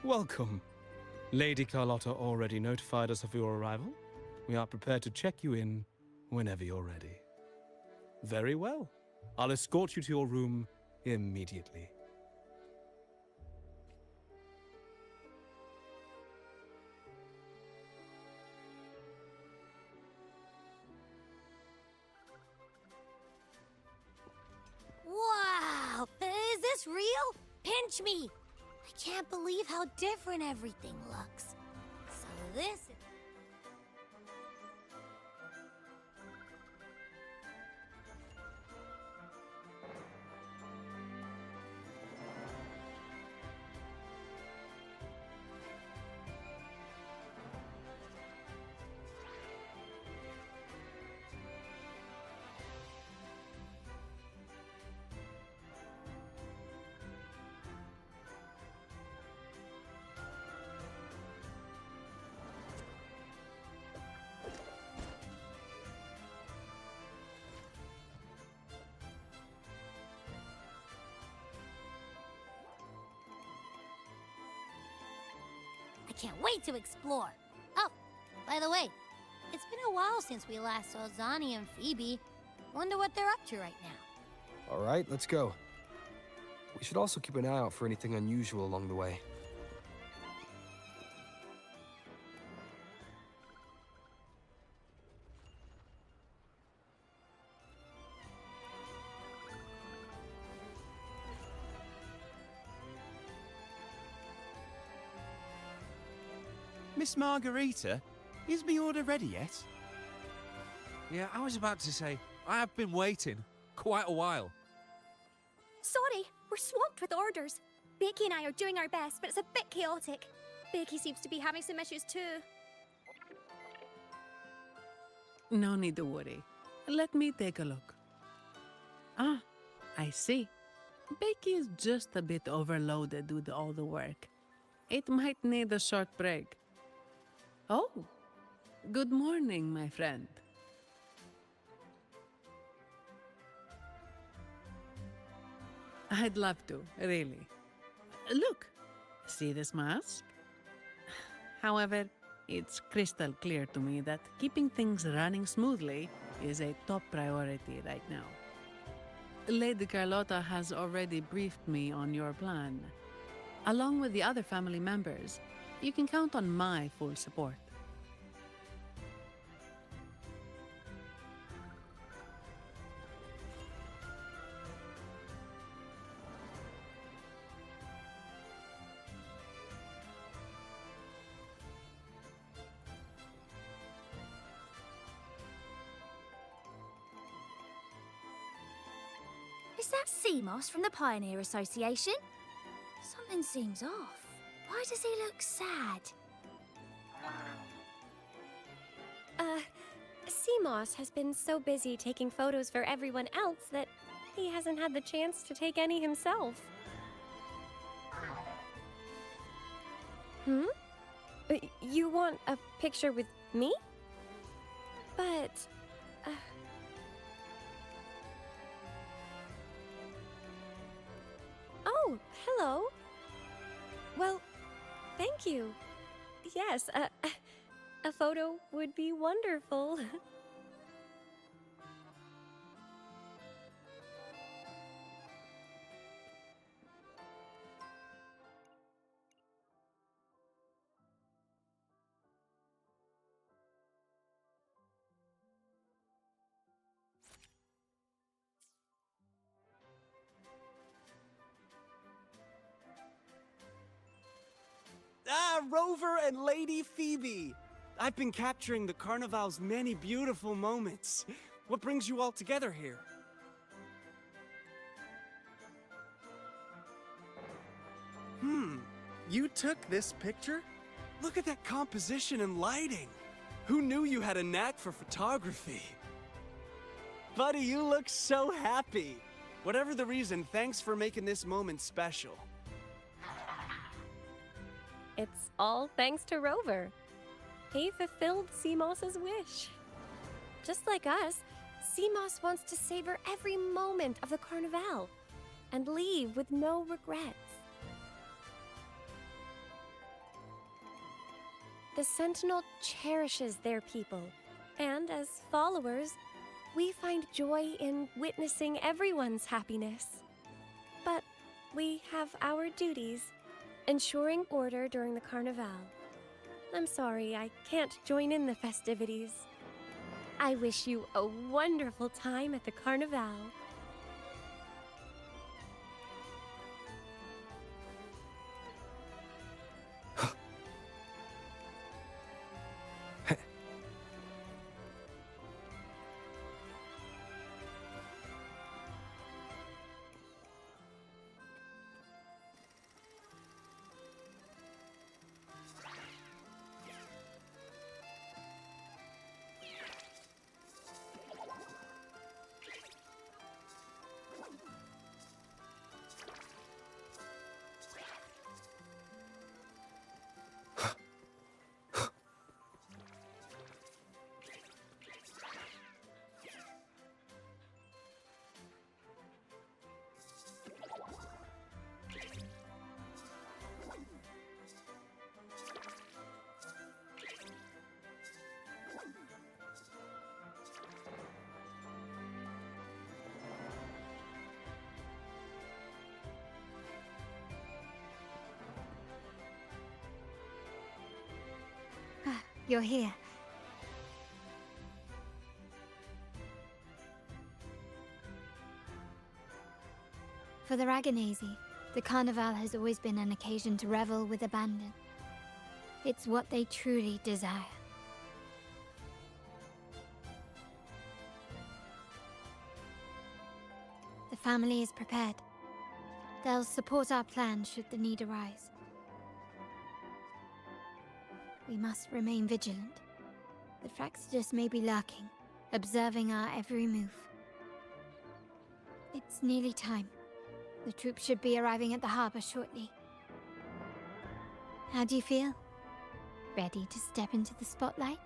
Welcome. Lady Carlotta already notified us of your arrival. We are prepared to check you in whenever you're ready. Very well. I'll escort you to your room immediately. Wow! Is this real? Pinch me! I can't believe how different everything looks. So this is... I can't wait to explore. Oh, by the way, it's been a while since we last saw Zani and Phoebe. Wonder what they're up to right now. All right, let's go. We should also keep an eye out for anything unusual along the way. Miss Margarita, is me order ready yet? Yeah, I was about to say, I have been waiting quite a while. Sorry, we're swamped with orders. Becky and I are doing our best, but it's a bit chaotic. Becky seems to be having some issues too. No need to worry. Let me take a look. Ah, I see. Becky is just a bit overloaded with all the work. It might need a short break. Oh, good morning, my friend. I'd love to, really. Look, see this mask? However, it's crystal clear to me that keeping things running smoothly is a top priority right now. Lady Carlotta has already briefed me on your plan. Along with the other family members, you can count on my full support. Is that Seamoss from the Pioneer Association? Something seems off. Why does he look sad? Seamoss has been so busy taking photos for everyone else that he hasn't had the chance to take any himself. You want a picture with me? But... Oh, hello. Well, thank you. Yes, a photo would be wonderful. Ah, Rover and Lady Phoebe! I've been capturing the Carnival's many beautiful moments. What brings you all together here? You took this picture? Look at that composition and lighting! Who knew you had a knack for photography? Buddy, you look so happy! Whatever the reason, thanks for making this moment special. It's all thanks to Rover. He fulfilled Seamoss's wish. Just like us, Seamoss wants to savor every moment of the Carnival and leave with no regrets. The Sentinel cherishes their people, and as followers, we find joy in witnessing everyone's happiness. But we have our duties, ensuring order during the Carnival. I'm sorry, I can't join in the festivities. I wish you a wonderful time at the Carnival. You're here. For the Raganazy, the Carnival has always been an occasion to revel with abandon. It's what they truly desire. The family is prepared. They'll support our plan should the need arise. We must remain vigilant. The Fraxidus may be lurking, observing our every move. It's nearly time. The troops should be arriving at the harbor shortly. How do you feel? Ready to step into the spotlight?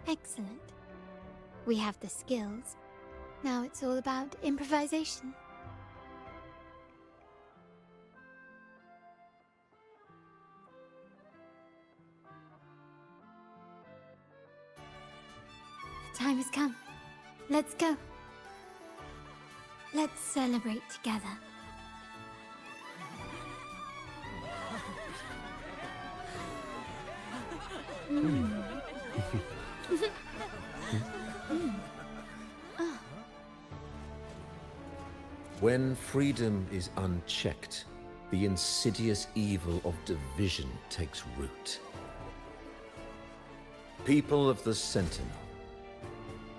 Excellent. We have the skills. Now it's all about improvisation. The time has come. Let's go. Let's celebrate together. When freedom is unchecked, the insidious evil of division takes root. People of the Sentinel,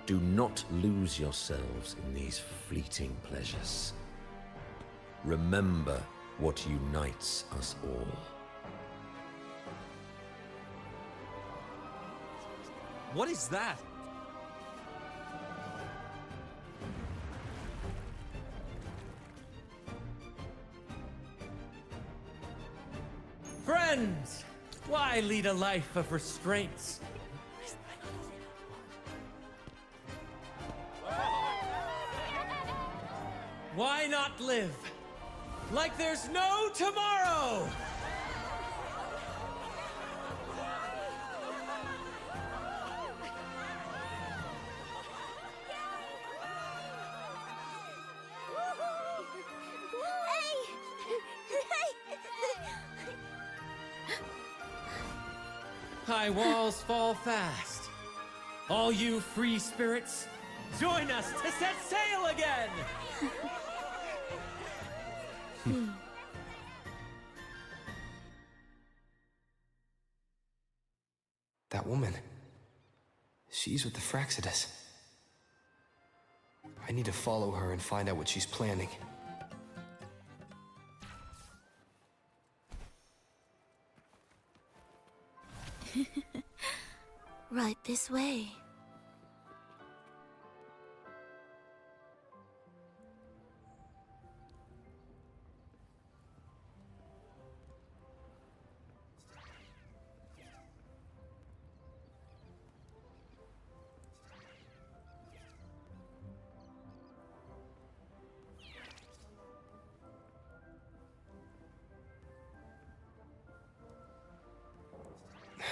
do not lose yourselves in these fleeting pleasures. Remember what unites us all. What is that? Friends, why lead a life of restraints? Why not live like there's no tomorrow? High walls fall fast. All you free spirits, join us to set sail again! That woman. She's with the Fraxidus. I need to follow her and find out what she's planning. Right this way.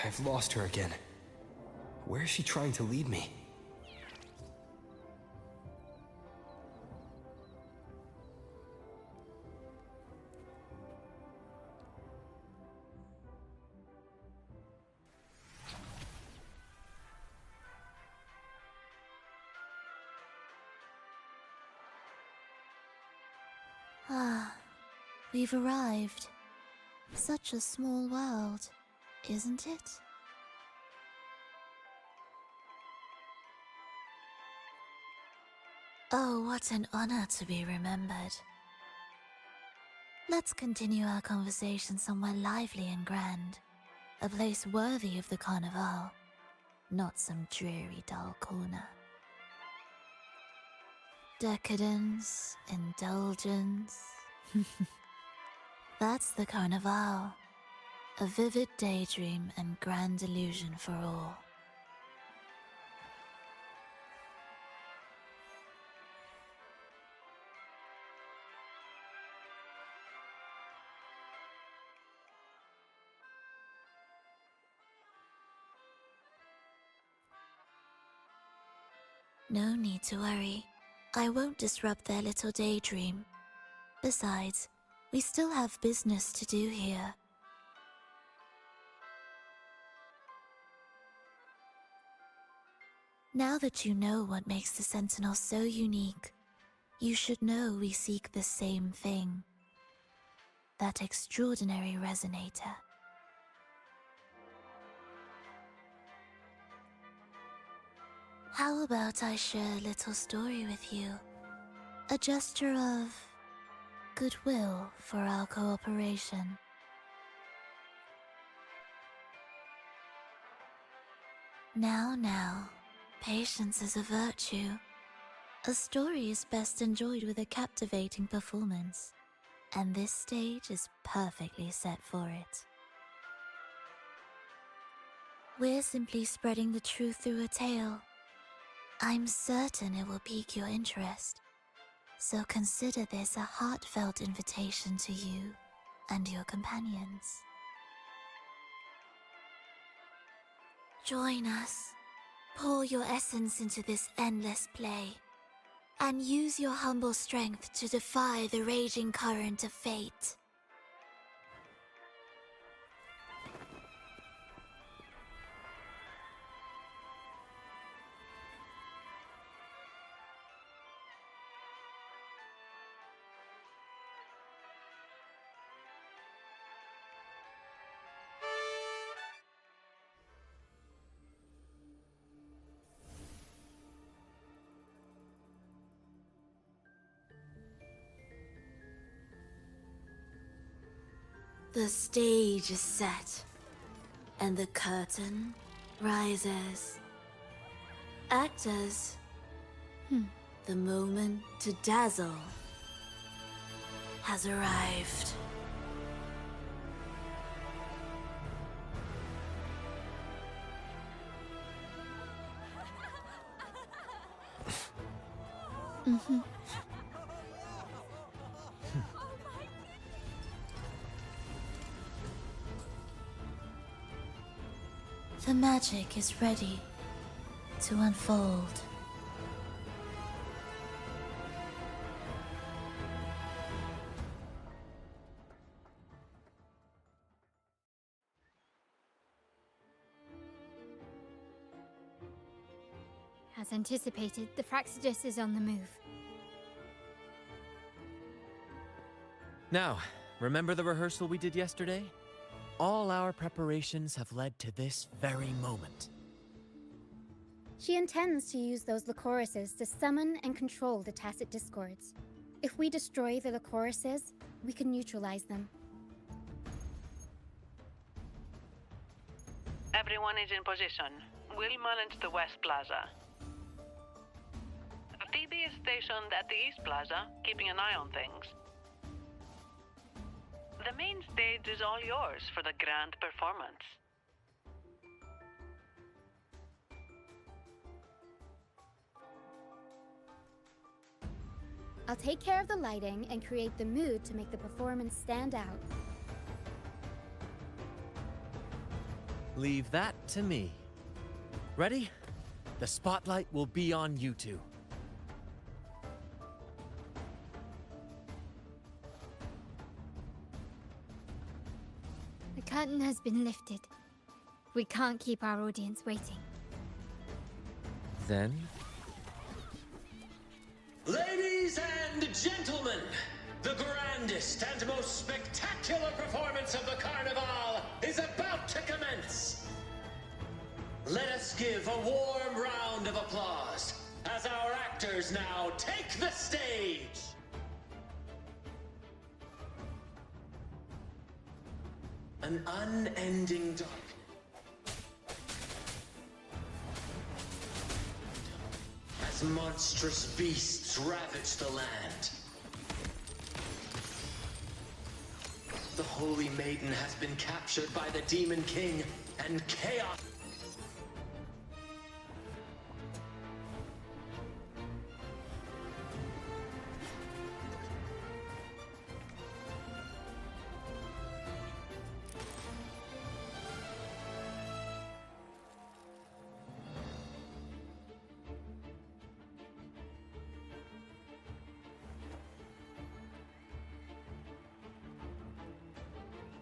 I've lost her again. Where is she trying to lead me? Ah, we've arrived. Such a small world, isn't it? Oh, what an honor to be remembered. Let's continue our conversation somewhere lively and grand. A place worthy of the Carnival, not some dreary, dull corner. Decadence, indulgence. That's the Carnival. A vivid daydream and grand illusion for all. No need to worry. I won't disrupt their little daydream. Besides, we still have business to do here. Now that you know what makes the Sentinel so unique, you should know we seek the same thing. That extraordinary resonator. How about I share a little story with you? A gesture of goodwill for our cooperation. Now, patience is a virtue. A story is best enjoyed with a captivating performance, and this stage is perfectly set for it. We're simply spreading the truth through a tale. I'm certain it will pique your interest, so consider this a heartfelt invitation to you and your companions. Join us, pour your essence into this endless play, and use your humble strength to defy the raging current of fate. The stage is set, and the curtain rises. Actors, the moment to dazzle has arrived. The magic is ready to unfold. As anticipated, the Praxidus is on the move. Now, remember the rehearsal we did yesterday? All our preparations have led to this very moment. She intends to use those Lycorises to summon and control the Tacit Discords. If we destroy the Lycorises, we can neutralize them. Everyone is in position. We'll manage the West Plaza. Phoebe is stationed at the East Plaza, keeping an eye on things. The main stage is all yours for the grand performance. I'll take care of the lighting and create the mood to make the performance stand out. Leave that to me. Ready? The spotlight will be on you two. The curtain has been lifted. We can't keep our audience waiting. Then, Ladies and gentlemen, the grandest and most spectacular performance of the Carnival is about to commence. Let us give a warm round of applause as our actors now take the stage. An unending darkness. As monstrous beasts ravage the land. The Holy Maiden has been captured by the Demon King, and chaos.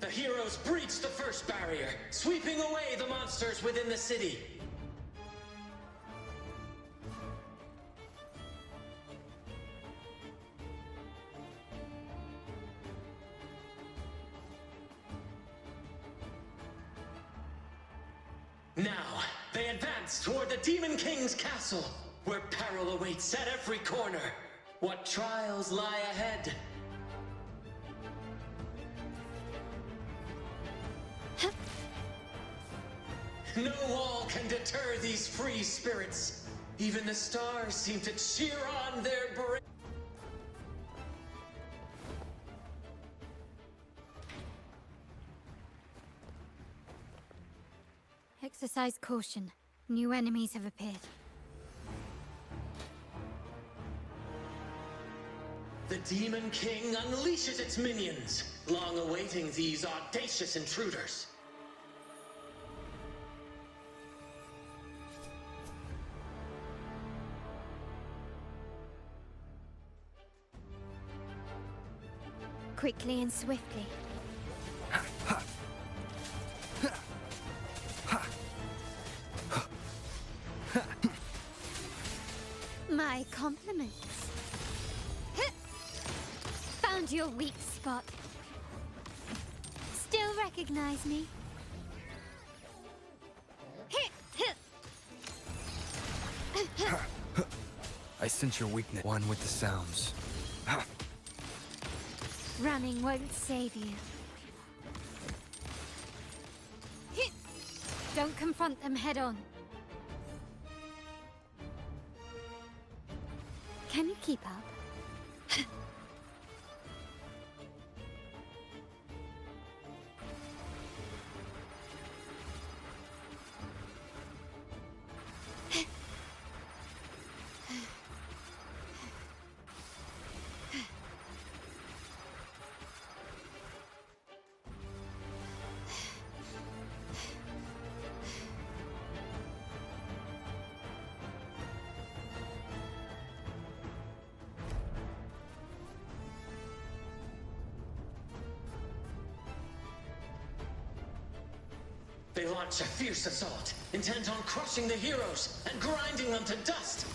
The heroes breach the first barrier, sweeping away the monsters within the city. Now, they advance toward the Demon King's castle, where peril awaits at every corner. What trials lie ahead? No wall can deter these free spirits. Even the stars seem to cheer on their brave. Exercise caution. New enemies have appeared. The Demon King unleashes its minions, long awaiting these audacious intruders. Quickly and swiftly. My compliments. Found your weak spot. Still recognize me? I sense your weakness. One with the sounds. Running won't save you. Don't confront them head on. Can you keep up? They launch a fierce assault, intent on crushing the heroes and grinding them to dust.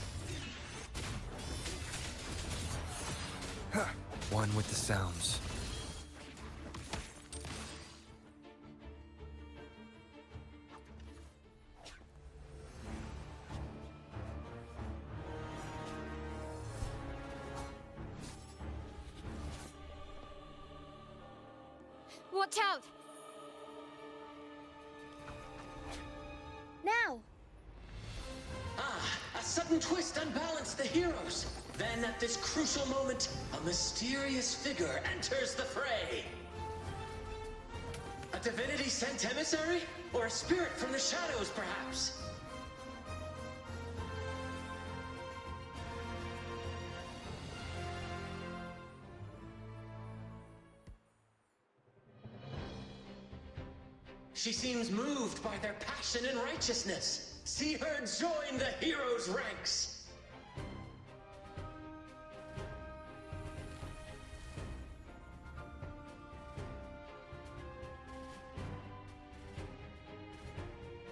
One with the sounds. Watch out! Now! A sudden twist unbalanced the heroes. Then, at this crucial moment, a mysterious figure enters the fray. A divinity sent emissary? Or a spirit from the shadows, perhaps? She seems moved by their passion and righteousness. See her join the heroes' ranks.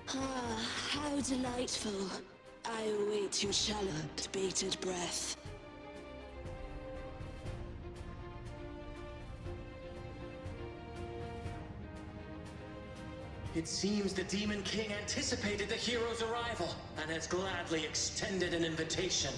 Ah, how delightful. I await your shallowed, bated breath. It seems the Demon King anticipated the hero's arrival and has gladly extended an invitation.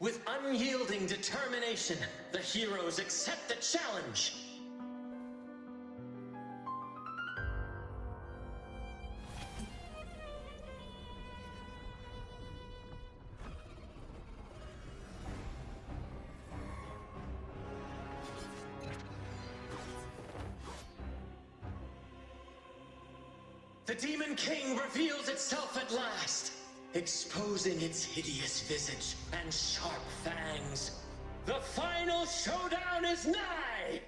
With unyielding determination, the heroes accept the challenge. The Demon King reveals itself at last, exposing its hideous visage and sharp fangs. The final showdown is nigh!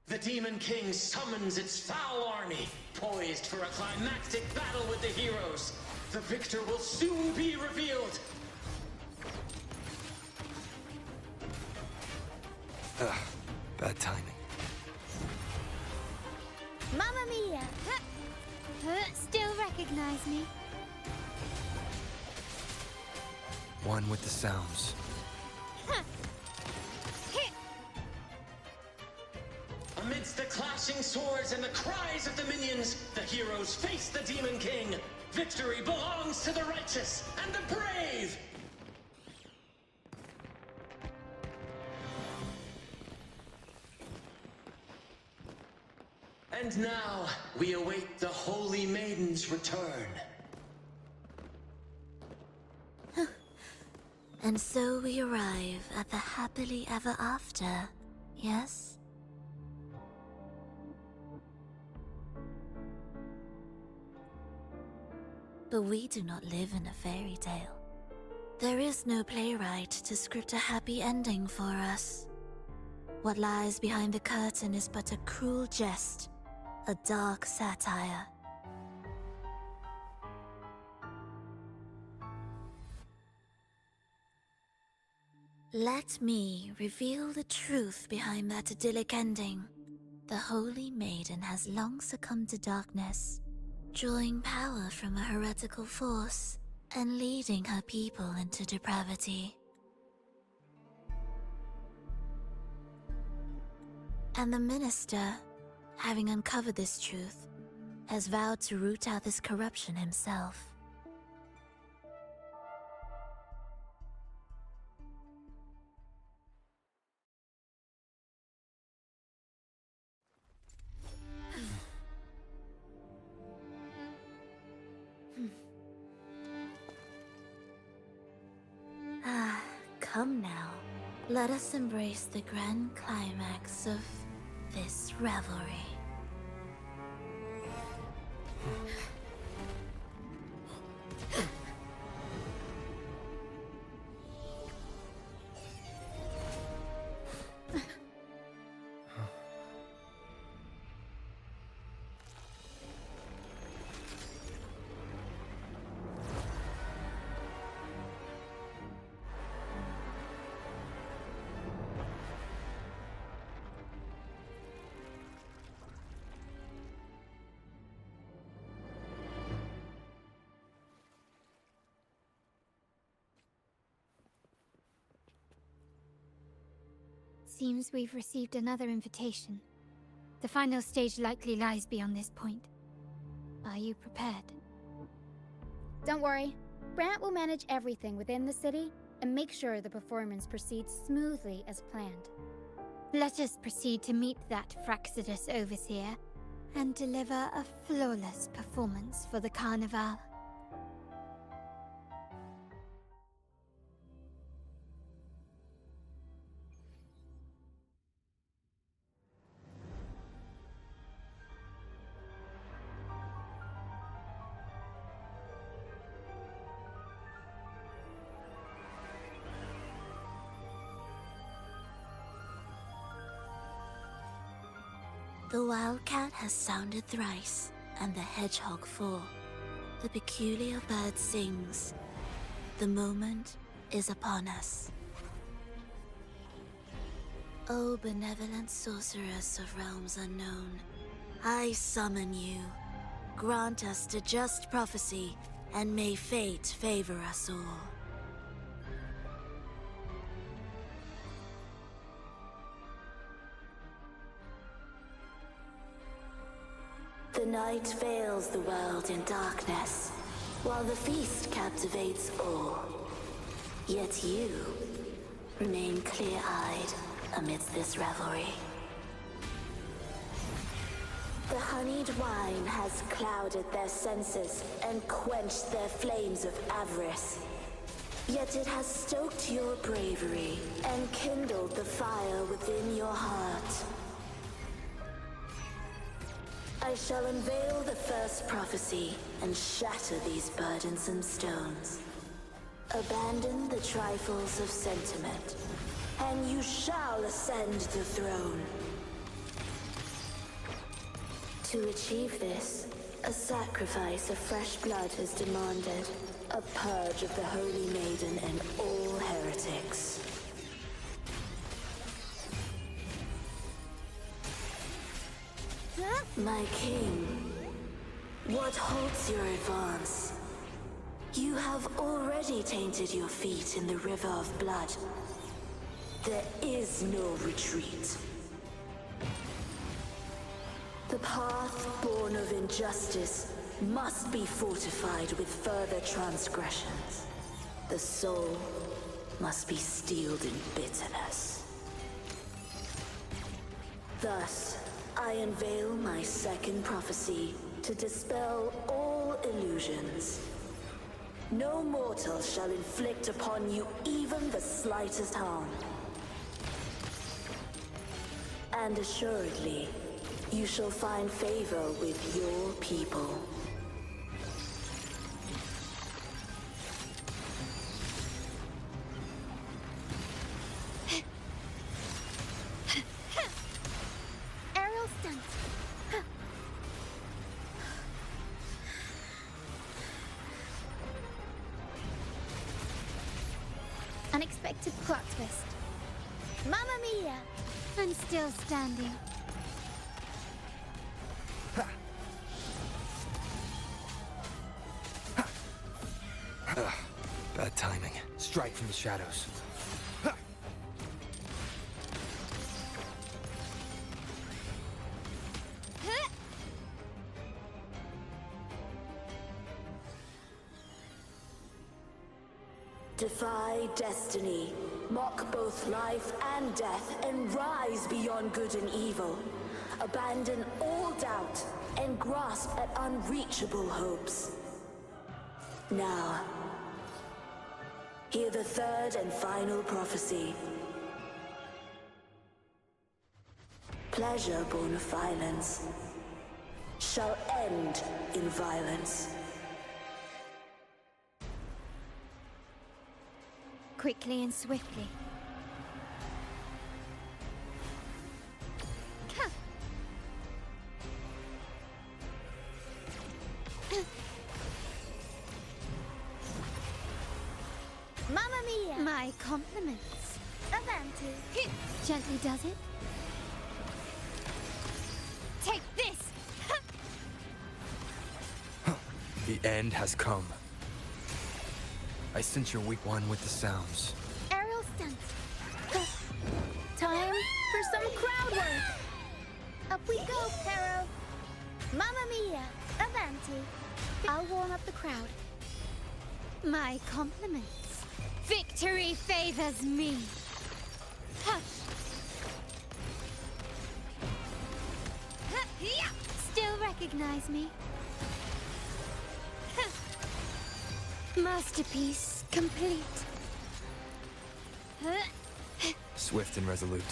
The Demon King summons its foul army, poised for a climactic battle with the heroes. The victor will soon be revealed. Ugh, bad timing. Mamma mia! Still recognize me? One with the sounds. Amidst the clashing swords and the cries of the minions, the heroes face the Demon King. Victory belongs to the righteous and the brave! And now, we await the Holy Maiden's return. And so we arrive at the happily ever after, yes? But we do not live in a fairy tale. There is no playwright to script a happy ending for us. What lies behind the curtain is but a cruel jest, a dark satire. Let me reveal the truth behind that idyllic ending. The Holy Maiden has long succumbed to darkness, drawing power from a heretical force and leading her people into depravity. And the minister, having uncovered this truth, has vowed to root out this corruption himself. Come now, let us embrace the grand climax of this revelry. Seems we've received another invitation. The final stage likely lies beyond this point. Are you prepared? Don't worry. Brant will manage everything within the city and make sure the performance proceeds smoothly as planned. Let us proceed to meet that Fraxidus Overseer and deliver a flawless performance for the Carnival. The wildcat has sounded thrice, and the hedgehog four. The peculiar bird sings. The moment is upon us. O benevolent sorceress of realms unknown, I summon you. Grant us the just prophecy, and may fate favor us all. The night veils the world in darkness, while the feast captivates all. Yet you remain clear-eyed amidst this revelry. The honeyed wine has clouded their senses and quenched their flames of avarice. Yet it has stoked your bravery and kindled the fire within your heart. I shall unveil the first prophecy and shatter these burdensome stones. Abandon the trifles of sentiment, and you shall ascend the throne. To achieve this, a sacrifice of fresh blood is demanded, a purge of the Holy Maiden and all heretics. My king, what halts your advance? You have already tainted your feet in the river of blood. There is no retreat. The path born of injustice must be fortified with further transgressions. The soul must be steeled in bitterness. Thus, I unveil my second prophecy to dispel all illusions. No mortal shall inflict upon you even the slightest harm. And assuredly, you shall find favor with your people. Aerial stunt. Unexpected plot twist. Mamma mia! I'm still standing. Bad timing. Strike from the shadows. Defy destiny, mock both life and death, and rise beyond good and evil. Abandon all doubt and grasp at unreachable hopes. Now, hear the third and final prophecy. Pleasure born of violence shall end in violence. Quickly and swiftly. Mamma mia! My compliments. Avanti. Gently does it. Take this! The end has come. I sense your weak one with the sounds. Aerial stunt. Time for some crowd work! Up we go, Pero! Mamma mia! Avanti! I'll warm up the crowd. My compliments. Victory favors me. Hush. Still recognize me? Masterpiece complete. Swift and resolute.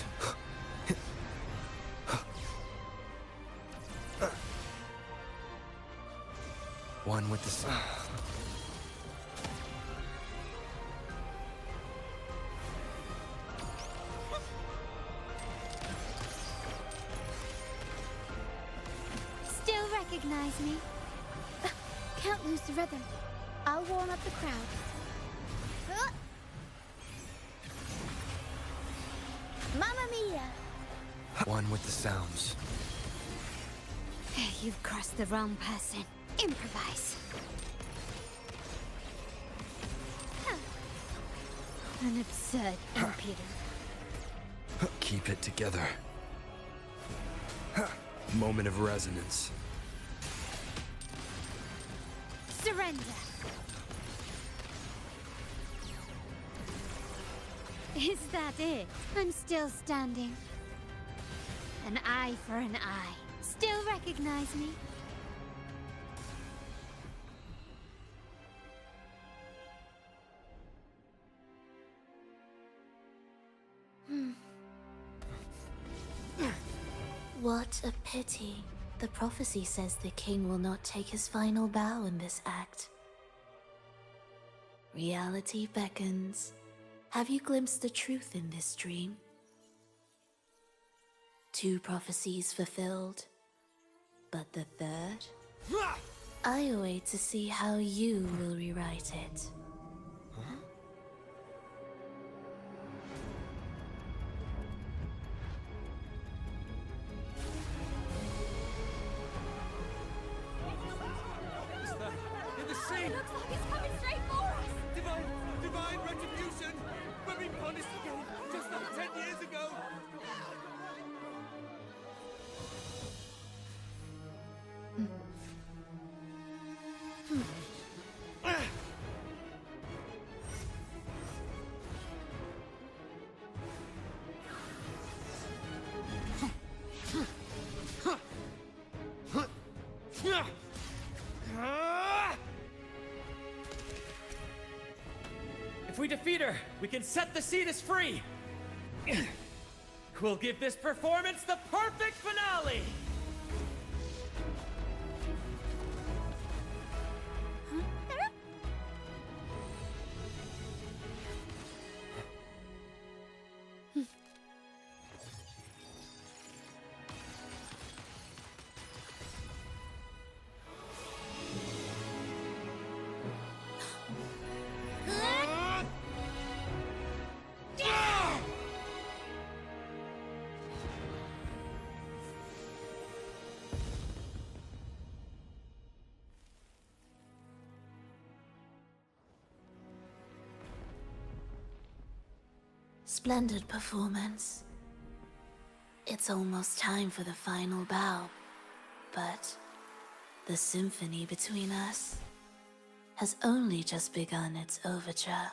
One with the sun. recognize me? Can't lose the rhythm. I'll warm up the crowd. Mamma mia! One with the sounds. You've crossed the wrong person. Improvise. An absurd impudence. Keep it together. Moment of resonance. Surrender. Is that it? I'm still standing. An eye for an eye. Still recognize me? What a pity. The prophecy says the king will not take his final bow in this act. Reality beckons. Have you glimpsed the truth in this dream? 2 prophecies fulfilled, but the third? I await to see how you will rewrite it. In the sea! Looks like it's coming straight for us! Divine retribution! We're being punished again, just like 10 years ago! If we defeat her, we can set the Cetus free! We'll give this performance the perfect finale! Splendid performance. It's almost time for the final bow, but the symphony between us has only just begun its overture.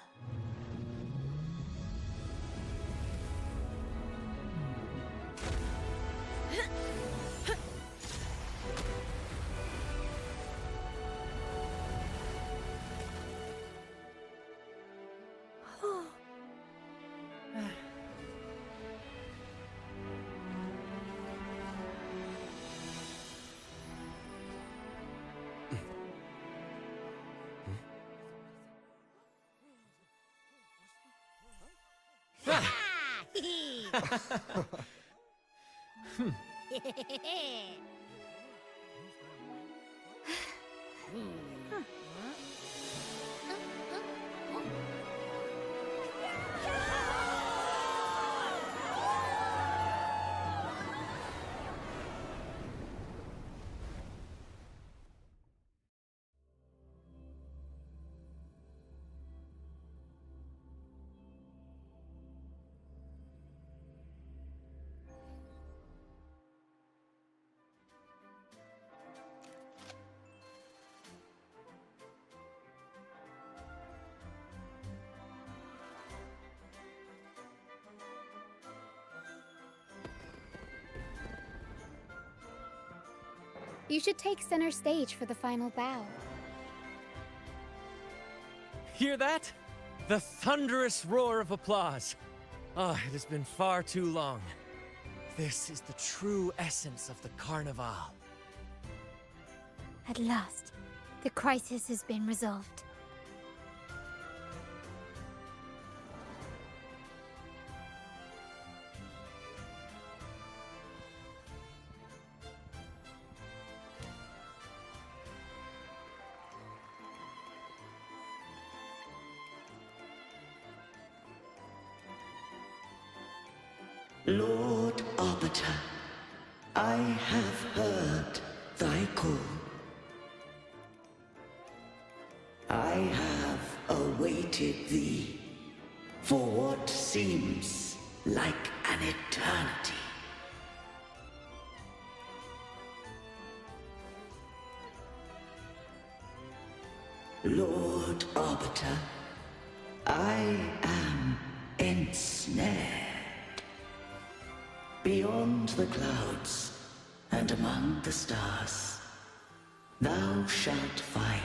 You should take center stage for the final bow. Hear that? The thunderous roar of applause. Ah, it has been far too long. This is the true essence of the Carnival. At last, the crisis has been resolved. Lord Arbiter, I have heard thy call. I have awaited thee for what seems like an eternity. Lord Arbiter, I am ensnared. Beyond the clouds and among the stars, thou shalt find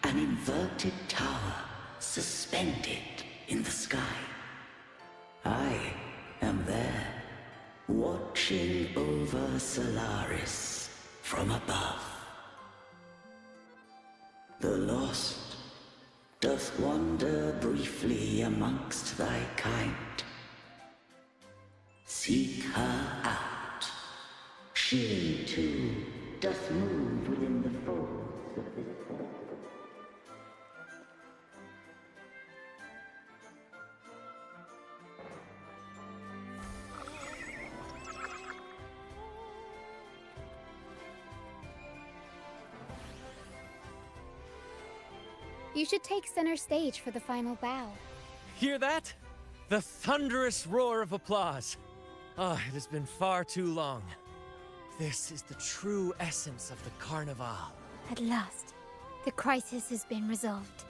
an inverted tower suspended in the sky. I am there, watching over Solaris from above. The lost doth wander briefly amongst thy kind. Seek her out. She, too, doth move within the folds of this earth. You should take center stage for the final bow. Hear that? The thunderous roar of applause. Ah, it has been far too long. This is the true essence of the Carnival. At last, the crisis has been resolved.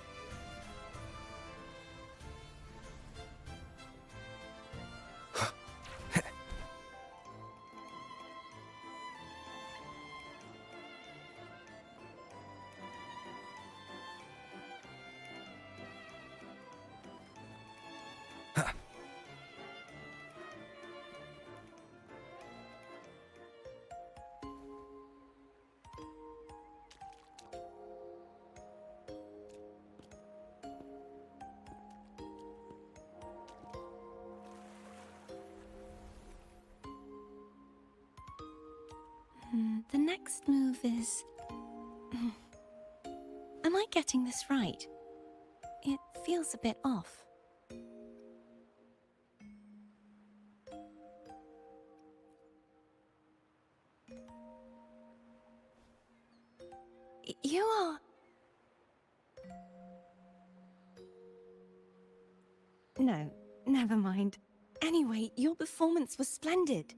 The next move is... Am I getting this right? It feels a bit off. You are... No, never mind. Anyway, your performance was splendid.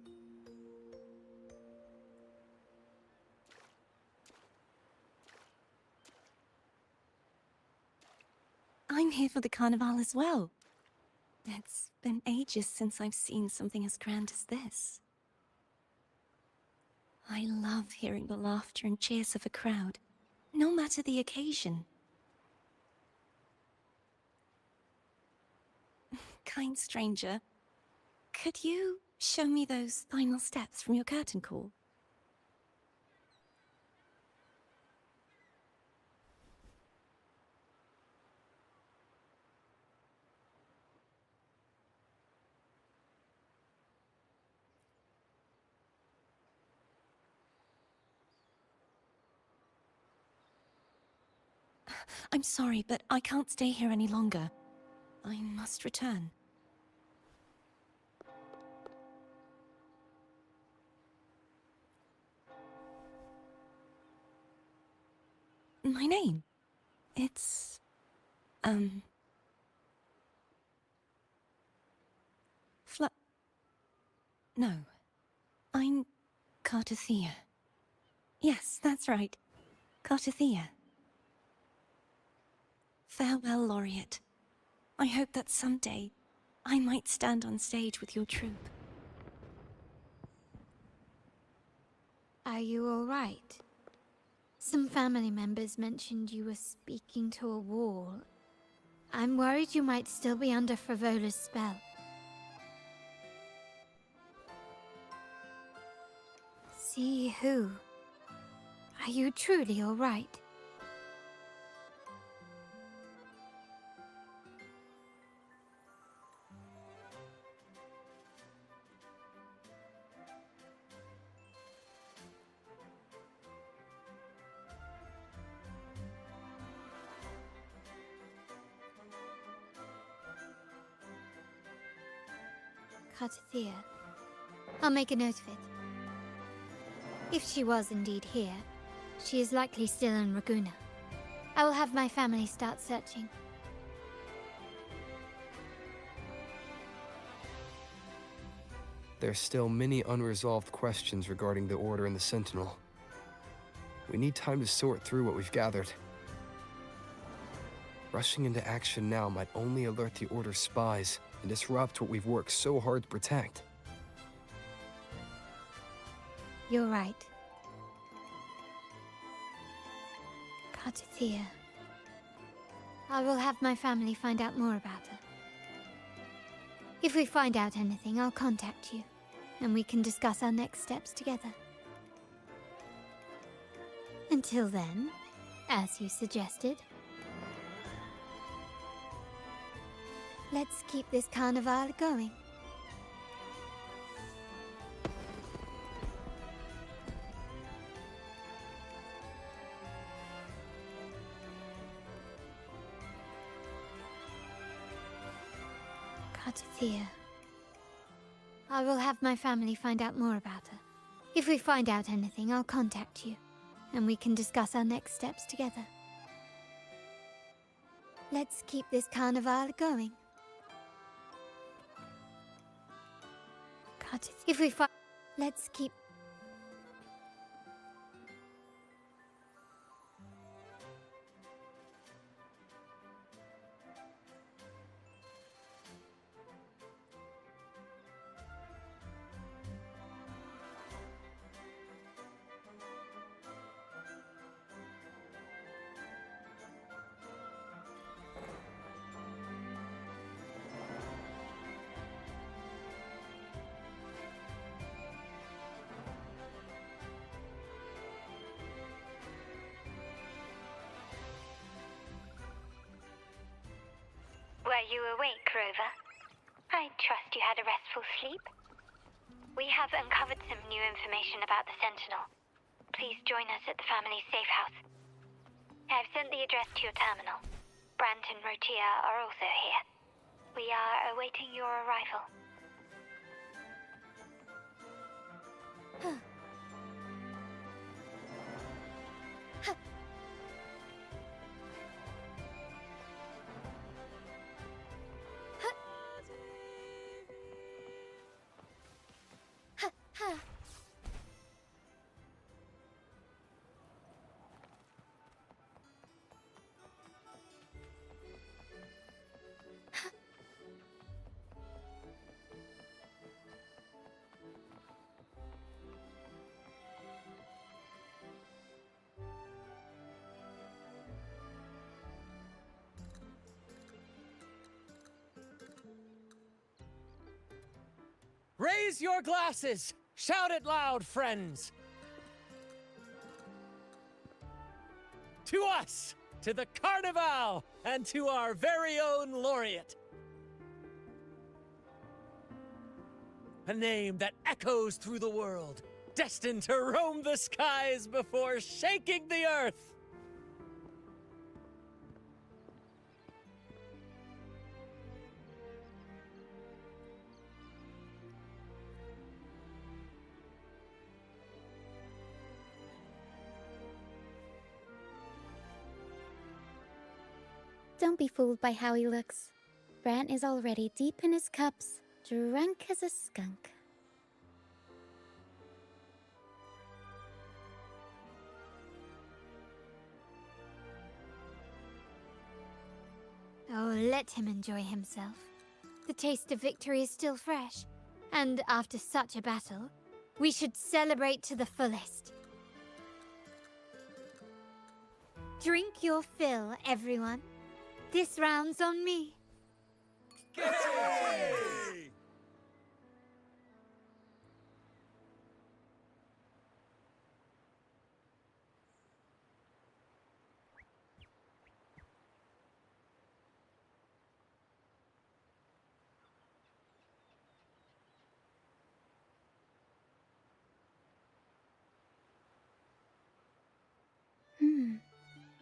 I'm here for the Carnival as well. It's been ages since I've seen something as grand as this. I love hearing the laughter and cheers of a crowd, no matter the occasion. Kind stranger, could you show me those final steps from your curtain call? I'm sorry, but I can't stay here any longer. I must return. My name? It's... No. I'm Cartothea. Yes, that's right. Cartothea. Farewell, Laureate. I hope that someday I might stand on stage with your troupe. Are you all right? Some family members mentioned you were speaking to a wall. I'm worried you might still be under Frivola's spell. See who? Are you truly all right? Cartothea, I'll make a note of it. If she was indeed here, she is likely still in Raguna. I will have my family start searching. There's still many unresolved questions regarding the Order and the Sentinel. We need time to sort through what we've gathered. Rushing into action now might only alert the Order's spies and disrupt what we've worked so hard to protect. You're right. Kartathea. I will have my family find out more about her. If we find out anything, I'll contact you, and we can discuss our next steps together. Until then, as you suggested, let's keep this carnival going. Kartathea. I will have my family find out more about her. If we find out anything, I'll contact you, and we can discuss our next steps together. Let's keep this carnival going. If we find... Let's keep... Were you awake, Rover? I trust you had a restful sleep. We have uncovered some new information about the Sentinel. Please join us at the family's safe house. I've sent the address to your terminal. Brant and Rotia are also here. We are awaiting your arrival. Raise your glasses! Shout it loud, friends! To us! To the Carnival! And to our very own laureate! A name that echoes through the world, destined to roam the skies before shaking the earth! Don't be fooled by how he looks. Brant is already deep in his cups, drunk as a skunk. Oh, let him enjoy himself. The taste of victory is still fresh, and after such a battle, we should celebrate to the fullest. Drink your fill, everyone. This round's on me.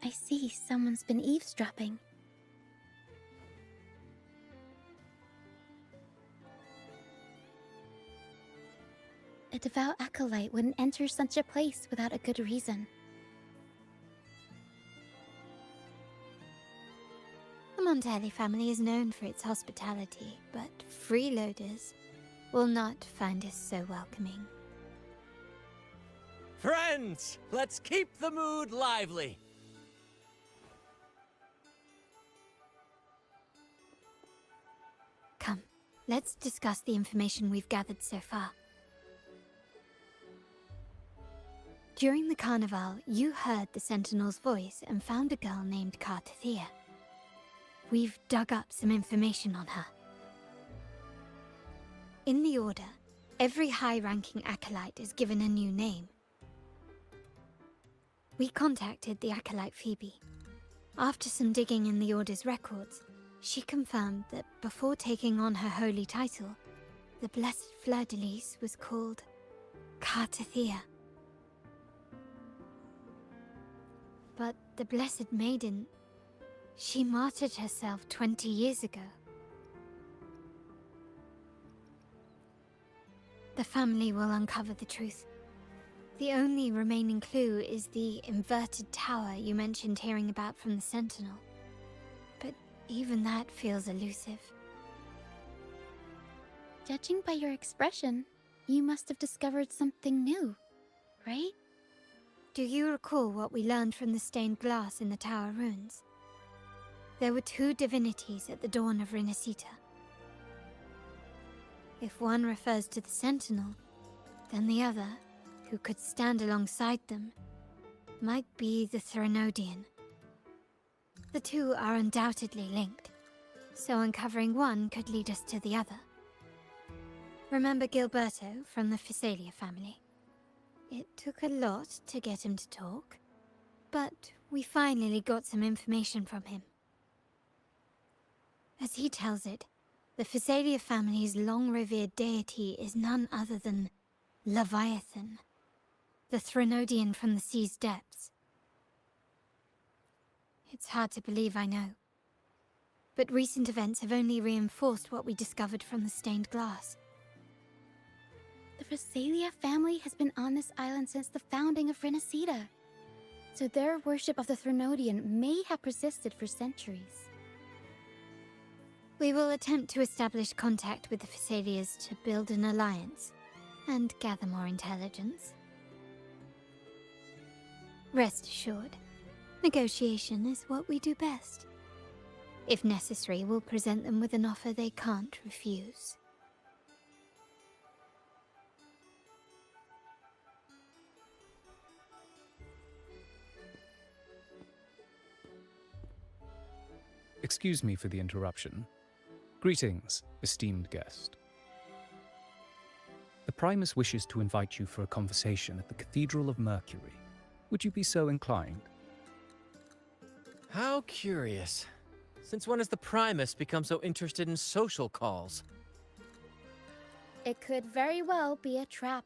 I see someone's been eavesdropping. A devout acolyte wouldn't enter such a place without a good reason. The Montelli family is known for its hospitality, but freeloaders will not find us so welcoming. Friends, let's keep the mood lively. Come, let's discuss the information we've gathered so far. During the carnival, you heard the Sentinel's voice and found a girl named Cartathea. We've dug up some information on her. In the Order, every high-ranking acolyte is given a new name. We contacted the acolyte Phoebe. After some digging in the Order's records, she confirmed that before taking on her holy title, the Blessed Fleur-de-Lis was called Cartathea. But the Blessed Maiden, she martyred herself 20 years ago. The family will uncover the truth. The only remaining clue is the inverted tower you mentioned hearing about from the Sentinel. But even that feels elusive. Judging by your expression, you must have discovered something new, right? Do you recall what we learned from the stained glass in the tower ruins? There were two divinities at the dawn of Renacita. If one refers to the Sentinel, then the other, who could stand alongside them, might be the Threnodian. The two are undoubtedly linked, so uncovering one could lead us to the other. Remember Gilberto from the Physalia family? It took a lot to get him to talk, but we finally got some information from him. As he tells it, the Physalia family's long-revered deity is none other than Leviathan, the Threnodian from the sea's depths. It's hard to believe, I know. But recent events have only reinforced what we discovered from the stained glass. The Physalia family has been on this island since the founding of Renacita, so their worship of the Threnodian may have persisted for centuries. We will attempt to establish contact with the Physalias to build an alliance and gather more intelligence. Rest assured, negotiation is what we do best. If necessary, we'll present them with an offer they can't refuse. Excuse me for the interruption. Greetings, esteemed guest. The Primus wishes to invite you for a conversation at the Cathedral of Mercury. Would you be so inclined? How curious. Since when has the Primus become so interested in social calls? It could very well be a trap.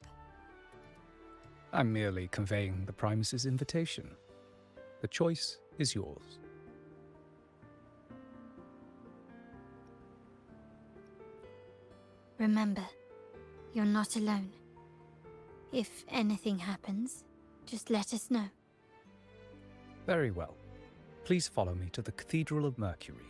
I'm merely conveying the Primus's invitation. The choice is yours. Remember, you're not alone. If anything happens, just let us know. Very well. Please follow me to the Cathedral of Mercury.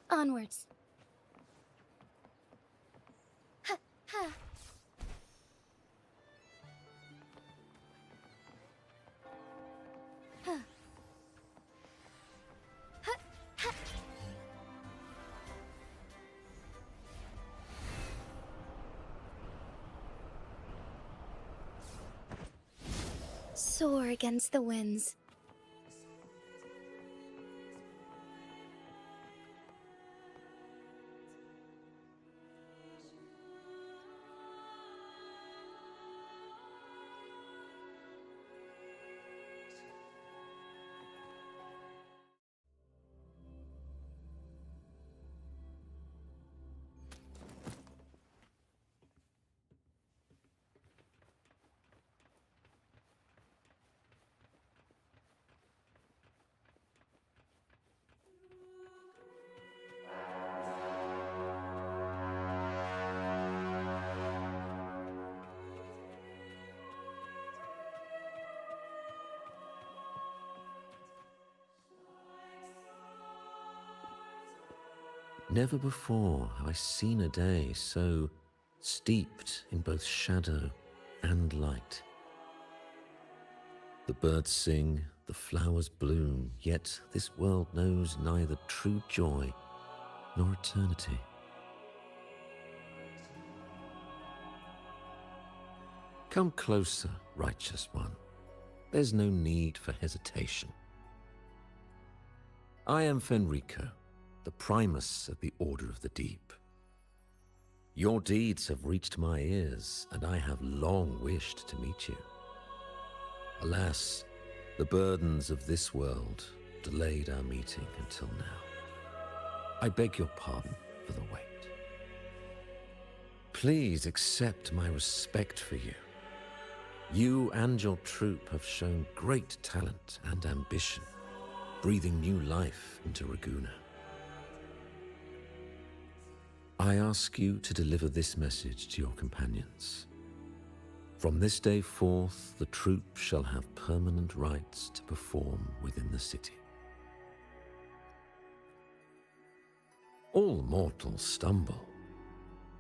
Onwards. Ha, ha. soar against the winds. Never before have I seen a day so steeped in both shadow and light. The birds sing, the flowers bloom, yet this world knows neither true joy nor eternity. Come closer, righteous one. There's no need for hesitation. I am Fenrico, the Primus of the Order of the Deep. Your deeds have reached my ears, and I have long wished to meet you. Alas, the burdens of this world delayed our meeting until now. I beg your pardon for the wait. Please accept my respect for you. You and your troop have shown great talent and ambition, breathing new life into Ragusa. I ask you to deliver this message to your companions. From this day forth, the troop shall have permanent rights to perform within the city. All mortals stumble,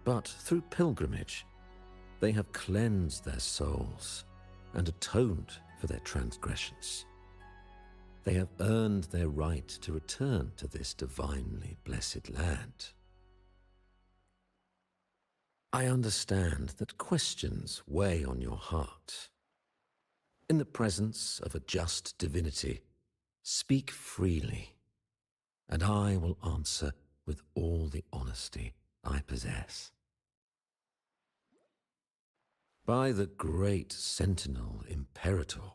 but through pilgrimage, they have cleansed their souls and atoned for their transgressions. They have earned their right to return to this divinely blessed land. I understand that questions weigh on your heart. In the presence of a just divinity, speak freely, and I will answer with all the honesty I possess. By the great Sentinel Imperator,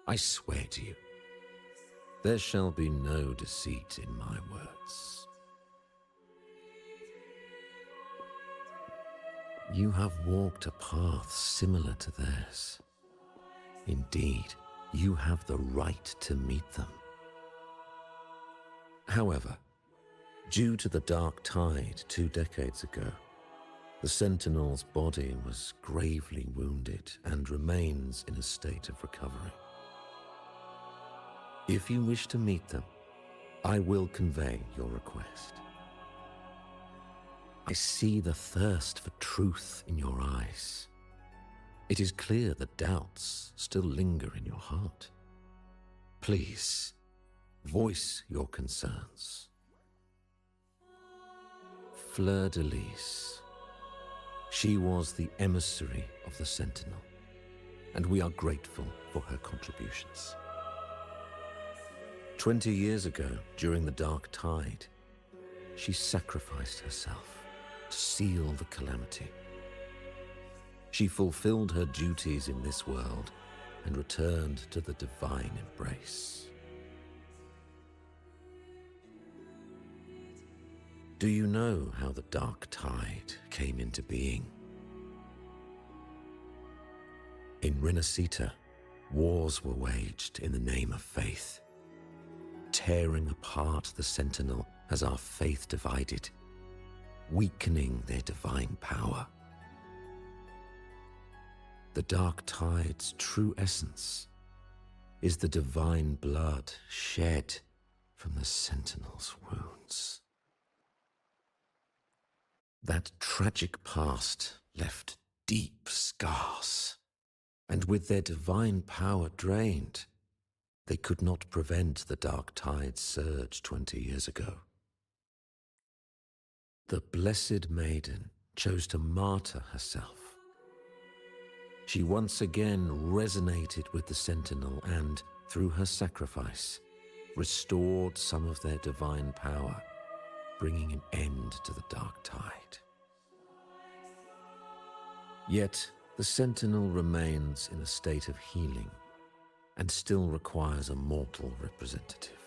I swear to you, there shall be no deceit in my words. You have walked a path similar to theirs. Indeed, you have the right to meet them. However, due to the Dark Tide 2 decades ago, the Sentinel's body was gravely wounded and remains in a state of recovery. If you wish to meet them, I will convey your request. I see the thirst for truth in your eyes. It is clear that doubts still linger in your heart. Please, voice your concerns. Fleur-de-Lis. She was the emissary of the Sentinel, and we are grateful for her contributions. 20 years ago, during the Dark Tide, she sacrificed herself to seal the calamity. She fulfilled her duties in this world and returned to the divine embrace. Do you know how the Dark Tide came into being? In Rinascita, wars were waged in the name of faith, tearing apart the Sentinel as our faith divided, weakening their divine power. The Dark Tide's true essence is the divine blood shed from the Sentinel's wounds. That tragic past left deep scars, and with their divine power drained, they could not prevent the Dark Tide's surge 20 years ago. The Blessed Maiden chose to martyr herself. She once again resonated with the Sentinel and, through her sacrifice, restored some of their divine power, bringing an end to the dark tide. Yet, the Sentinel remains in a state of healing and still requires a mortal representative.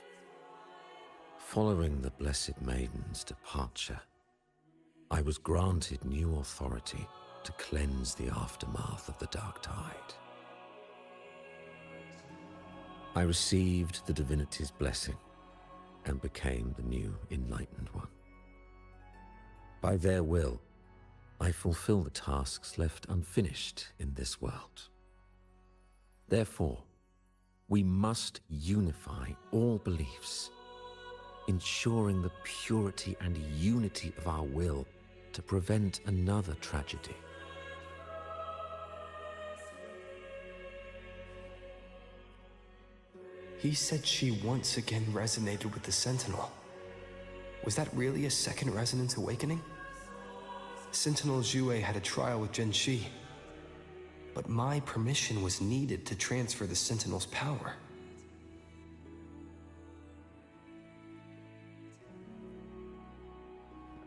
Following the Blessed Maiden's departure, I was granted new authority to cleanse the aftermath of the dark tide. I received the divinity's blessing and became the new Enlightened One. By their will, I fulfill the tasks left unfinished in this world. Therefore, we must unify all beliefs, ensuring the purity and unity of our will to prevent another tragedy. He said she once again resonated with the Sentinel. Was that really a second resonance awakening? Sentinel Jue had a trial with Genshi, but my permission was needed to transfer the Sentinel's power.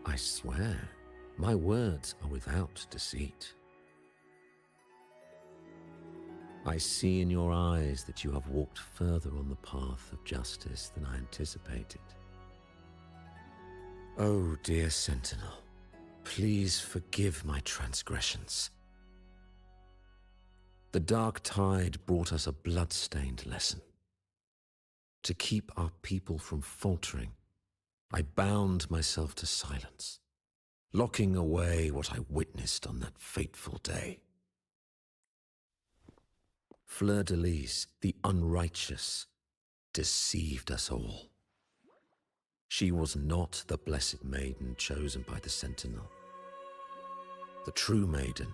I swear, my words are without deceit. I see in your eyes that you have walked further on the path of justice than I anticipated. Oh, dear Sentinel, please forgive my transgressions. The dark tide brought us a blood-stained lesson. To keep our people from faltering, I bound myself to silence, locking away what I witnessed on that fateful day. Fleur-de-Lis, the unrighteous, deceived us all. She was not the Blessed Maiden chosen by the Sentinel. The true maiden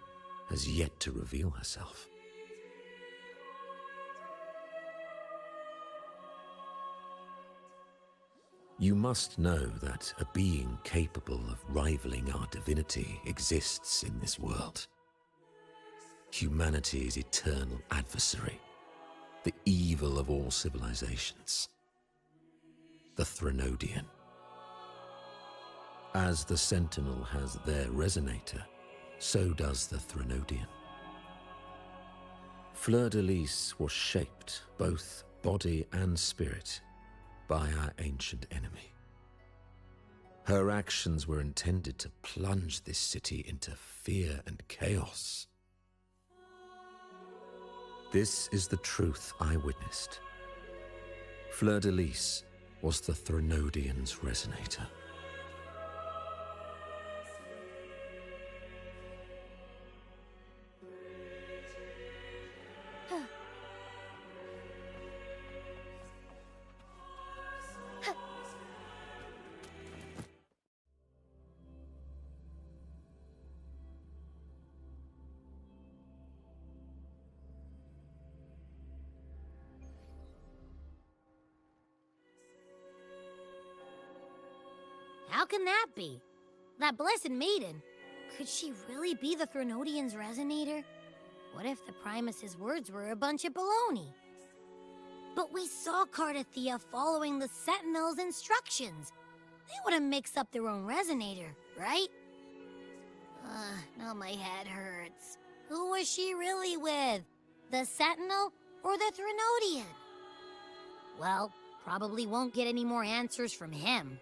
has yet to reveal herself. You must know that a being capable of rivaling our divinity exists in this world. Humanity's eternal adversary, the evil of all civilizations, the Threnodian. As the Sentinel has their resonator, so does the Threnodian. Fleur-de-Lis was shaped, both body and spirit, by our ancient enemy. Her actions were intended to plunge this city into fear and chaos. This is the truth I witnessed. Fleur-de-Lis was the Threnodian's resonator. How can that be? That Blessed Maiden, could she really be the Threnodian's resonator? What if the Primus's words were a bunch of baloney? But we saw Cardathea following the Sentinel's instructions. They wouldn't mix up their own resonator, right? Now my head hurts. Who was she really with? The Sentinel or the Threnodian? Well, probably won't get any more answers from him.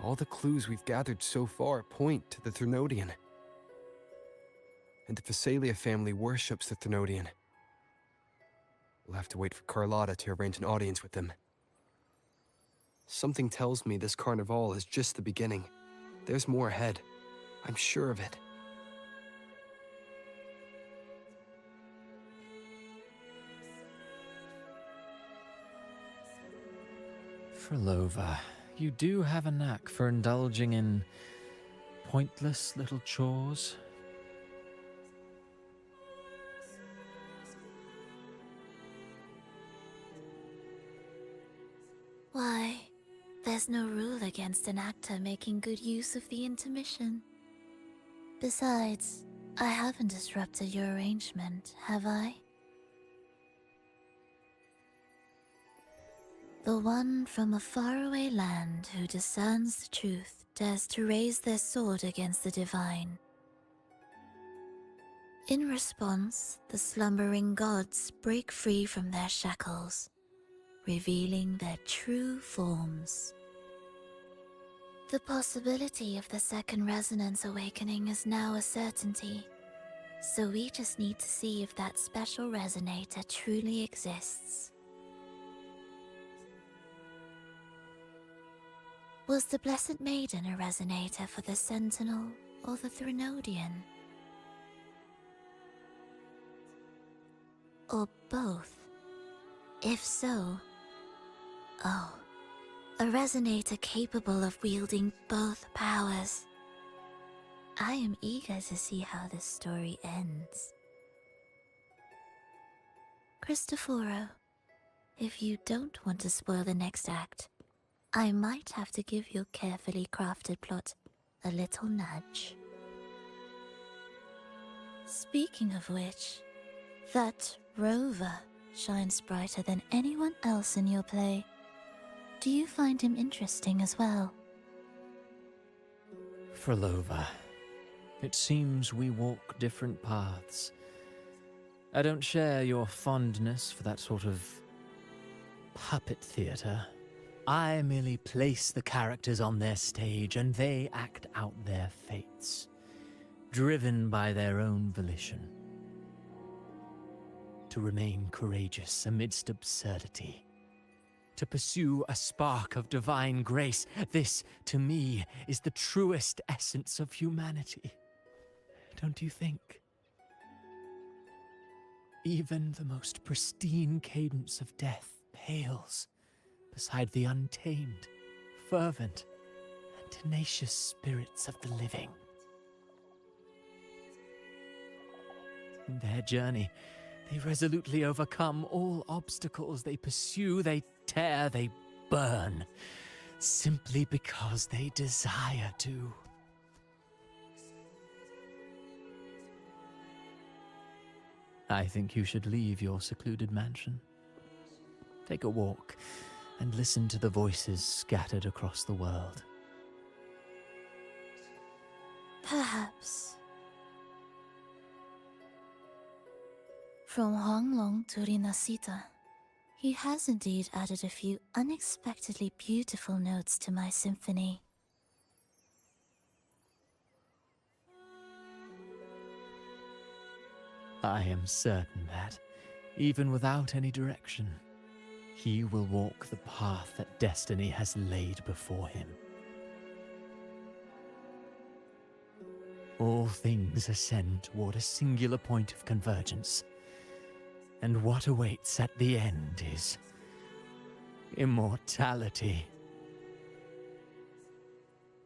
All the clues we've gathered so far point to the Threnodian. And the Phasalia family worships the Threnodian. We'll have to wait for Carlotta to arrange an audience with them. Something tells me this Carnival is just the beginning. There's more ahead. I'm sure of it. Frolova, you do have a knack for indulging in pointless little chores. Why, there's no rule against an actor making good use of the intermission. Besides, I haven't disrupted your arrangement, have I? The one from a faraway land who discerns the truth dares to raise their sword against the divine. In response, the slumbering gods break free from their shackles, revealing their true forms. The possibility of the second resonance awakening is now a certainty, so we just need to see if that special resonator truly exists. Was the Blessed Maiden a resonator for the Sentinel or the Threnodian? Or both? If so, oh, a resonator capable of wielding both powers. I am eager to see how this story ends. Cristoforo, if you don't want to spoil the next act, I might have to give your carefully crafted plot a little nudge. Speaking of which, that rover shines brighter than anyone else in your play. Do you find him interesting as well? Frolova, it seems we walk different paths. I don't share your fondness for that sort of puppet theater. I merely place the characters on their stage and they act out their fates, driven by their own volition. To remain courageous amidst absurdity. To pursue a spark of divine grace. This, to me, is the truest essence of humanity. Don't you think? Even the most pristine cadence of death pales beside the untamed, fervent, and tenacious spirits of the living. In their journey, they resolutely overcome all obstacles. They pursue, they tear, they burn, simply because they desire to. I think you should leave your secluded mansion. Take a walk and listen to the voices scattered across the world. Perhaps. From Huanglong to Rinasita, he has indeed added a few unexpectedly beautiful notes to my symphony. I am certain that, even without any direction, he will walk the path that destiny has laid before him. All things ascend toward a singular point of convergence, and what awaits at the end is immortality.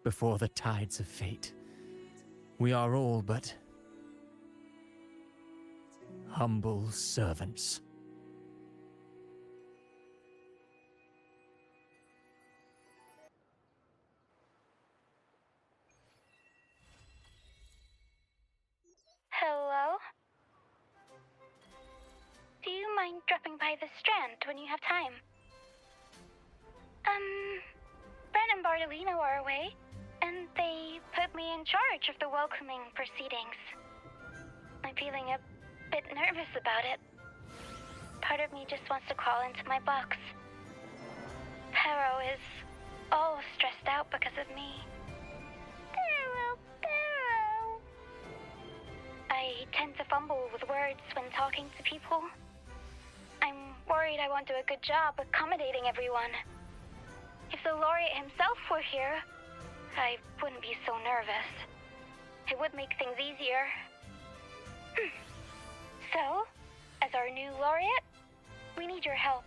Before the tides of fate, we are all but humble servants. Hello? Do you mind dropping by the Strand when you have time? Brent and Bartolino are away, and they put me in charge of the welcoming proceedings. I'm feeling a bit nervous about it. Part of me just wants to crawl into my box. Pero is all stressed out because of me. Pero. I tend to fumble with words when talking to people. I'm worried I won't do a good job accommodating everyone. If the laureate himself were here, I wouldn't be so nervous. It would make things easier. So, as our new laureate, we need your help.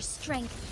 strength.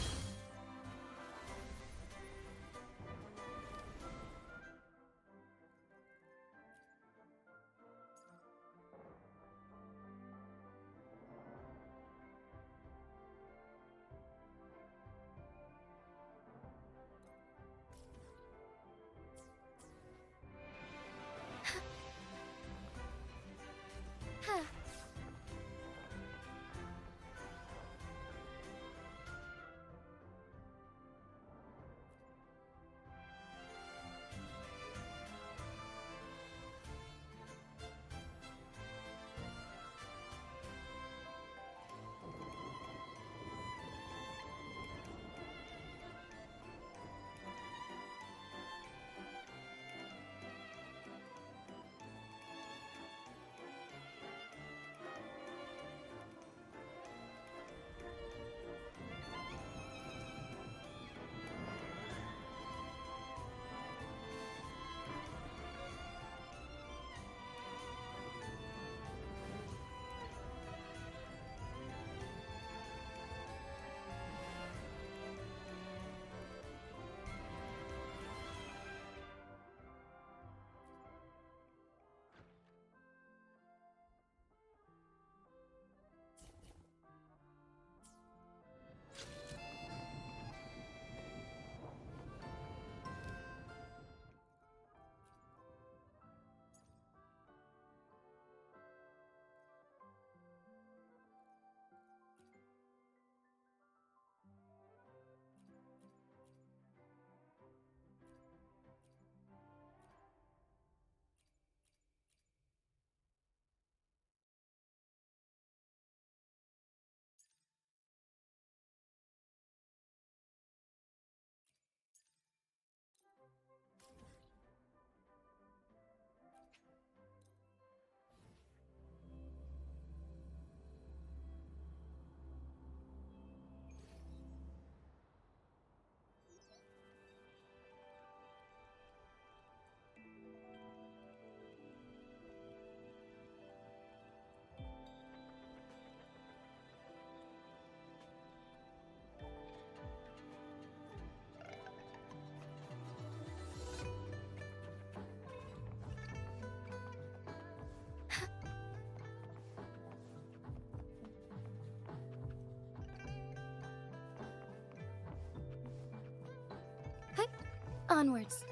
Onwards.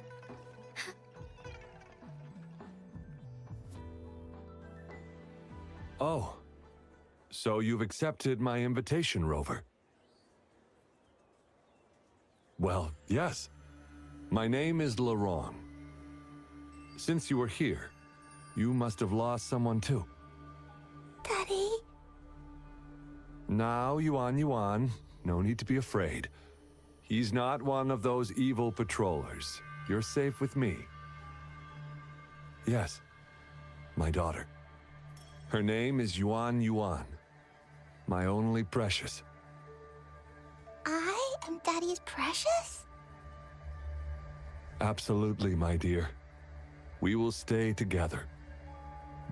Oh, so you've accepted my invitation, Rover? Well, yes. My name is Laurent. Since you were here, you must have lost someone too. Daddy? Now, Yuan, no need to be afraid. He's not one of those evil patrollers. You're safe with me. Yes, my daughter. Her name is Yuan, my only precious. I am Daddy's precious? Absolutely, my dear. We will stay together.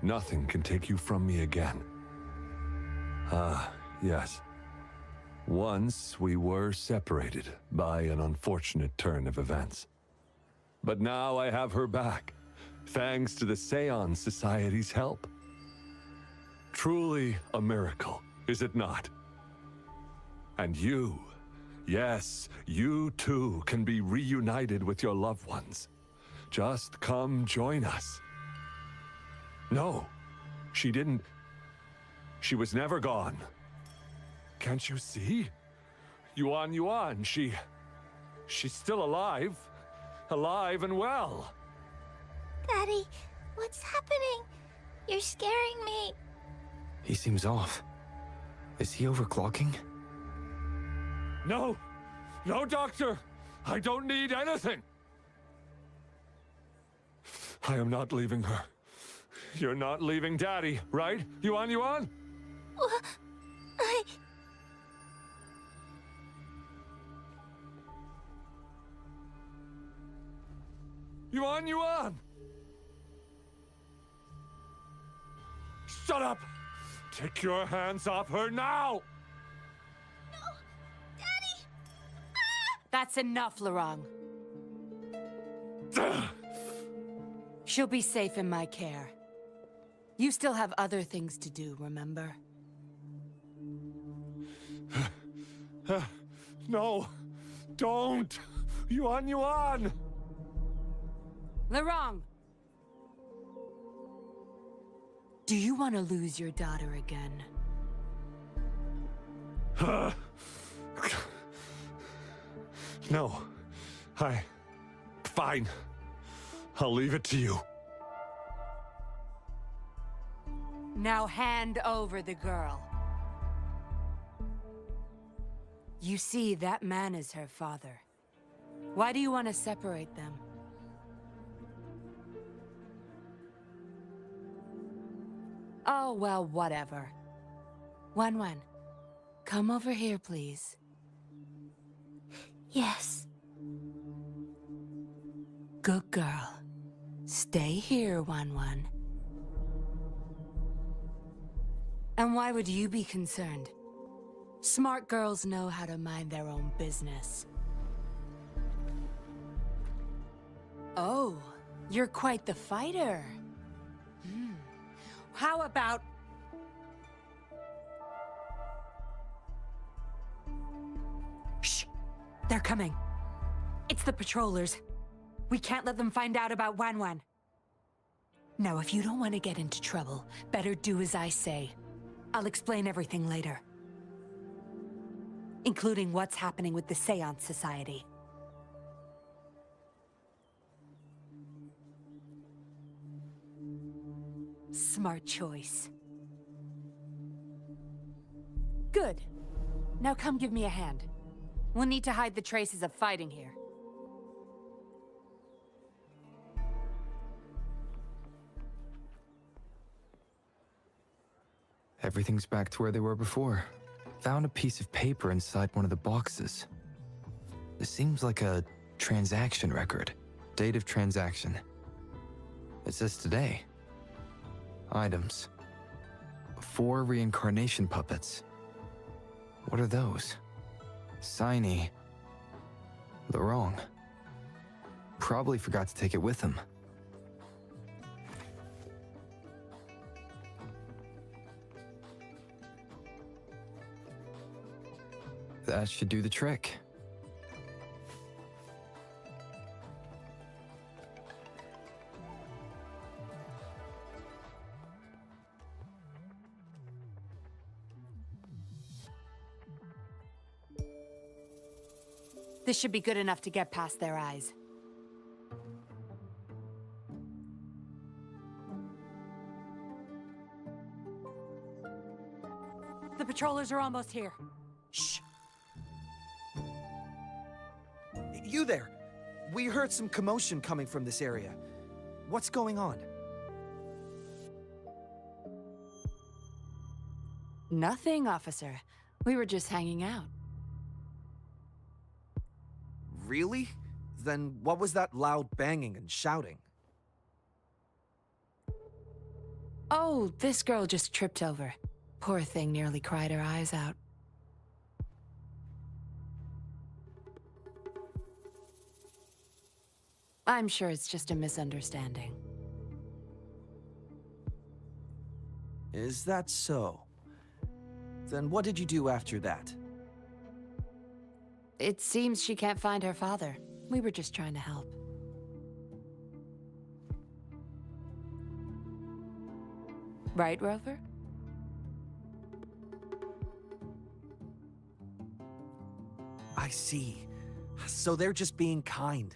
Nothing can take you from me again. Ah, yes. Once we were separated by an unfortunate turn of events. But now I have her back, thanks to the Seance Society's help. Truly a miracle, is it not? And you, yes, you too can be reunited with your loved ones. Just come join us. No, she didn't. She was never gone. Can't you see? Yuan, she's still alive. Alive and well. Daddy, what's happening? You're scaring me. He seems off. Is he overclocking? No! No, Doctor! I don't need anything! I am not leaving her. You're not leaving Daddy, right? Yuan? What? Yuan! Shut up! Take your hands off her now! No! That's enough, Lorong. She'll be safe in my care. You still have other things to do, remember? No! Don't! Yuan! Lorong! Do you want to lose your daughter again? No. Fine. I'll leave it to you. Now hand over the girl. You see, that man is her father. Why do you want to separate them? Oh, well, whatever. Wan, come over here, please. Yes. Good girl. Stay here, Wan. And why would you be concerned? Smart girls know how to mind their own business. Oh, you're quite the fighter. How about... Shh! They're coming. It's the patrollers. We can't let them find out about Wan. Now, if you don't want to get into trouble, better do as I say. I'll explain everything later. Including what's happening with the Seance Society. Smart choice. Good. Now come give me a hand. We'll need to hide the traces of fighting here. Everything's back to where they were before. Found a piece of paper inside one of the boxes. This seems like a transaction record. Date of transaction. It says today. Items. 4 reincarnation puppets. What are those? Signy. Lorong. Probably forgot to take it with him. That should do the trick. This should be good enough to get past their eyes. The patrollers are almost here. Shh. You there! We heard some commotion coming from this area. What's going on? Nothing, officer. We were just hanging out. Really? Then what was that loud banging and shouting? Oh, this girl just tripped over. Poor thing nearly cried her eyes out. I'm sure it's just a misunderstanding. Is that so? Then what did you do after that? It seems she can't find her father. We were just trying to help. Right, Rover? I see. So they're just being kind.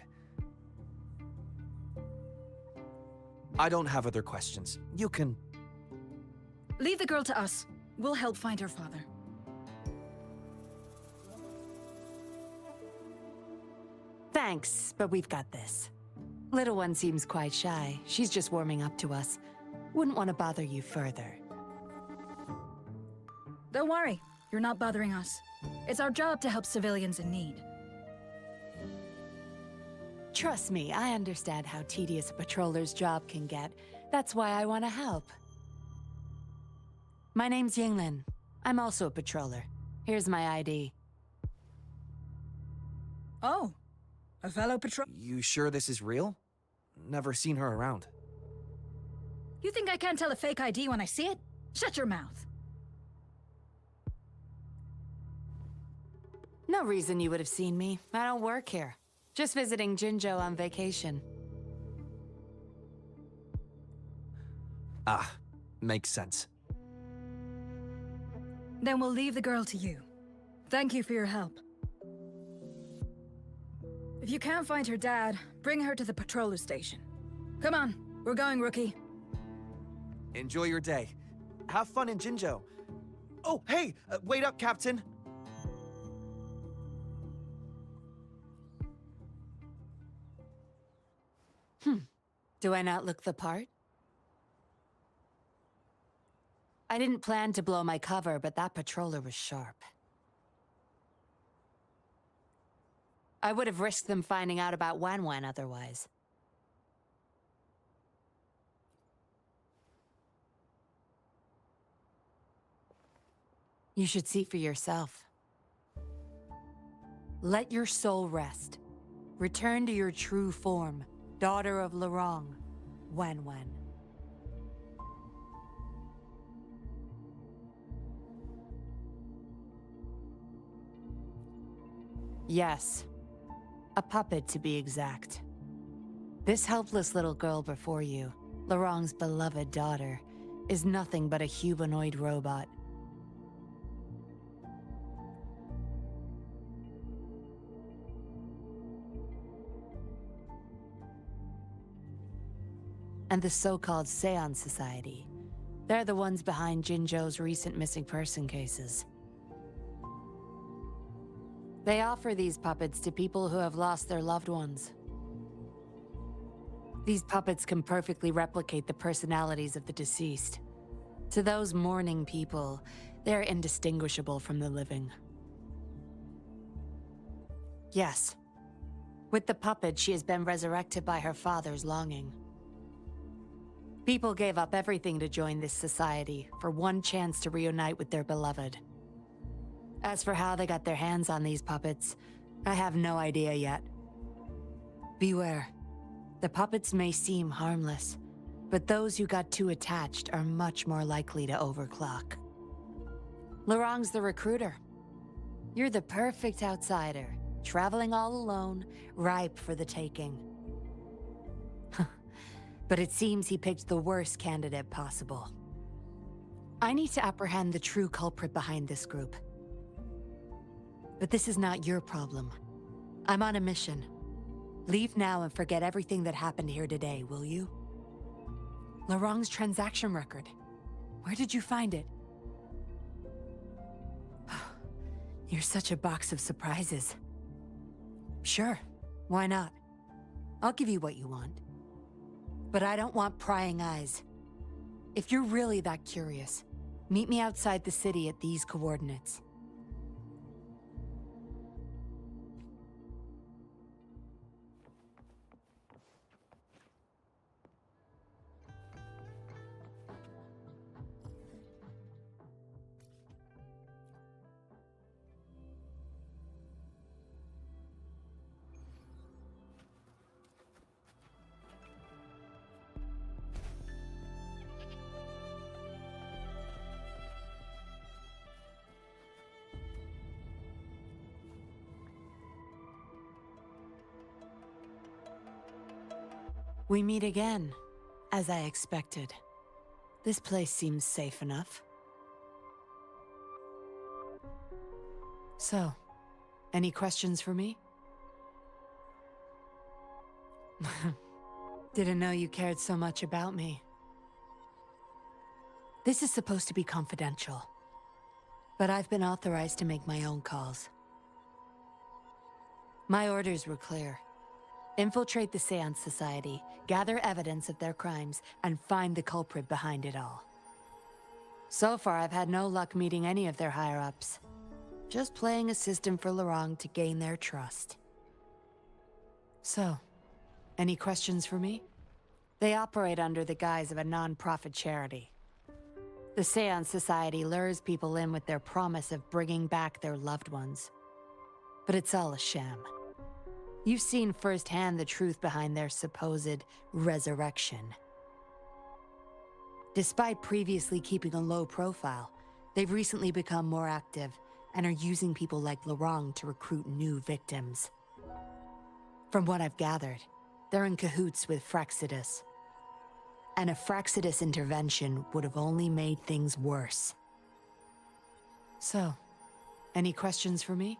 I don't have other questions. You can... Leave the girl to us. We'll help find her father. Thanks, but we've got this. Little one seems quite shy. She's just warming up to us. Wouldn't want to bother you further. Don't worry. You're not bothering us. It's our job to help civilians in need. Trust me, I understand how tedious a patroller's job can get. That's why I want to help. My name's Yinglin. I'm also a patroller. Here's my ID. Oh, a fellow patrol. You sure this is real? Never seen her around. You think I can't tell a fake ID when I see it? Shut your mouth. No reason you would have seen me. I don't work here. Just visiting Jinzhou on vacation. Ah, makes sense. Then we'll leave the girl to you. Thank you for your help. If you can't find her dad, bring her to the patroller station. Come on, we're going, rookie. Enjoy your day. Have fun in Jinzhou. Oh, hey! Wait up, Captain! Do I not look the part? I didn't plan to blow my cover, but that patroller was sharp. I would have risked them finding out about Wan otherwise. You should see for yourself. Let your soul rest. Return to your true form, daughter of Lorong, Wan. Yes. A puppet, to be exact. This helpless little girl before you, Lorong's beloved daughter, is nothing but a humanoid robot. And the so-called Seance Society. They're the ones behind Jinzhou's recent missing person cases. They offer these puppets to people who have lost their loved ones. These puppets can perfectly replicate the personalities of the deceased. To those mourning people, they're indistinguishable from the living. Yes. With the puppet, she has been resurrected by her father's longing. People gave up everything to join this society for one chance to reunite with their beloved. As for how they got their hands on these puppets, I have no idea yet. Beware. The puppets may seem harmless, but those who got too attached are much more likely to overclock. Lorong's the recruiter. You're the perfect outsider, traveling all alone, ripe for the taking. But it seems he picked the worst candidate possible. I need to apprehend the true culprit behind this group. But this is not your problem. I'm on a mission. Leave now and forget everything that happened here today, will you? Lorong's transaction record. Where did you find it? You're such a box of surprises. Sure, why not? I'll give you what you want. But I don't want prying eyes. If you're really that curious, meet me outside the city at these coordinates. We meet again, as I expected. This place seems safe enough. So, any questions for me? Didn't know you cared so much about me. This is supposed to be confidential, but I've been authorized to make my own calls. My orders were clear. Infiltrate the Seance Society, gather evidence of their crimes, and find the culprit behind it all. So far, I've had no luck meeting any of their higher-ups. Just playing a system for Lorong to gain their trust. So, any questions for me? They operate under the guise of a non-profit charity. The Seance Society lures people in with their promise of bringing back their loved ones. But it's all a sham. You've seen firsthand the truth behind their supposed resurrection. Despite previously keeping a low profile, they've recently become more active and are using people like Lorang to recruit new victims. From what I've gathered, they're in cahoots with Fraxidus. And a Fraxidus intervention would have only made things worse. So, any questions for me?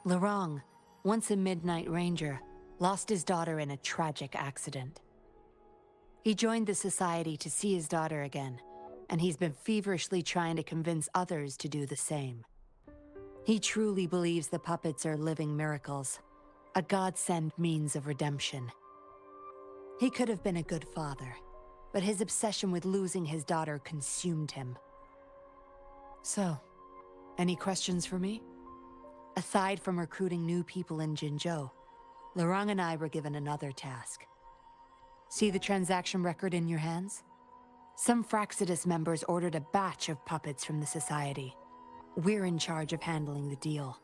Lorang, once a Midnight Ranger, lost his daughter in a tragic accident. He joined the Society to see his daughter again, and he's been feverishly trying to convince others to do the same. He truly believes the puppets are living miracles, a godsend means of redemption. He could have been a good father, but his obsession with losing his daughter consumed him. So, any questions for me? Aside from recruiting new people in Jinzhou, Lorang and I were given another task. See the transaction record in your hands? Some Fraxidus members ordered a batch of puppets from the Society. We're in charge of handling the deal.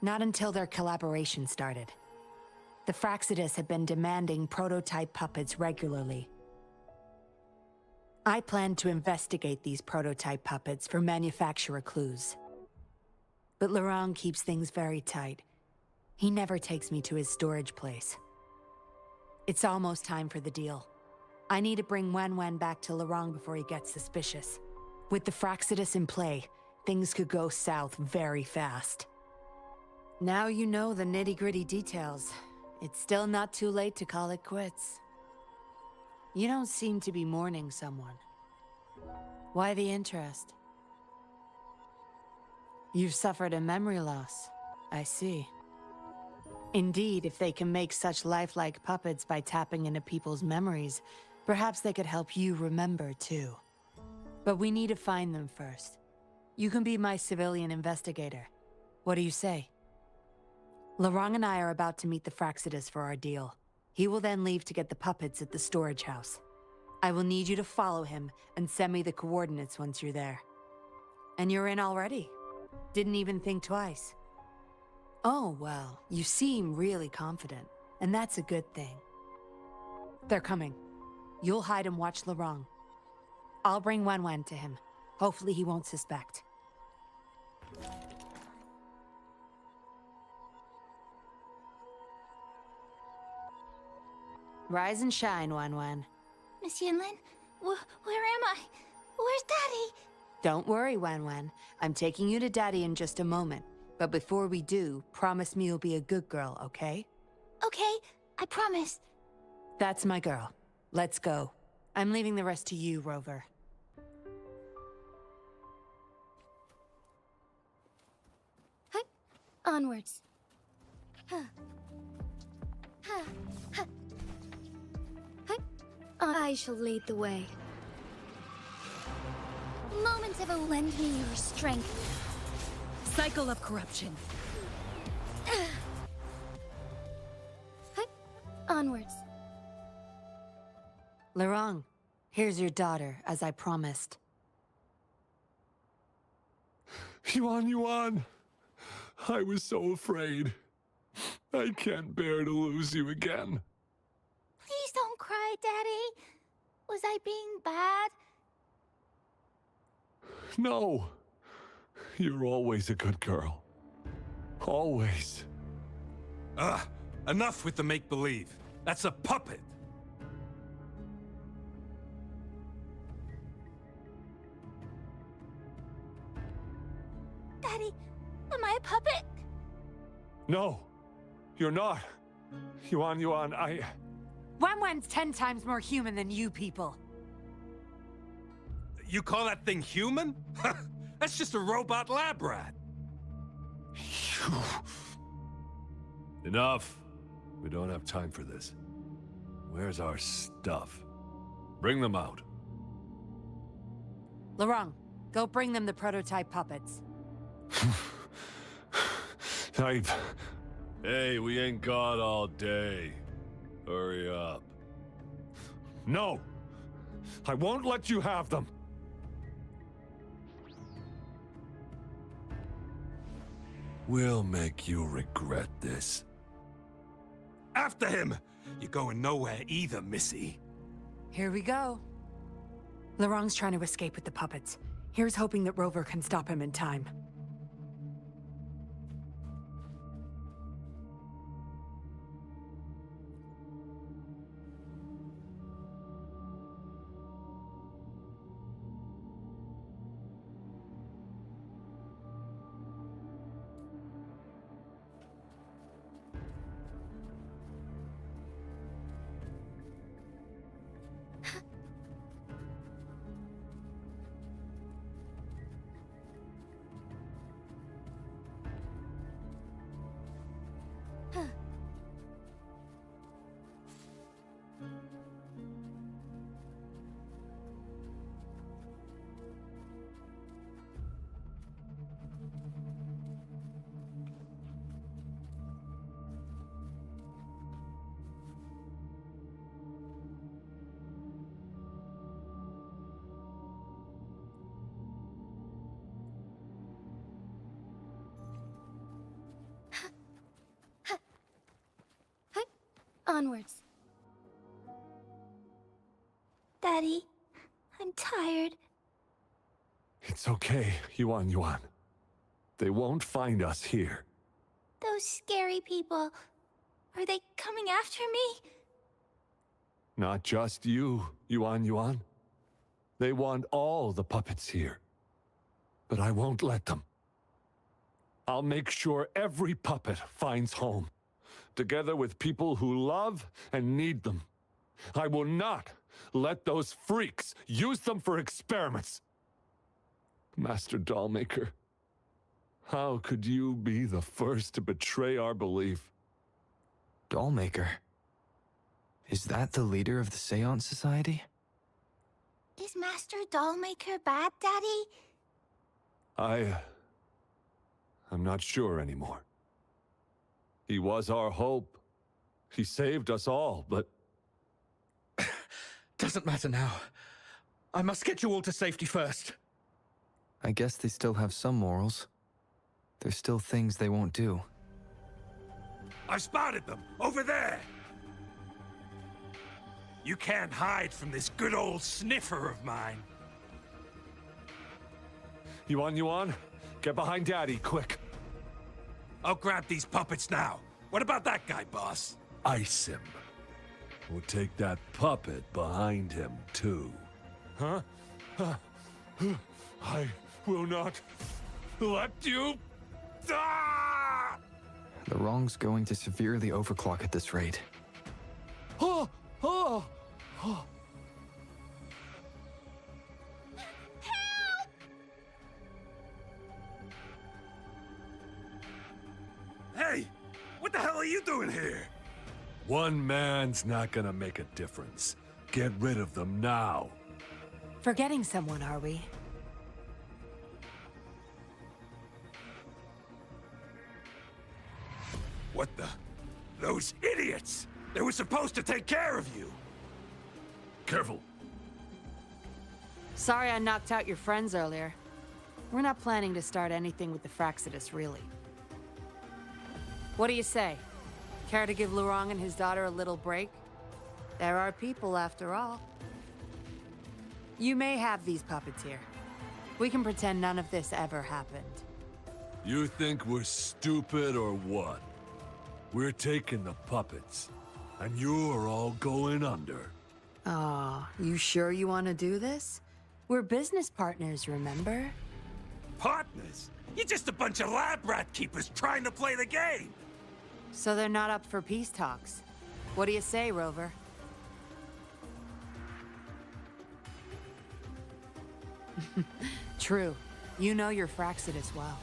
Not until their collaboration started. The Fraxidus have been demanding prototype puppets regularly. I plan to investigate these prototype puppets for manufacturer clues. But Lorang keeps things very tight. He never takes me to his storage place. It's almost time for the deal. I need to bring Wen back to Lorang before he gets suspicious. With the Fraxidus in play, things could go south very fast. Now you know the nitty-gritty details. It's still not too late to call it quits. You don't seem to be mourning someone. Why the interest? You've suffered a memory loss. I see. Indeed, if they can make such lifelike puppets by tapping into people's memories, perhaps they could help you remember too. But we need to find them first. You can be my civilian investigator. What do you say? Lorang and I are about to meet the Fraxidus for our deal. He will then leave to get the puppets at the storage house. I will need you to follow him and send me the coordinates once you're there. And you're in already. Didn't even think twice. Oh, well, you seem really confident, and that's a good thing. They're coming. You'll hide and watch Lorang. I'll bring Wen to him. Hopefully he won't suspect. Rise and shine, Wen. Miss Yinlin, where am I? Where's Daddy? Don't worry, Wen. I'm taking you to Daddy in just a moment. But before we do, promise me you'll be a good girl, okay? Okay, I promise. That's my girl. Let's go. I'm leaving the rest to you, Rover. Hi. Onwards. I shall lead the way. Moment of a lend me your strength. Cycle of corruption. Onwards. Lorang, here's your daughter, as I promised. Yuan! I was so afraid. I can't bear to lose you again. Please don't cry, Daddy. Was I being bad? No. You're always a good girl. Always. Enough with the make-believe. That's a puppet. Daddy, am I a puppet? No, you're not. Yuan, Wen's 10 times more human than you people. You call that thing human? That's just a robot lab rat. Enough. We don't have time for this. Where's our stuff? Bring them out. Lorang, go bring them the prototype puppets. Hey, we ain't got all day. Hurry up. No! I won't let you have them! We'll make you regret this. After him! You're going nowhere either, Missy. Here we go. Laurent's trying to escape with the puppets. Here's hoping that Rover can stop him in time. Onwards. Daddy, I'm tired. It's okay, Yuan Yuan. They won't find us here. Those scary people, are they coming after me? Not just you, Yuan Yuan. They want all the puppets here. But I won't let them. I'll make sure every puppet finds home, together with people who love and need them. I will not let those freaks use them for experiments. Master Dollmaker, how could you be the first to betray our belief? Dollmaker? Is that the leader of the Seance Society? Is Master Dollmaker bad, Daddy? I'm not sure anymore. He was our hope. He saved us all, but... Doesn't matter now. I must get you all to safety first. I guess they still have some morals. There's still things they won't do. I spotted them! Over there! You can't hide from this good old sniffer of mine. Yuan Yuan, get behind Daddy, quick. I'll grab these puppets now. What about that guy, boss? Ice him. We'll take that puppet behind him, too. Huh? I will not let you... Ah! The wrong's going to severely overclock at this rate. Oh! Oh! Oh! Hey! What the hell are you doing here? One man's not gonna make a difference. Get rid of them now. Forgetting someone, are we? What the? Those idiots! They were supposed to take care of you! Careful. Sorry I knocked out your friends earlier. We're not planning to start anything with the Fraxidus, really. What do you say? Care to give Laurent and his daughter a little break? There are people, after all. You may have these puppets here. We can pretend none of this ever happened. You think we're stupid or what? We're taking the puppets, and you're all going under. Aw, you sure you want to do this? We're business partners, remember? Partners? You're just a bunch of lab rat keepers trying to play the game! So they're not up for peace talks. What do you say, Rover? True. You know your Fraxidus well.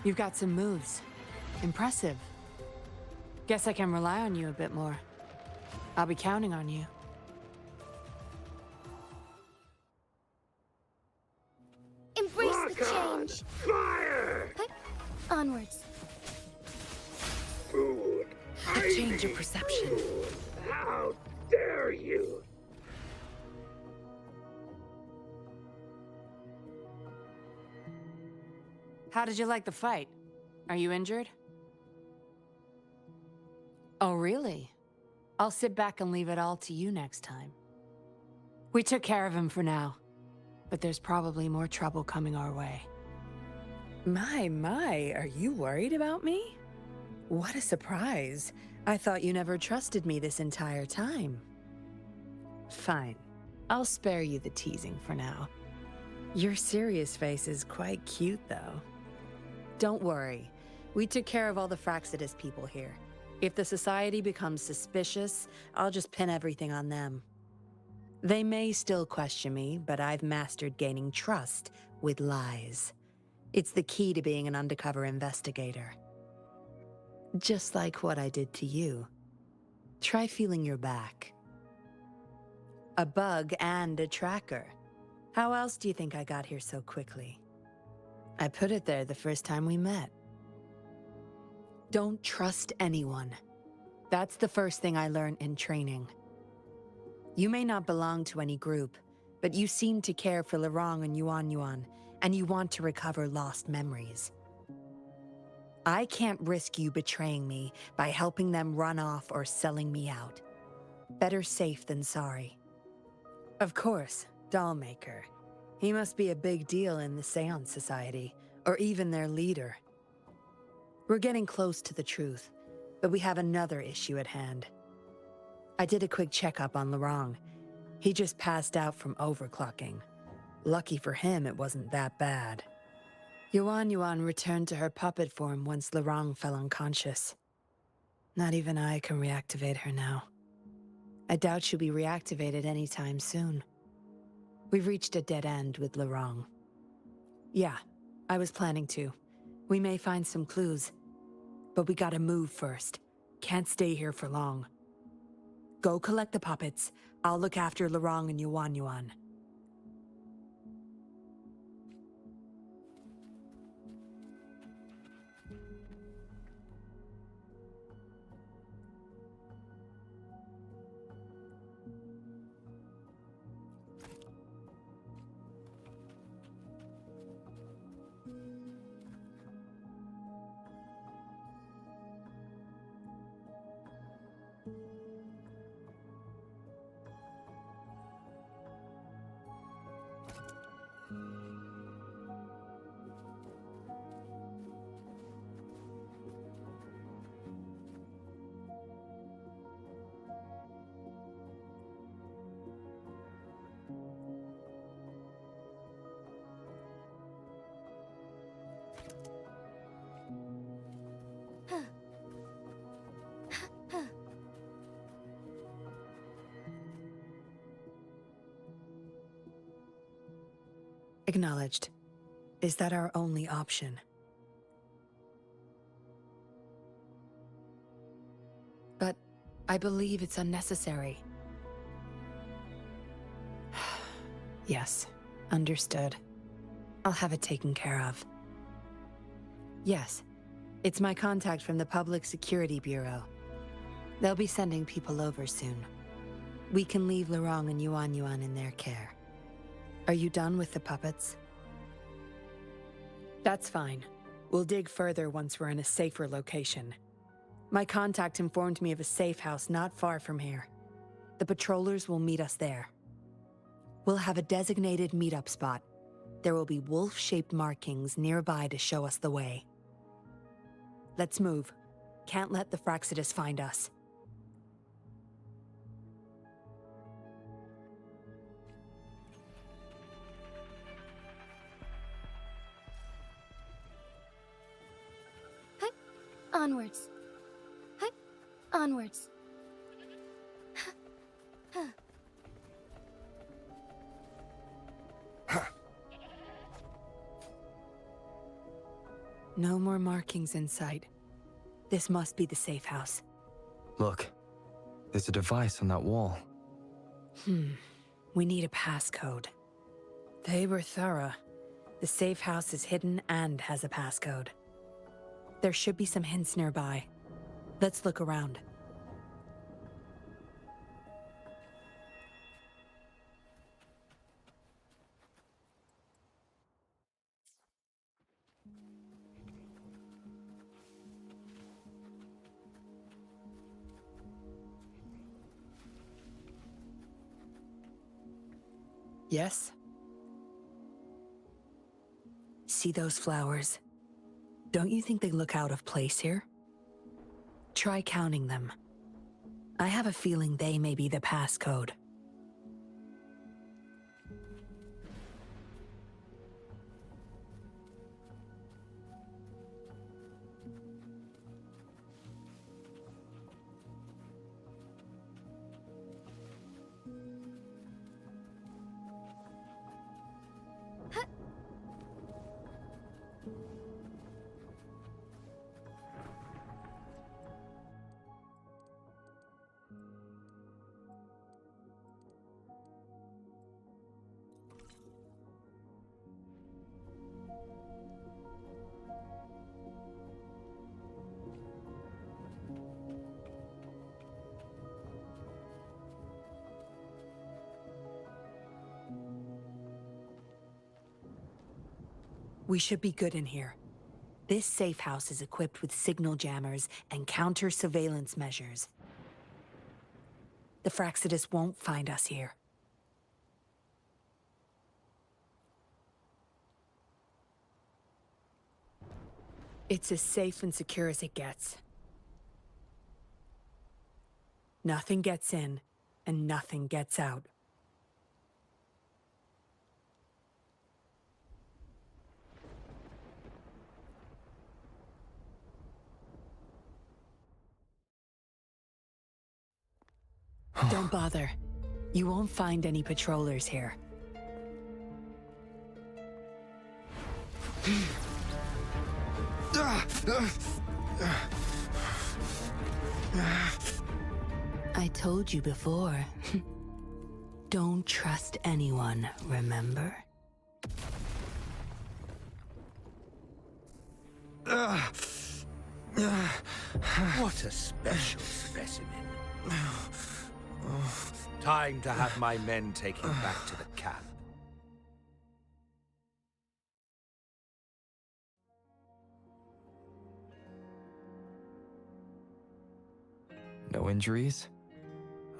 You've got some moves. Impressive. Guess I can rely on you a bit more. I'll be counting on you. Embrace the change. Fire! Onwards. Food. A change of perception. How dare you! How did you like the fight? Are you injured? Oh, really? I'll sit back and leave it all to you next time. We took care of him for now, but there's probably more trouble coming our way. My, are you worried about me? What a surprise. I thought you never trusted me this entire time. Fine. I'll spare you the teasing for now. Your serious face is quite cute, though. Don't worry. We took care of all the Fraxidus people here. If the Society becomes suspicious, I'll just pin everything on them. They may still question me, but I've mastered gaining trust with lies. It's the key to being an undercover investigator. Just like what I did to you. Try feeling your back. A bug and a tracker. How else do you think I got here so quickly? I put it there the first time we met. Don't trust anyone. That's the first thing I learned in training. You may not belong to any group, but you seem to care for Lorong and Yuan Yuan, and you want to recover lost memories. I can't risk you betraying me by helping them run off or selling me out. Better safe than sorry. Of course, Dollmaker. He must be a big deal in the Seance Society, or even their leader. We're getting close to the truth, but we have another issue at hand. I did a quick checkup on Lorong. He just passed out from overclocking. Lucky for him, it wasn't that bad. Yuan Yuan returned to her puppet form once Lorong fell unconscious. Not even I can reactivate her now. I doubt she'll be reactivated anytime soon. We've reached a dead end with Lorong. Yeah, I was planning to. We may find some clues. But we gotta move first. Can't stay here for long. Go collect the puppets. I'll look after Lorong and Yuan Yuan. Acknowledged. Is that our only option? But I believe it's unnecessary. Yes, understood. I'll have it taken care of. Yes, it's my contact from the Public Security Bureau. They'll be sending people over soon. We can leave Lorong and Yuan Yuan in their care. Are you done with the puppets? That's fine. We'll dig further once we're in a safer location. My contact informed me of a safe house not far from here. The patrollers will meet us there. We'll have a designated meetup spot. There will be wolf-shaped markings nearby to show us the way. Let's move. Can't let the Fraxidus find us. Onwards. Hi. Onwards. No more markings in sight. This must be the safe house. Look, there's a device on that wall. We need a passcode. They were thorough. The safe house is hidden and has a passcode. There should be some hints nearby. Let's look around. Yes? See those flowers? Don't you think they look out of place here? Try counting them. I have a feeling they may be the passcode. We should be good in here. This safe house is equipped with signal jammers and counter-surveillance measures. The Fraxidus won't find us here. It's as safe and secure as it gets. Nothing gets in, and nothing gets out. Don't bother. You won't find any patrollers here. I told you before. Don't trust anyone, remember? What a special specimen. Time to have my men taken back to the camp. No injuries?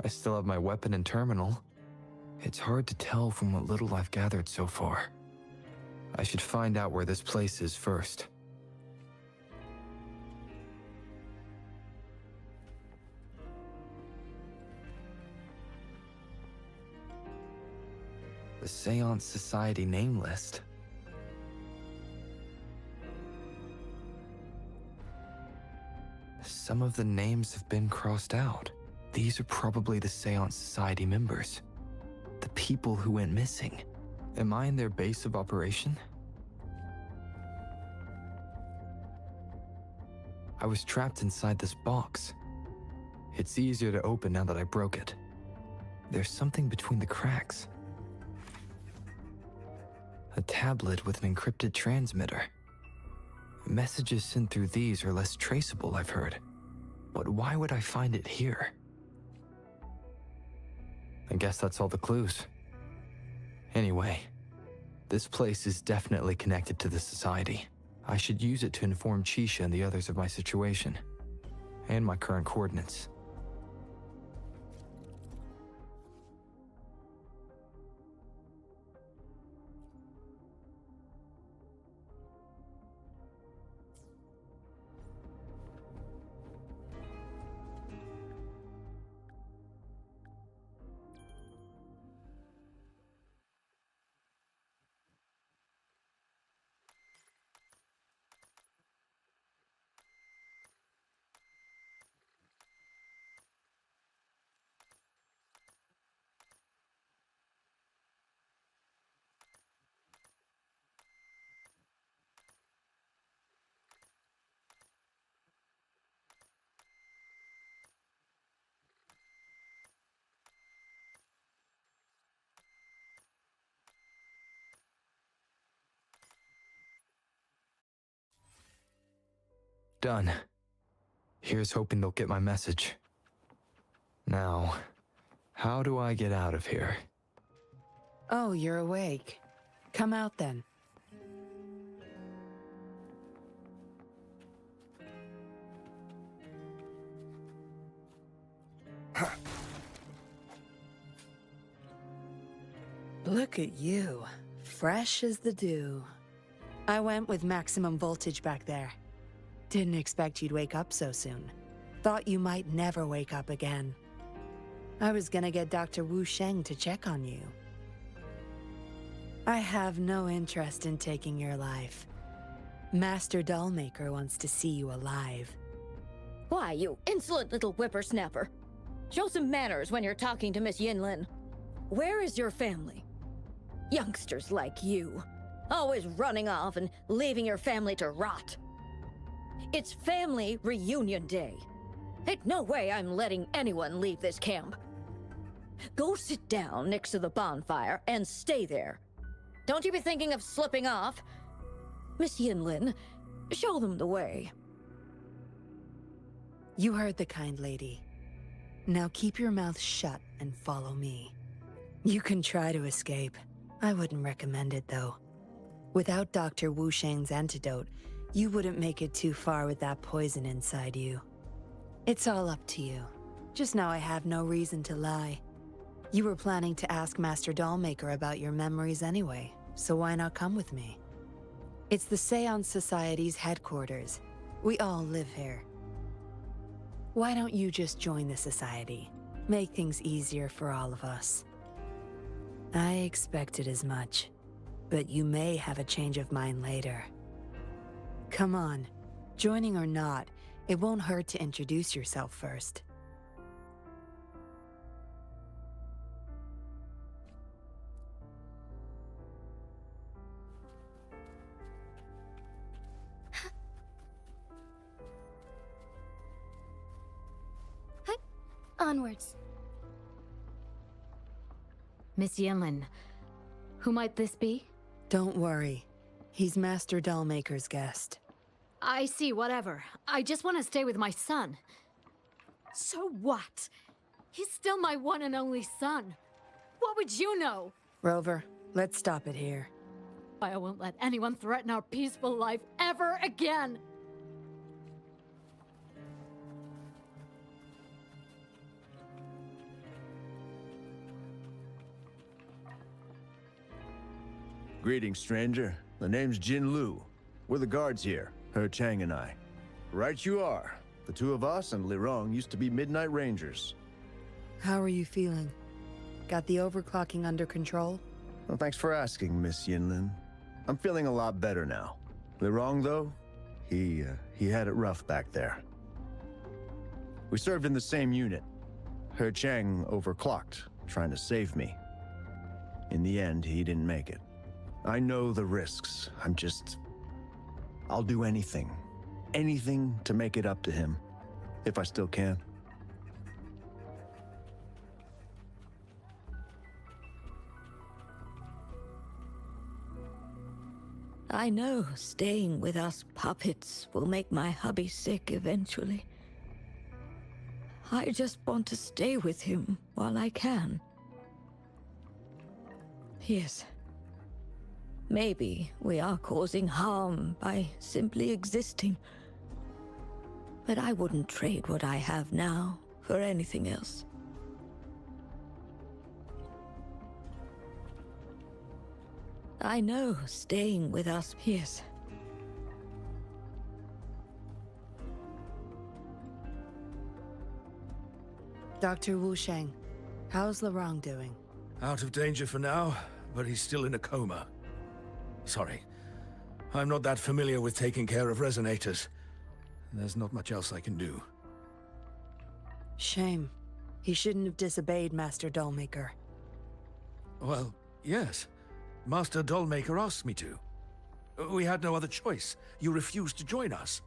I still have my weapon and terminal. It's hard to tell from what little I've gathered so far. I should find out where this place is first. The Seance Society name list. Some of the names have been crossed out. These are probably the Seance Society members. The people who went missing. Am I in their base of operation? I was trapped inside this box. It's easier to open now that I broke it. There's something between the cracks. A tablet with an encrypted transmitter. Messages sent through these are less traceable, I've heard. But why would I find it here? I guess that's all the clues. Anyway, this place is definitely connected to the Society. I should use it to inform Chisha and the others of my situation. And my current coordinates. Done. Here's hoping they'll get my message. Now, how do I get out of here? Oh, you're awake. Come out then. Look at you, fresh as the dew. I went with maximum voltage back there. Didn't expect you'd wake up so soon. Thought you might never wake up again. I was gonna get Dr. Wu Sheng to check on you. I have no interest in taking your life. Master Dollmaker wants to see you alive. Why, you insolent little whippersnapper. Show some manners when you're talking to Miss Yinlin. Where is your family? Youngsters like you, always running off and leaving your family to rot. It's family reunion day. Ain't no way I'm letting anyone leave this camp. Go sit down next to the bonfire and stay there. Don't you be thinking of slipping off. Miss Yinlin, show them the way. You heard the kind lady. Now keep your mouth shut and follow me. You can try to escape. I wouldn't recommend it, though. Without Dr. Wu Sheng's antidote, you wouldn't make it too far with that poison inside you. It's all up to you. Just know I have no reason to lie. You were planning to ask Master Dollmaker about your memories anyway, so why not come with me? It's the Seance Society's headquarters. We all live here. Why don't you just join the Society? Make things easier for all of us. I expected as much, but you may have a change of mind later. Come on, joining or not, it won't hurt to introduce yourself first. Onwards. Miss Yinlin, who might this be? Don't worry. He's Master Dollmaker's guest. I see, whatever. I just want to stay with my son. So what? He's still my one and only son. What would you know? Rover, let's stop it here. I won't let anyone threaten our peaceful life ever again. Greetings, stranger. The name's Jin Lu. We're the guards here, He Chang and I. Right you are. The two of us and Lirong used to be Midnight Rangers. How are you feeling? Got the overclocking under control? Well, thanks for asking, Miss Yinlin. I'm feeling a lot better now. Lirong, though, he had it rough back there. We served in the same unit. He Chang overclocked, trying to save me. In the end, he didn't make it. I know the risks. I'll do anything. Anything to make it up to him. If I still can. I know staying with us puppets will make my hubby sick eventually. I just want to stay with him while I can. Yes. Maybe we are causing harm by simply existing. But I wouldn't trade what I have now for anything else. I know staying with us, yes. Dr. Wu Sheng, how's Lirong doing? Out of danger for now, but he's still in a coma. Sorry. I'm not that familiar with taking care of resonators. There's not much else I can do. Shame. He shouldn't have disobeyed Master Dollmaker. Well, yes. Master Dollmaker asked me to. We had no other choice. You refused to join us.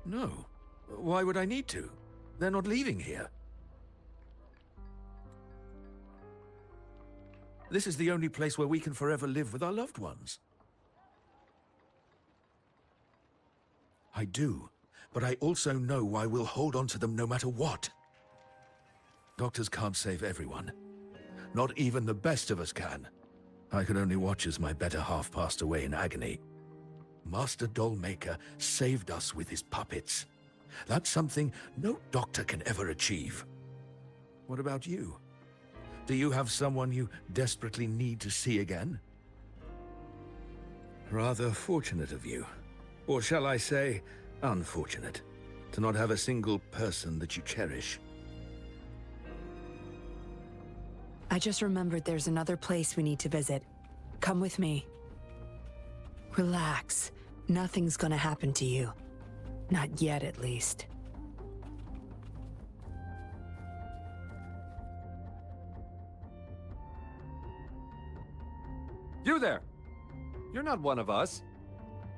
No. Why would I need to? They're not leaving here. This is the only place where we can forever live with our loved ones. I do, but I also know why we'll hold on to them no matter what. Doctors can't save everyone. Not even the best of us can. I could only watch as my better half passed away in agony. Master Dollmaker saved us with his puppets. That's something no doctor can ever achieve. What about you? Do you have someone you desperately need to see again? Rather fortunate of you. Or shall I say, unfortunate, to not have a single person that you cherish. I just remembered there's another place we need to visit. Come with me. Relax. Nothing's gonna happen to you. Not yet, at least. You there! You're not one of us.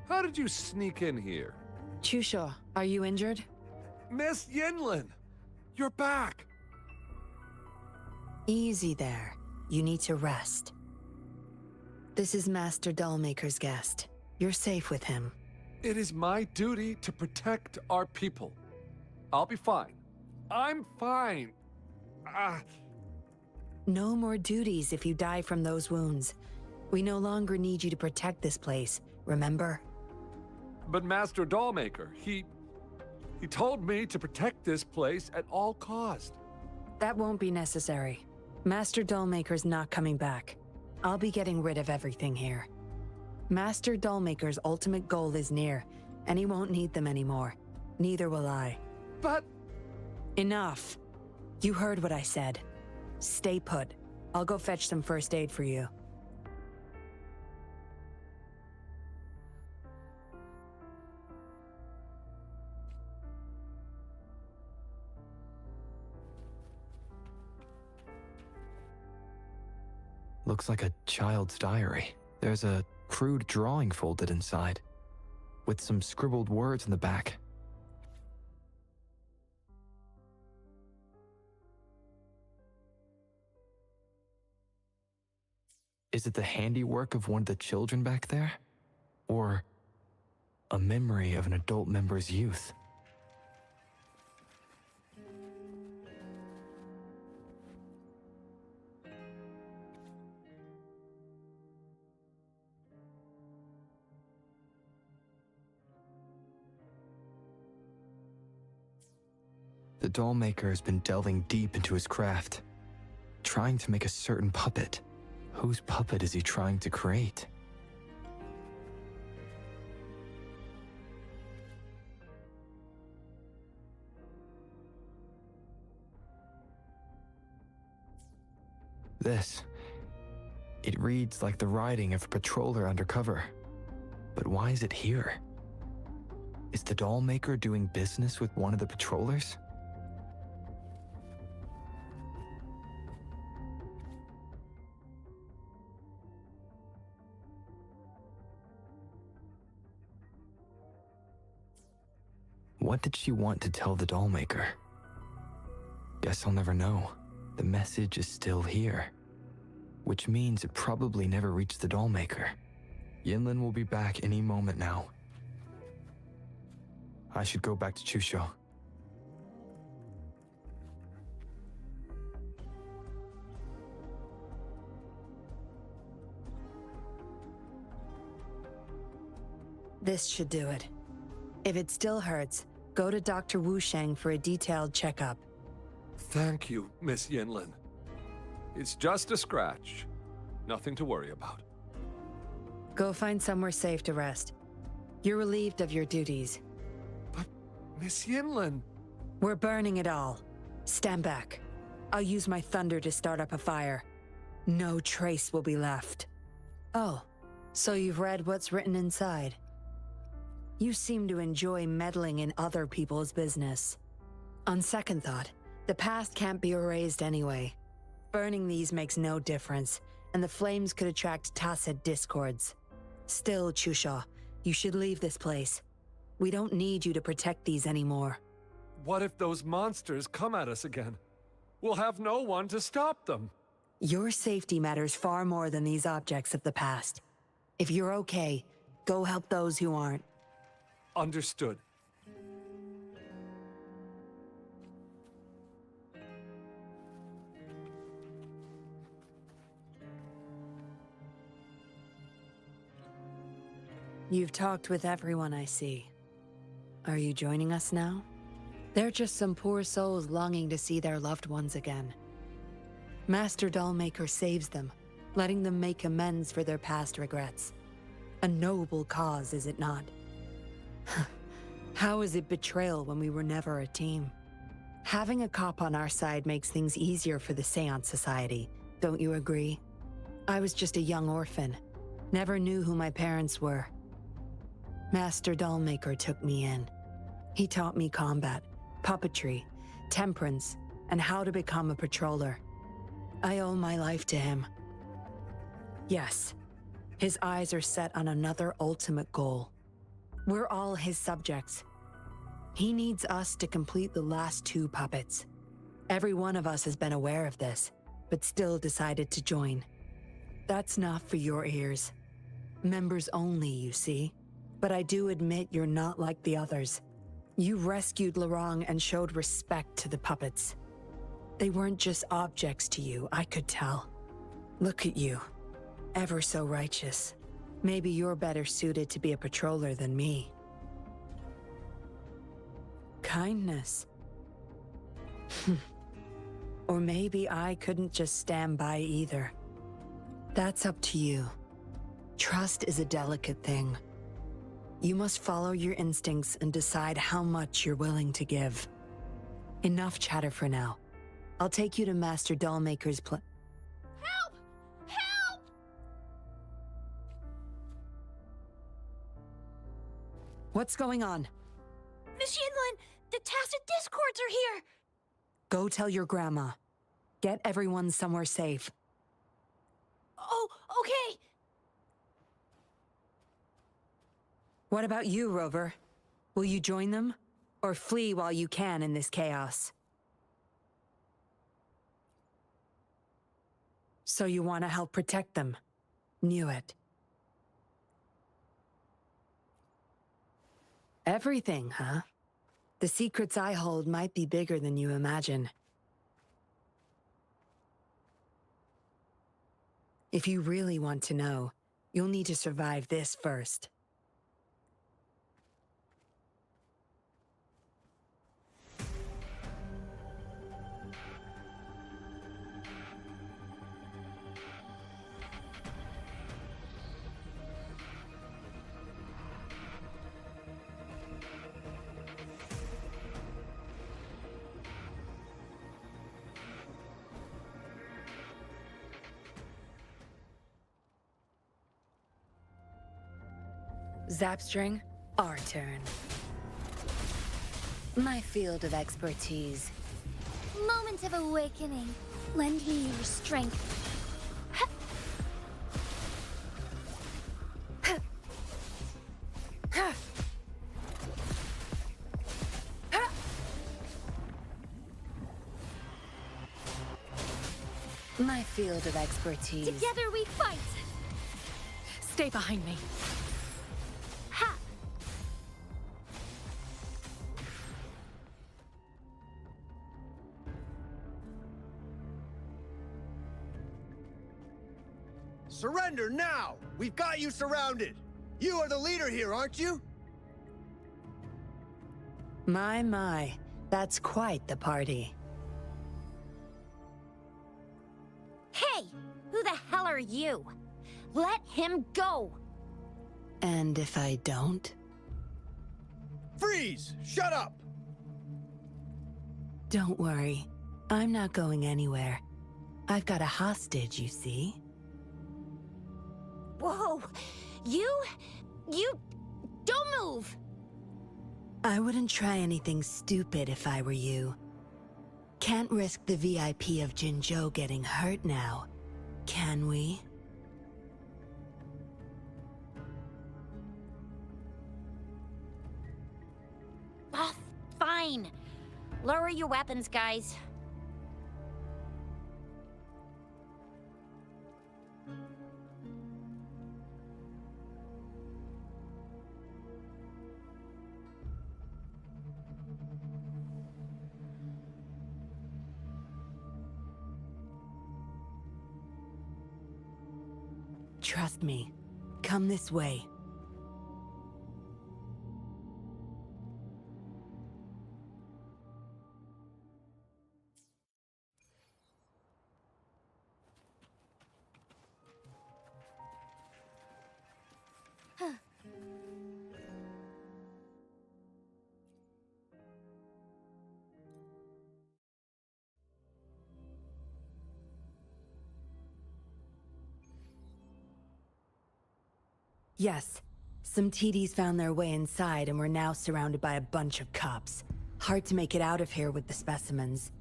How did you sneak in here? Chusha, are you injured? Miss Yinlin! You're back! Easy there. You need to rest. This is Master Dollmaker's guest. You're safe with him. It is my duty to protect our people. I'll be fine. I'm fine. No more duties if you die from those wounds. We no longer need you to protect this place, remember? But Master Dollmaker, he told me to protect this place at all cost. That won't be necessary. Master Dollmaker's not coming back. I'll be getting rid of everything here. Master Dollmaker's ultimate goal is near, and he won't need them anymore. Neither will I. But... Enough. You heard what I said. Stay put. I'll go fetch some first aid for you. Looks like a child's diary. There's a crude drawing folded inside, with some scribbled words in the back. Is it the handiwork of one of the children back there? Or a memory of an adult member's youth? The doll maker has been delving deep into his craft, trying to make a certain puppet. Whose puppet is he trying to create? This. It reads like the writing of a patroller undercover. But why is it here? Is the doll maker doing business with one of the patrollers? What did she want to tell the doll maker? Guess I'll never know. The message is still here, which means it probably never reached the doll maker. Yinlin will be back any moment now. I should go back to Chusho. This should do it. If it still hurts, go to Dr. Wu Sheng for a detailed checkup. Thank you, Miss Yinlin. It's just a scratch. Nothing to worry about. Go find somewhere safe to rest. You're relieved of your duties. But, Miss Yinlin... We're burning it all. Stand back. I'll use my thunder to start up a fire. No trace will be left. Oh, so you've read what's written inside. You seem to enjoy meddling in other people's business. On second thought, the past can't be erased anyway. Burning these makes no difference, and the flames could attract tacit discords. Still, Chusha, you should leave this place. We don't need you to protect these anymore. What if those monsters come at us again? We'll have no one to stop them. Your safety matters far more than these objects of the past. If you're okay, go help those who aren't. Understood. You've talked with everyone I see. Are you joining us now? They're just some poor souls longing to see their loved ones again. Master Dollmaker saves them, letting them make amends for their past regrets. A noble cause, is it not? How is it betrayal when we were never a team? Having a cop on our side makes things easier for the Seance Society, don't you agree? I was just a young orphan, never knew who my parents were. Master Dollmaker took me in. He taught me combat, puppetry, temperance, and how to become a patroller. I owe my life to him. Yes, his eyes are set on another ultimate goal. We're all his subjects. He needs us to complete the last 2 puppets. Every one of us has been aware of this, but still decided to join. That's not for your ears. Members only, you see. But I do admit you're not like the others. You rescued Lorong and showed respect to the puppets. They weren't just objects to you, I could tell. Look at you. Ever so righteous. Maybe you're better suited to be a patroller than me. Kindness. Or maybe I couldn't just stand by either. That's up to you. Trust is a delicate thing. You must follow your instincts and decide how much you're willing to give. Enough chatter for now. I'll take you to Master Dollmaker's Help! Help! What's going on? Miss Yinlin, the Tacit Discords are here! Go tell your grandma. Get everyone somewhere safe. Oh, okay! What about you, Rover? Will you join them? Or flee while you can in this chaos? So you want to help protect them? Knew it. Everything, huh? The secrets I hold might be bigger than you imagine. If you really want to know, you'll need to survive this first. Zapstring, our turn. My field of expertise. Moment of awakening. Lend me your strength. My field of expertise. Together we fight! Stay behind me. Ha! Surrender now! We've got you surrounded! You are the leader here, aren't you? My. That's quite the party. Hey! Who the hell are you? Let him go! And if I don't? Freeze! Shut up! Don't worry. I'm not going anywhere. I've got a hostage, you see? Whoa! You don't move! I wouldn't try anything stupid if I were you. Can't risk the VIP of Jinzhou getting hurt now, can we? Oh, fine. Lower your weapons, guys. Trust me. Come this way. Yes. Some TDs found their way inside and we're now surrounded by a bunch of cops. Hard to make it out of here with the specimens.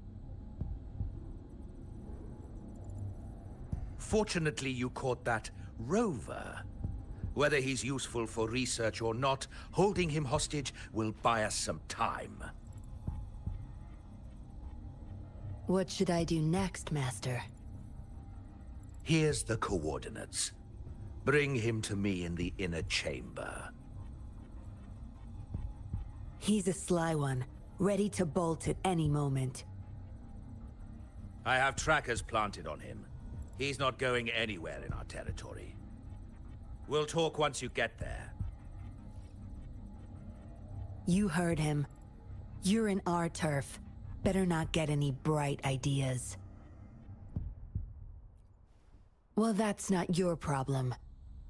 Fortunately, you caught that rover. Whether he's useful for research or not, holding him hostage will buy us some time. What should I do next, Master? Here's the coordinates. Bring him to me in the inner chamber. He's a sly one, ready to bolt at any moment. I have trackers planted on him. He's not going anywhere in our territory. We'll talk once you get there. You heard him. You're in our turf. Better not get any bright ideas. Well, that's not your problem.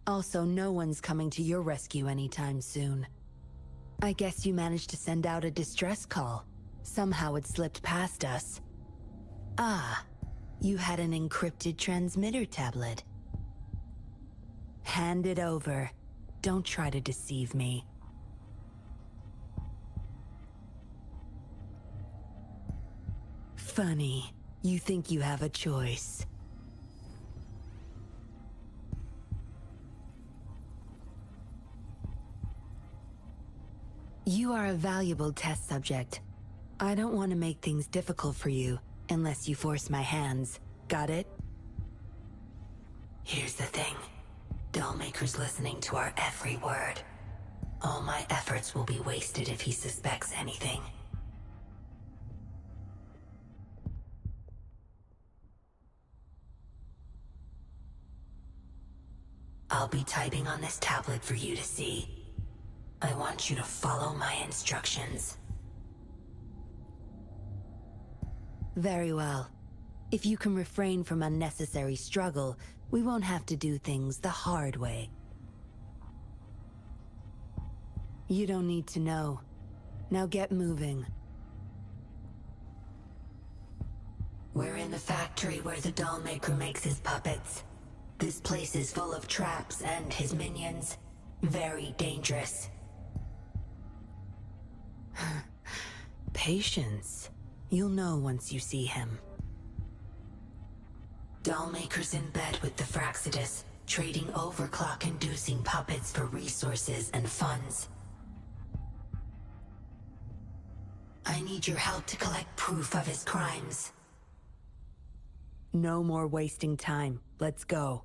Also, no one's coming to your rescue anytime soon. I guess you managed to send out a distress call. Somehow it slipped past us. Ah, you had an encrypted transmitter tablet. Hand it over. Don't try to deceive me. Funny. You think you have a choice. You are a valuable test subject. I don't want to make things difficult for you, unless you force my hands. Got it? Here's the thing. Dollmaker's listening to our every word. All my efforts will be wasted if he suspects anything. I'll be typing on this tablet for you to see. I want you to follow my instructions. Very well. If you can refrain from unnecessary struggle, we won't have to do things the hard way. You don't need to know. Now get moving. We're in the factory where the Dollmaker makes his puppets. This place is full of traps and his minions. Very dangerous. Patience. You'll know once you see him. Dollmaker's in bed with the Fraxidus, trading overclock-inducing puppets for resources and funds. I need your help to collect proof of his crimes. No more wasting time. Let's go.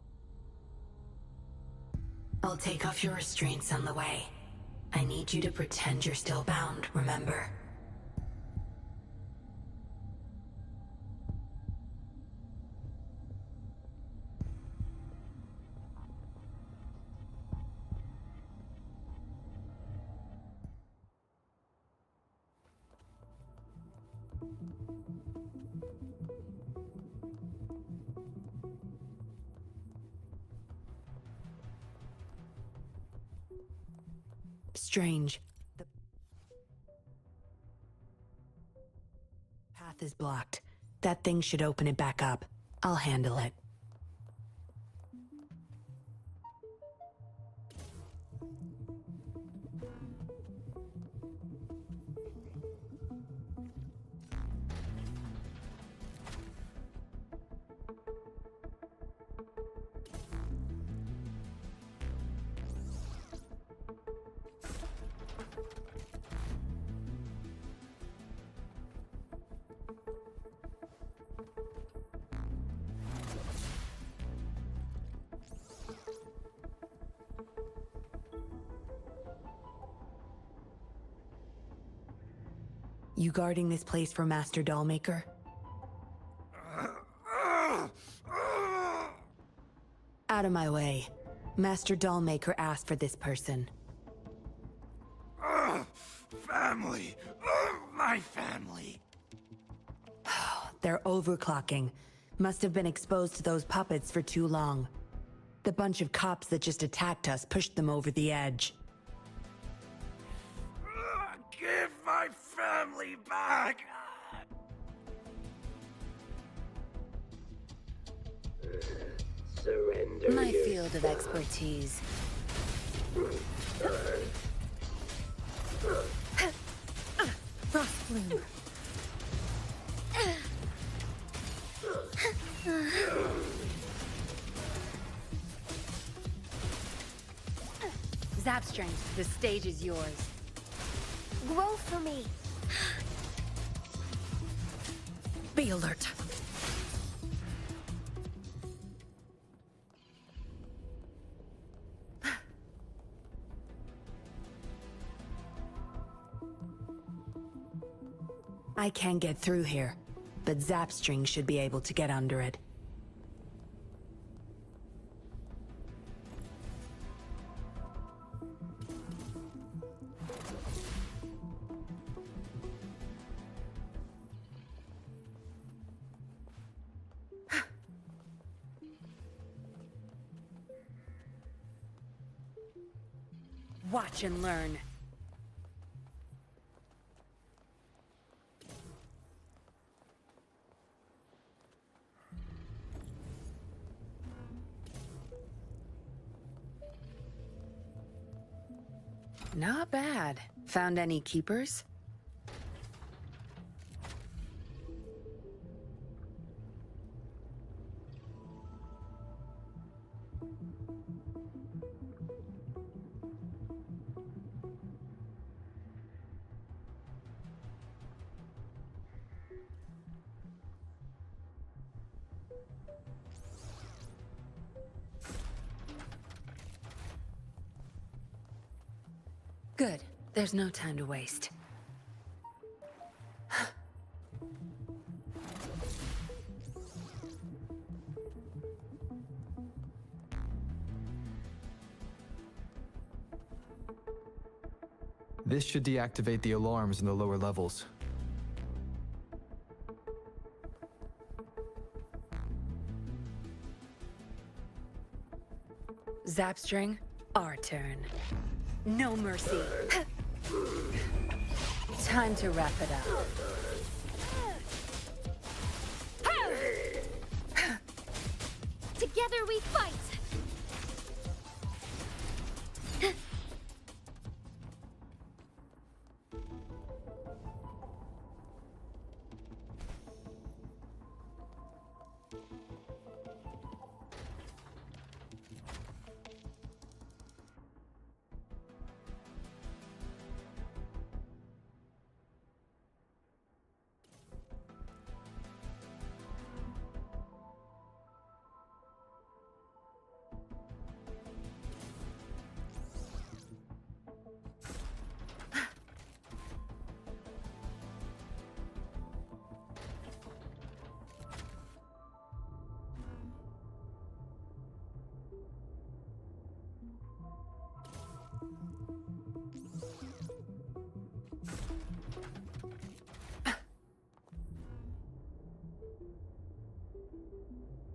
I'll take off your restraints on the way. I need you to pretend you're still bound, remember? Strange. The path is blocked. That thing should open it back up. I'll handle it. You guarding this place for Master Dollmaker? Out of my way. Master Dollmaker asked for this person. Family! My family! They're overclocking. Must have been exposed to those puppets for too long. The bunch of cops that just attacked us pushed them over the edge. Give my family back! My field of expertise. Frost Flume. Zap Strength, the stage is yours. Grow for me. Be alert. I can't get through here, but Zapstring should be able to get under it. Watch and learn. Not bad. Found any keepers? Good. There's no time to waste. This should deactivate the alarms in the lower levels. Zapstring, our turn. No mercy. Time to wrap it up. Together we fight!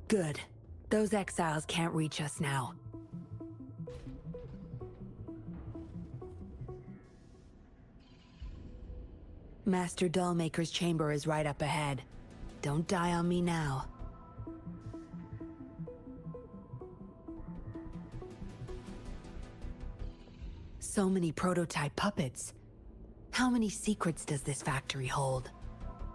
Good. Those exiles can't reach us now. Master Dollmaker's chamber is right up ahead. Don't die on me now. So many prototype puppets. How many secrets does this factory hold?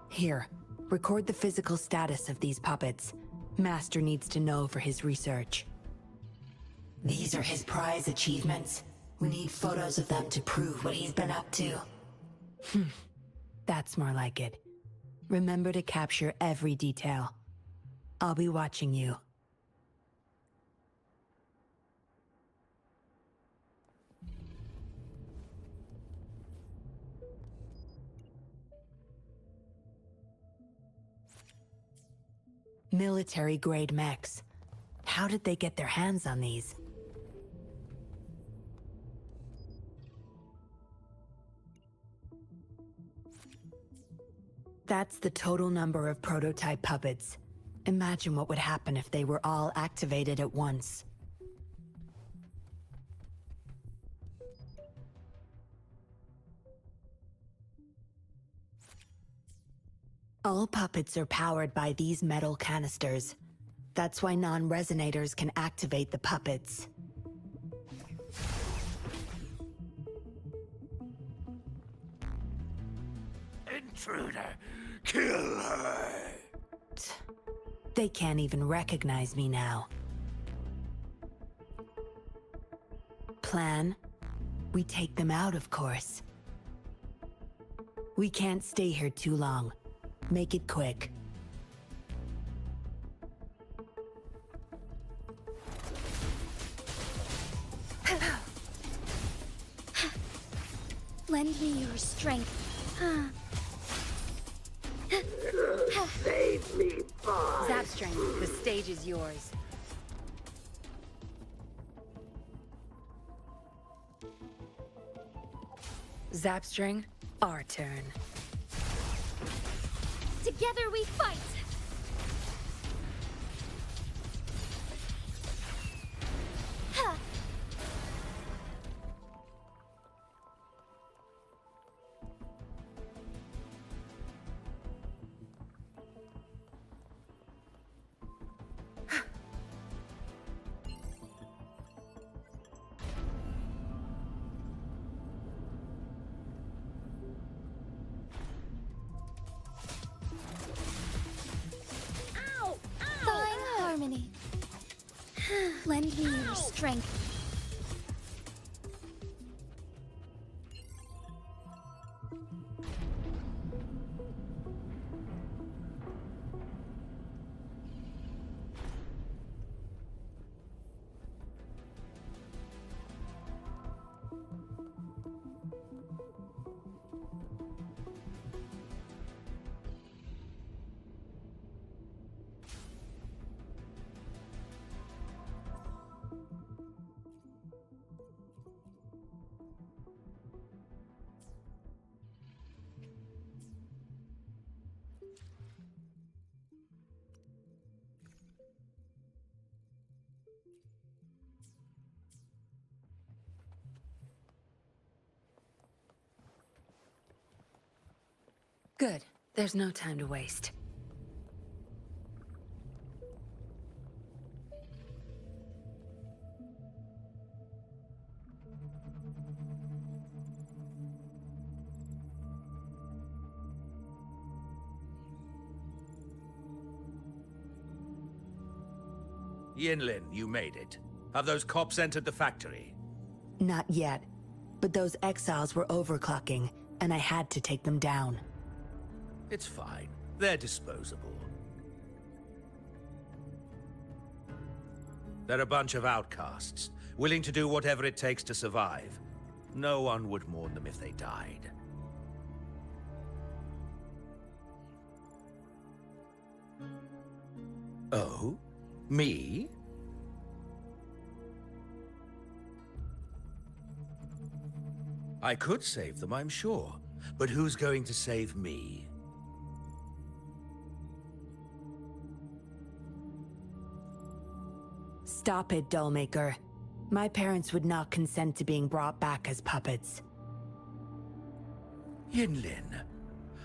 Here, record the physical status of these puppets. Master needs to know for his research. These are his prize achievements. We need photos of them to prove what he's been up to. That's more like it. Remember to capture every detail. I'll be watching you. Military-grade mechs. How did they get their hands on these? That's the total number of prototype puppets. Imagine what would happen if they were all activated at once. All puppets are powered by these metal canisters. That's why non-resonators can activate the puppets. intruder! Kill her! They can't even recognize me now. Plan? We take them out, of course. We can't stay here too long. Make it quick. Lend me your strength. Save me, boy. Zapstring, the stage is yours. Zapstring, our turn. Together we fight! Ha! Fine harmony. Lend me your strength. Good. There's no time to waste. Yinlin, you made it. Have those cops entered the factory? Not yet. But those exiles were overclocking, and I had to take them down. It's fine. They're disposable. They're a bunch of outcasts, willing to do whatever it takes to survive. No one would mourn them if they died. Oh? Me? I could save them, I'm sure. But who's going to save me? Stop it, Dollmaker. My parents would not consent to being brought back as puppets. Yinlin,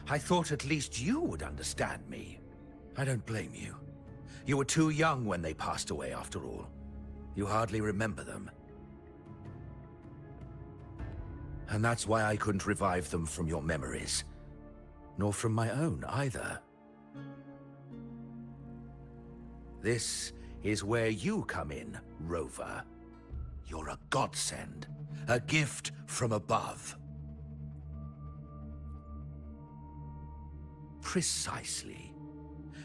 I thought at least you would understand me. I don't blame you. You were too young when they passed away, after all. You hardly remember them. And that's why I couldn't revive them from your memories. Nor from my own, either. This is where you come in, Rover. You're a godsend. A gift from above. Precisely.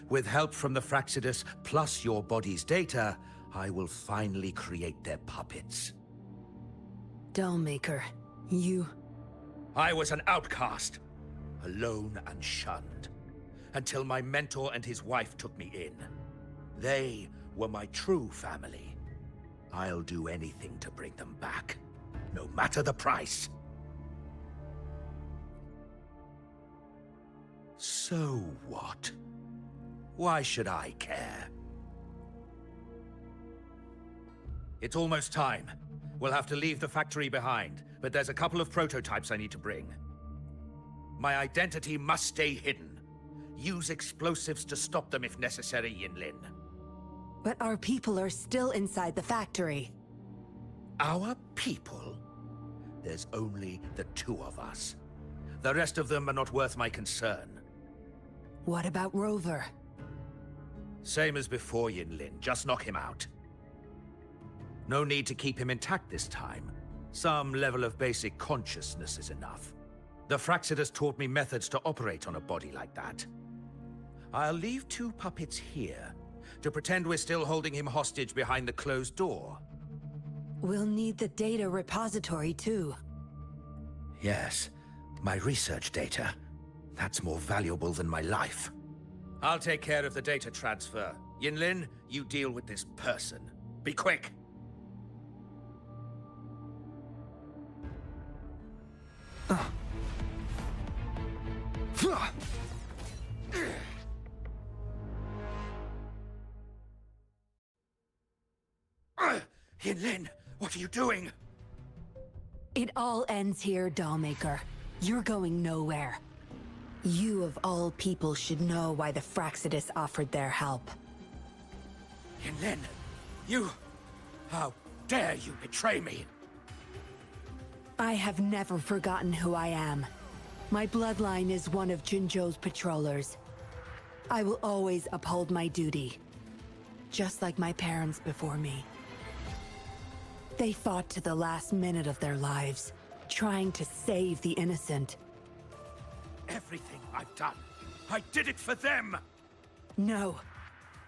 With help from the Fraxidus, plus your body's data, I will finally create their puppets. Dollmaker, you... I was an outcast, alone and shunned, until my mentor and his wife took me in. They were my true family. I'll do anything to bring them back, no matter the price. So what? Why should I care? It's almost time. We'll have to leave the factory behind, but there's a couple of prototypes I need to bring. My identity must stay hidden. Use explosives to stop them if necessary, Yinlin. But our people are still inside the factory. Our people? There's only the two of us. The rest of them are not worth my concern. What about Rover? Same as before, Yinlin. Just knock him out. No need to keep him intact this time. Some level of basic consciousness is enough. The Fraxidus taught me methods to operate on a body like that. I'll leave 2 puppets here to pretend we're still holding him hostage behind the closed door. We'll need the data repository too. Yes, my research data. That's more valuable than my life. I'll take care of the data transfer. Yinlin, you deal with this person. Be quick! Yinlin, what are you doing? It all ends here, Dollmaker. You're going nowhere. You of all people should know why the Fraxidus offered their help. Yinlin, you... How dare you betray me? I have never forgotten who I am. My bloodline is one of Jinzhou's patrollers. I will always uphold my duty. Just like my parents before me. They fought to the last minute of their lives, trying to save the innocent. Everything I've done, I did it for them! No.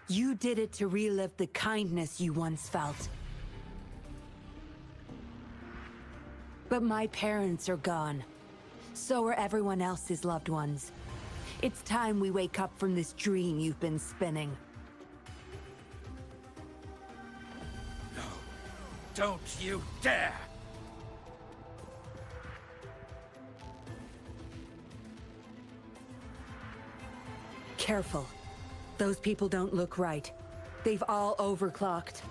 You did it to relive the kindness you once felt. But my parents are gone. So are everyone else's loved ones. It's time we wake up from this dream you've been spinning. No. Don't you dare! Careful. Those people don't look right. They've all overclocked.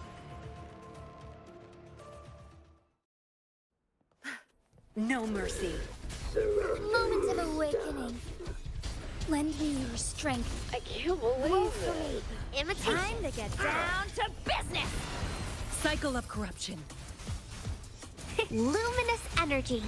No mercy. Moments of awakening. Lend me your strength. I can't believe Woefully. it. Imitation. Time to get down to business! Cycle of corruption. Luminous energy.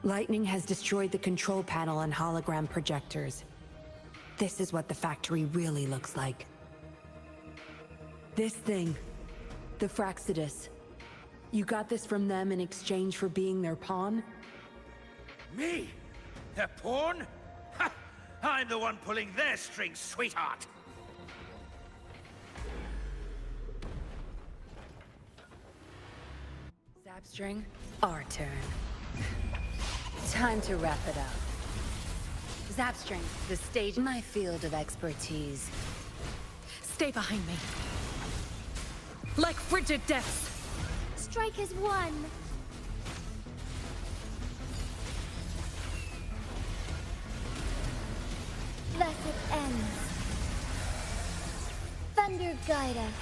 Lightning has destroyed the control panel and hologram projectors. This is what the factory really looks like. This thing, the Fraxidus. You got this from them in exchange for being their pawn? Me? Their pawn? Ha! I'm the one pulling their strings, sweetheart! Zapstring, our turn. Time to wrap it up. Zapstring, the stage, my field of expertise. Stay behind me. Like frigid depths. Strike has won. Blessed ends. Thunder guide us.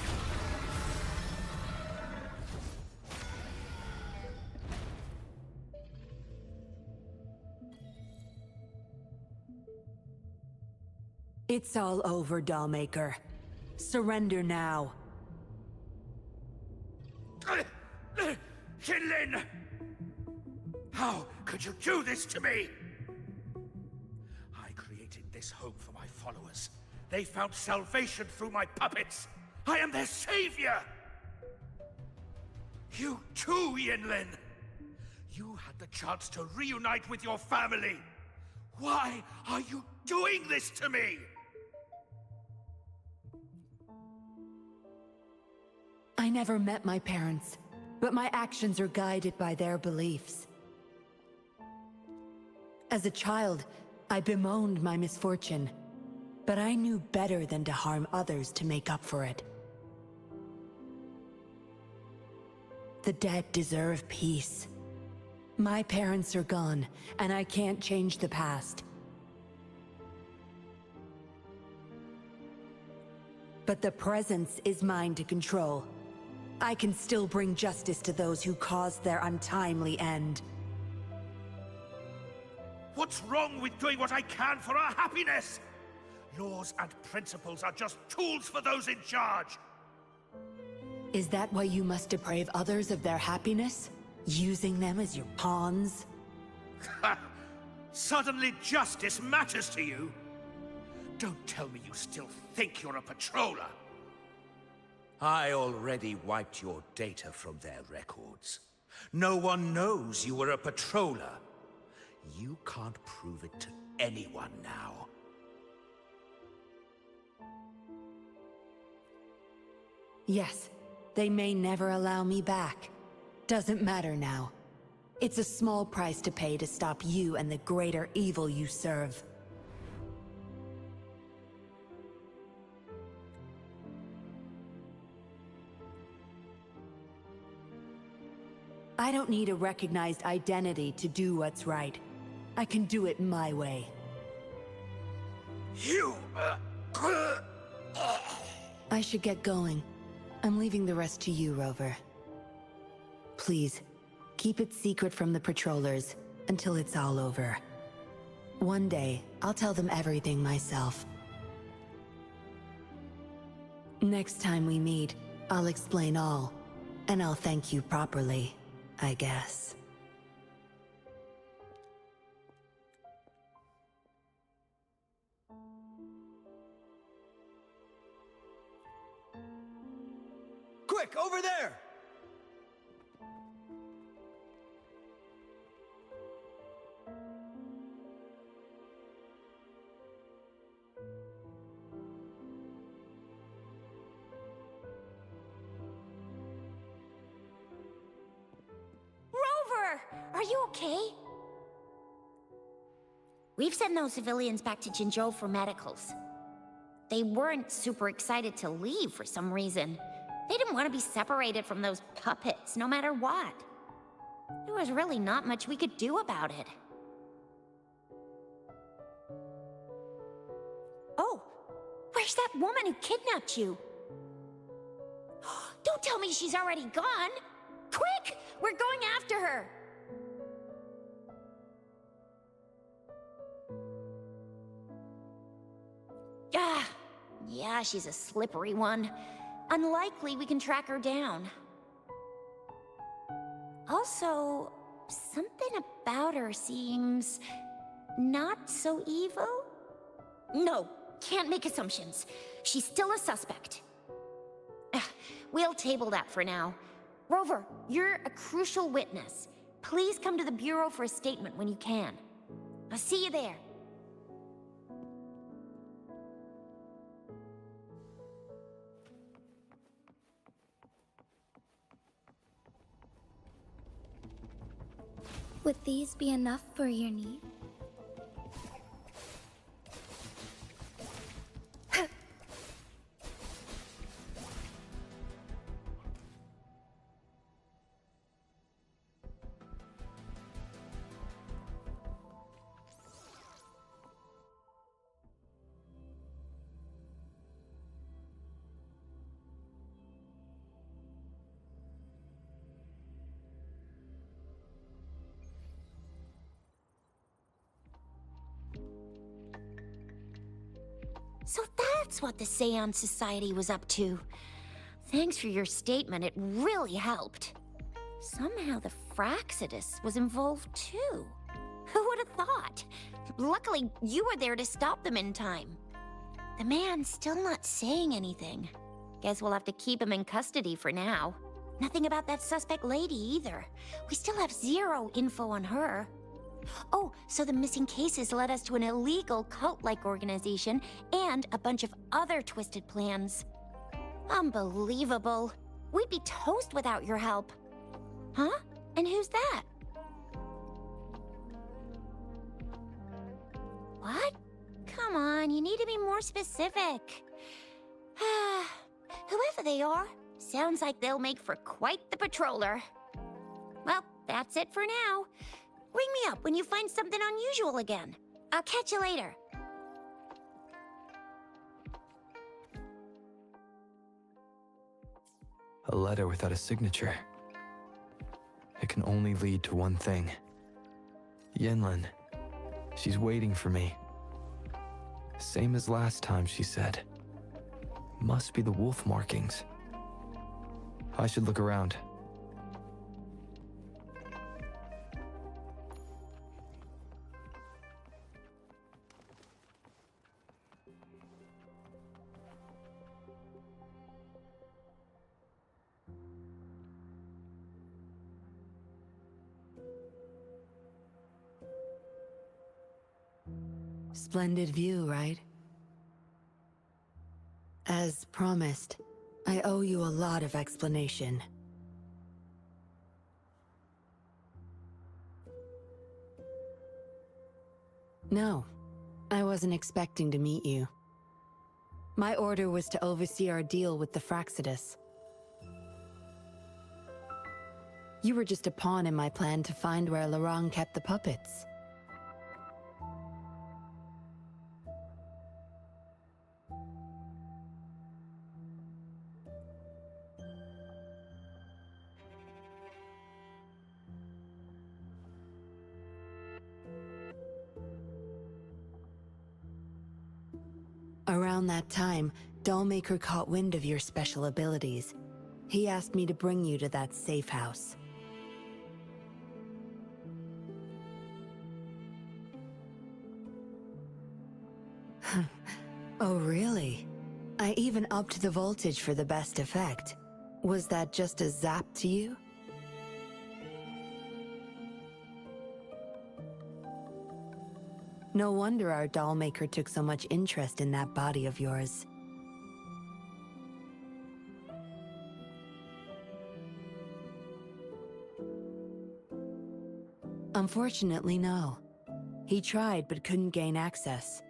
It's all over, Dollmaker. Surrender now. Jinlin! How could you do this to me? I created this home for my followers. They found salvation through my puppets. I am their savior! You too, Yinlin! You had the chance to reunite with your family. Why are you doing this to me? I never met my parents, but my actions are guided by their beliefs. As a child, I bemoaned my misfortune, but I knew better than to harm others to make up for it. The dead deserve peace. My parents are gone, and I can't change the past. But the presence is mine to control. I can still bring justice to those who caused their untimely end. What's wrong with doing what I can for our happiness? Laws and principles are just tools for those in charge. Is that why you must deprive others of their happiness? Using them as your pawns? Suddenly justice matters to you? Don't tell me you still think you're a patroller. I already wiped your data from their records. No one knows you were a patroller. You can't prove it to anyone now. Yes, they may never allow me back. Doesn't matter now. It's a small price to pay to stop you and the greater evil you serve. I don't need a recognized identity to do what's right. I can do it my way. You... I should get going. I'm leaving the rest to you, Rover. Please, keep it secret from the patrollers until it's all over. One day, I'll tell them everything myself. Next time we meet, I'll explain all, and I'll thank you properly, I guess. Quick, over there! Rover! Are you okay? We've sent those civilians back to Jinzhou for medicals. They weren't super excited to leave for some reason. They didn't want to be separated from those puppets, no matter what. There was really not much we could do about it. Oh, where's that woman who kidnapped you? Don't tell me she's already gone! Quick! We're going after her! Ah, yeah, she's a slippery one. Unlikely we can track her down. Also, something about her seems not so evil? No, can't make assumptions. She's still a suspect. We'll table that for now. Rover, you're a crucial witness. Please come to the Bureau for a statement when you can. I'll see you there. Would these be enough for your need? So that's what the Seance Society was up to. Thanks for your statement, it really helped. Somehow the Fraxidus was involved too. Who would have thought? Luckily, you were there to stop them in time. The man's still not saying anything. Guess we'll have to keep him in custody for now. Nothing about that suspect lady either. We still have zero info on her. Oh, so the missing cases led us to an illegal cult-like organization and a bunch of other twisted plans. Unbelievable. We'd be toast without your help. Huh? And who's that? What? Come on, you need to be more specific. Whoever they are, sounds like they'll make for quite the patroller. Well, that's it for now. Ring me up when you find something unusual again. I'll catch you later. A letter without a signature. It can only lead to one thing. Yinlin. She's waiting for me. Same as last time, she said. Must be the wolf markings. I should look around. Splendid view, right? As promised, I owe you a lot of explanation. No, I wasn't expecting to meet you. My order was to oversee our deal with the Fraxidus. You were just a pawn in my plan to find where Laurent kept the puppets. Around that time, Dollmaker caught wind of your special abilities. He asked me to bring you to that safe house. Oh, really? I even upped the voltage for the best effect. Was that just a zap to you? No wonder our dollmaker took so much interest in that body of yours. Unfortunately, no. He tried but couldn't gain access.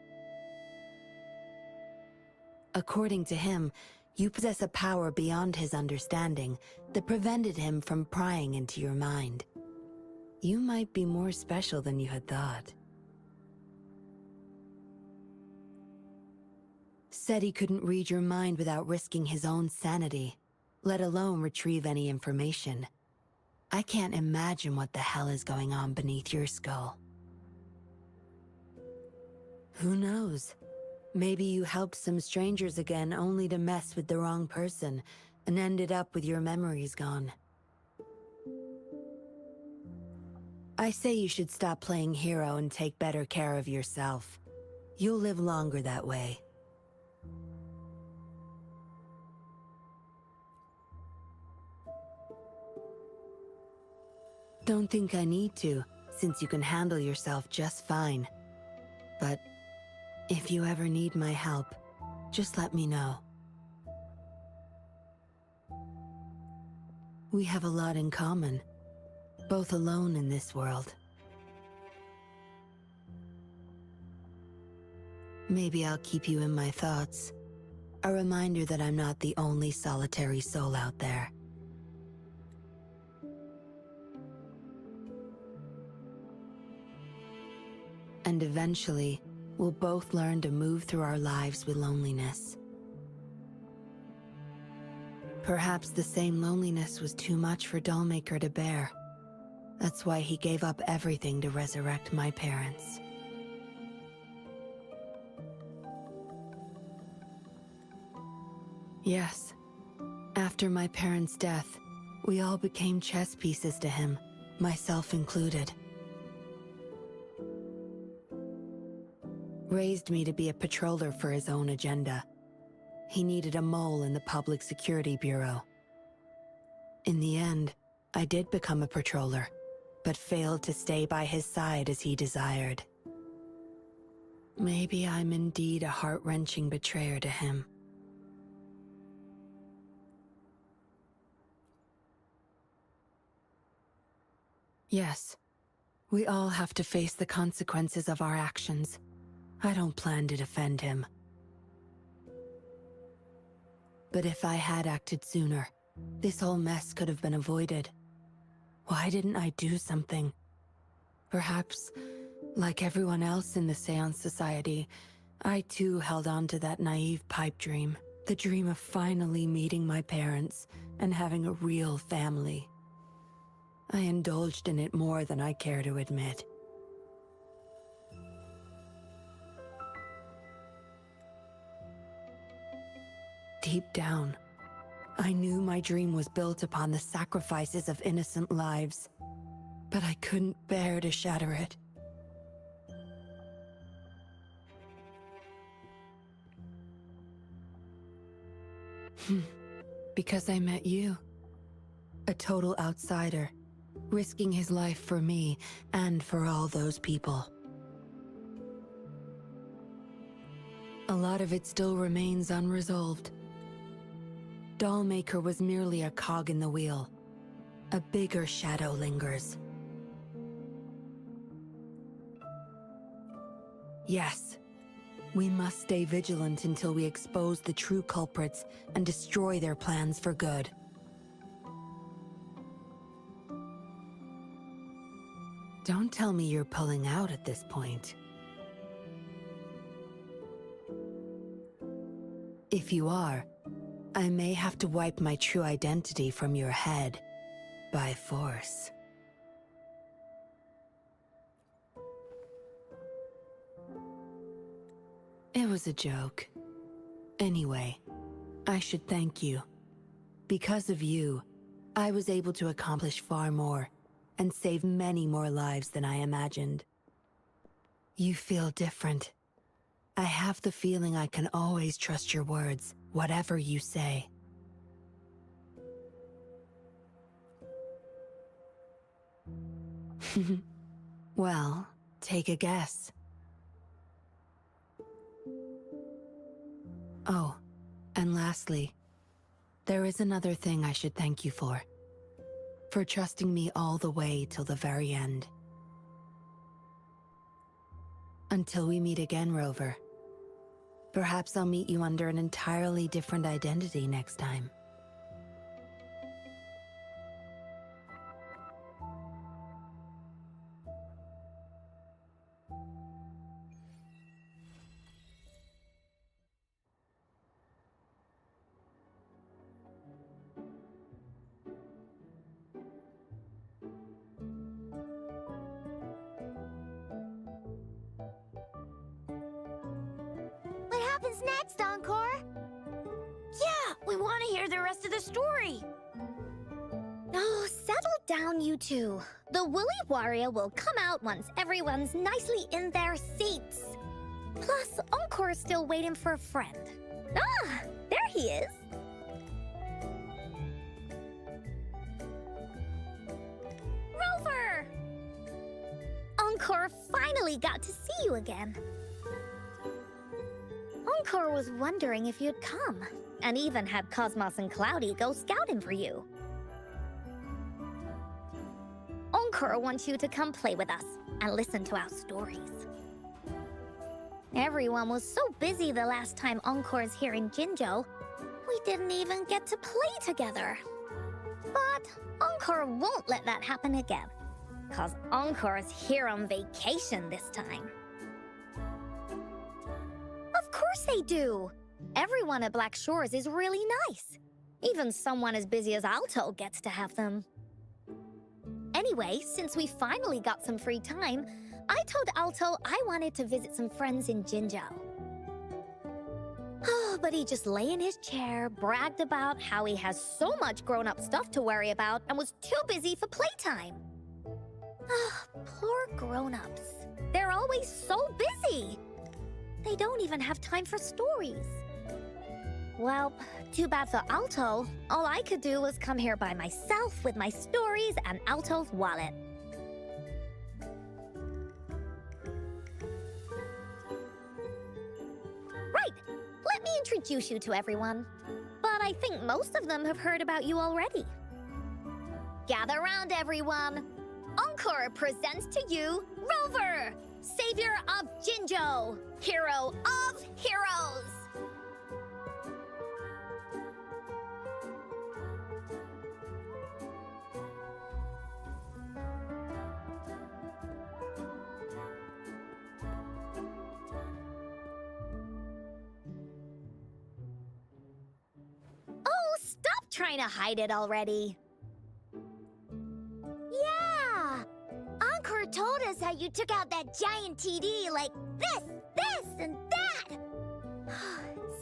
According to him, you possess a power beyond his understanding that prevented him from prying into your mind. You might be more special than you had thought. Said he couldn't read your mind without risking his own sanity, let alone retrieve any information. I can't imagine what the hell is going on beneath your skull. Who knows? Maybe you helped some strangers again only to mess with the wrong person and ended up with your memories gone. I say you should stop playing hero and take better care of yourself. You'll live longer that way. Don't think I need to, since you can handle yourself just fine. But if you ever need my help, just let me know. We have a lot in common, both alone in this world. Maybe I'll keep you in my thoughts, a reminder that I'm not the only solitary soul out there. And eventually, we'll both learn to move through our lives with loneliness. Perhaps the same loneliness was too much for Dollmaker to bear. That's why he gave up everything to resurrect my parents. Yes, after my parents' death, we all became chess pieces to him, myself included. Raised me to be a patroller for his own agenda. He needed a mole in the Public Security Bureau. In the end, I did become a patroller, but failed to stay by his side as he desired. Maybe I'm indeed a heart-wrenching betrayer to him. Yes, we all have to face the consequences of our actions. I don't plan to defend him. But if I had acted sooner, this whole mess could have been avoided. Why didn't I do something? Perhaps, like everyone else in the Seance Society, I too held on to that naive pipe dream. The dream of finally meeting my parents and having a real family. I indulged in it more than I care to admit. Deep down, I knew my dream was built upon the sacrifices of innocent lives, but I couldn't bear to shatter it. Because I met you. A total outsider, risking his life for me and for all those people. A lot of it still remains unresolved. Dollmaker was merely a cog in the wheel. A bigger shadow lingers. Yes, we must stay vigilant until we expose the true culprits and destroy their plans for good. Don't tell me you're pulling out at this point. If you are, I may have to wipe my true identity from your head by force. It was a joke. Anyway, I should thank you. Because of you, I was able to accomplish far more and save many more lives than I imagined. You feel different. I have the feeling I can always trust your words, whatever you say. Well, take a guess. Oh, and lastly, there is another thing I should thank you for. For trusting me all the way till the very end. Until we meet again, Rover. Perhaps I'll meet you under an entirely different identity next time. What happens next, Encore? Yeah, we want to hear the rest of the story. Oh, settle down, you two. The Woolly Warrior will come out once everyone's nicely in their seats. Plus, Encore's still waiting for a friend. Ah, there he is. Rover! Encore finally got to see you again. Encore was wondering if you'd come, and even had Cosmos and Cloudy go scouting for you. Encore wants you to come play with us and listen to our stories. Everyone was so busy the last time Encore's here in Jinzhou, we didn't even get to play together. But Encore won't let that happen again, 'cause Encore's here on vacation this time. Of course they do! Everyone at Black Shores is really nice. Even someone as busy as Alto gets to have them. Anyway, since we finally got some free time, I told Alto I wanted to visit some friends in Jinzhou. Oh, but he just lay in his chair, bragged about how he has so much grown-up stuff to worry about, and was too busy for playtime. Ah, poor grown-ups. They're always so busy. They don't even have time for stories. Well, too bad for Alto. All I could do was come here by myself with my stories and Alto's wallet. Right, let me introduce you to everyone. But I think most of them have heard about you already. Gather round, everyone. Encore presents to you Rover, Savior of Jinzhou, Hero of Heroes. Oh, stop trying to hide it already. Yeah! Encore told us how you took out that giant TD like this, and that!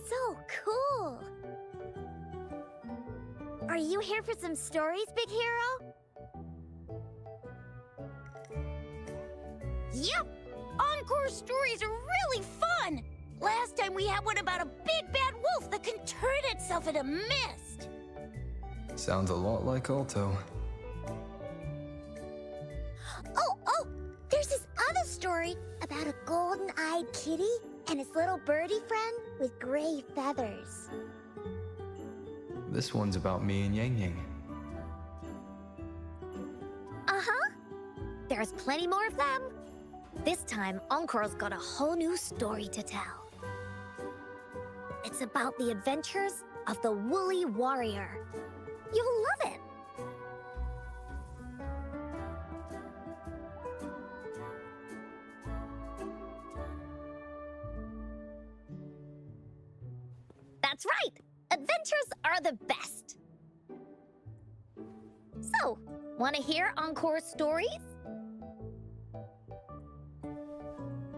So cool! Are you here for some stories, big hero? Yep! Encore stories are really fun! Last time we had one about a big bad wolf that can turn itself into mist. Sounds a lot like Alto. Oh, there's this other story about a golden-eyed kitty and his little birdie friend with gray feathers. This one's about me and Yang Yang. Uh-huh. There's plenty more of them. This time, Encore's got a whole new story to tell. It's about the adventures of the Woolly Warrior. You'll love it. That's right! Adventures are the best! So, want to hear Encore's stories?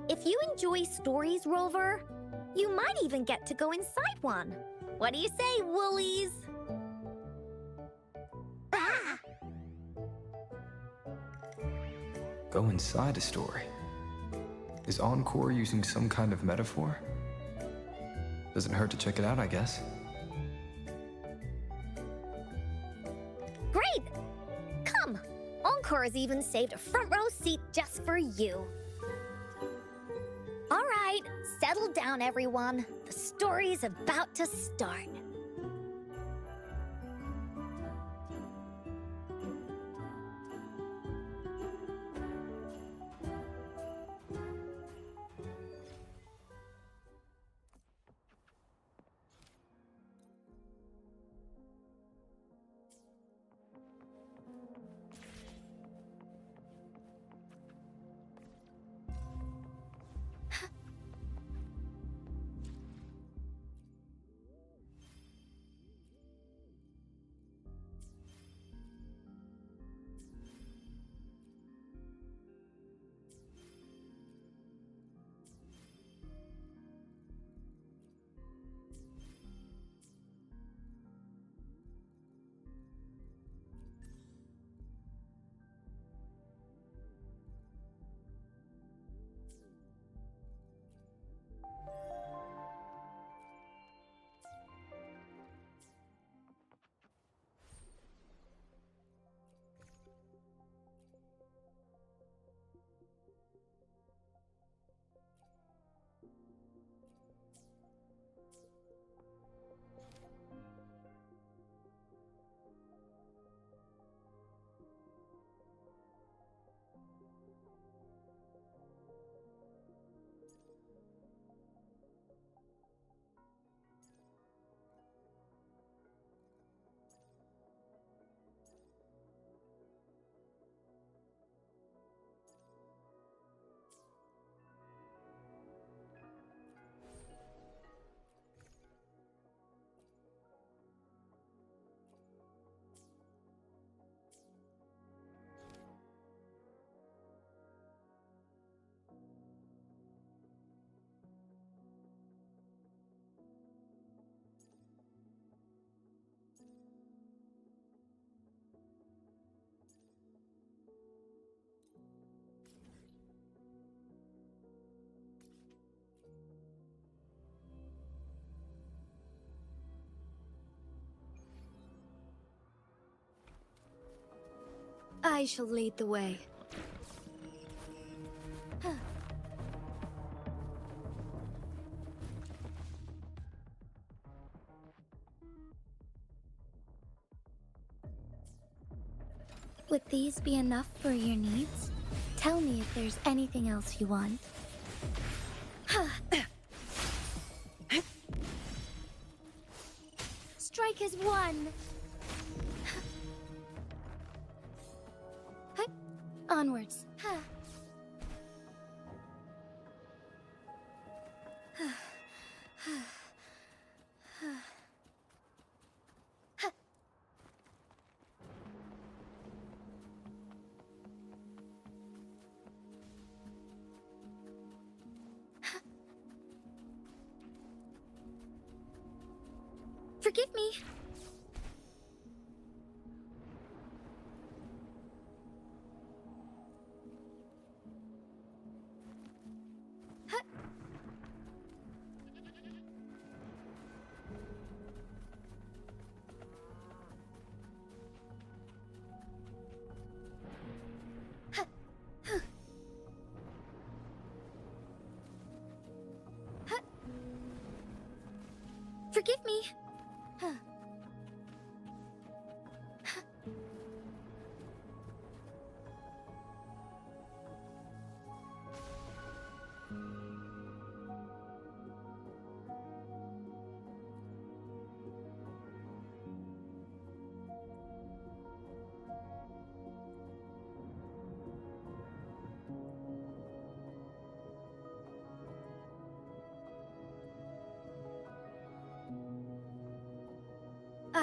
If you enjoy stories, Rover, you might even get to go inside one. What do you say, Woolies? Ah! Go inside a story. Is Encore using some kind of metaphor? Doesn't hurt to check it out, I guess. Great! Come! Encore has even saved a front row seat just for you. All right, settle down, everyone. The story's about to start. I shall lead the way. Would these be enough for your needs? Tell me if there's anything else you want. Strike as one. Onwards. Forgive me.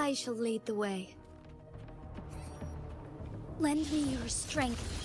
I shall lead the way. Lend me your strength.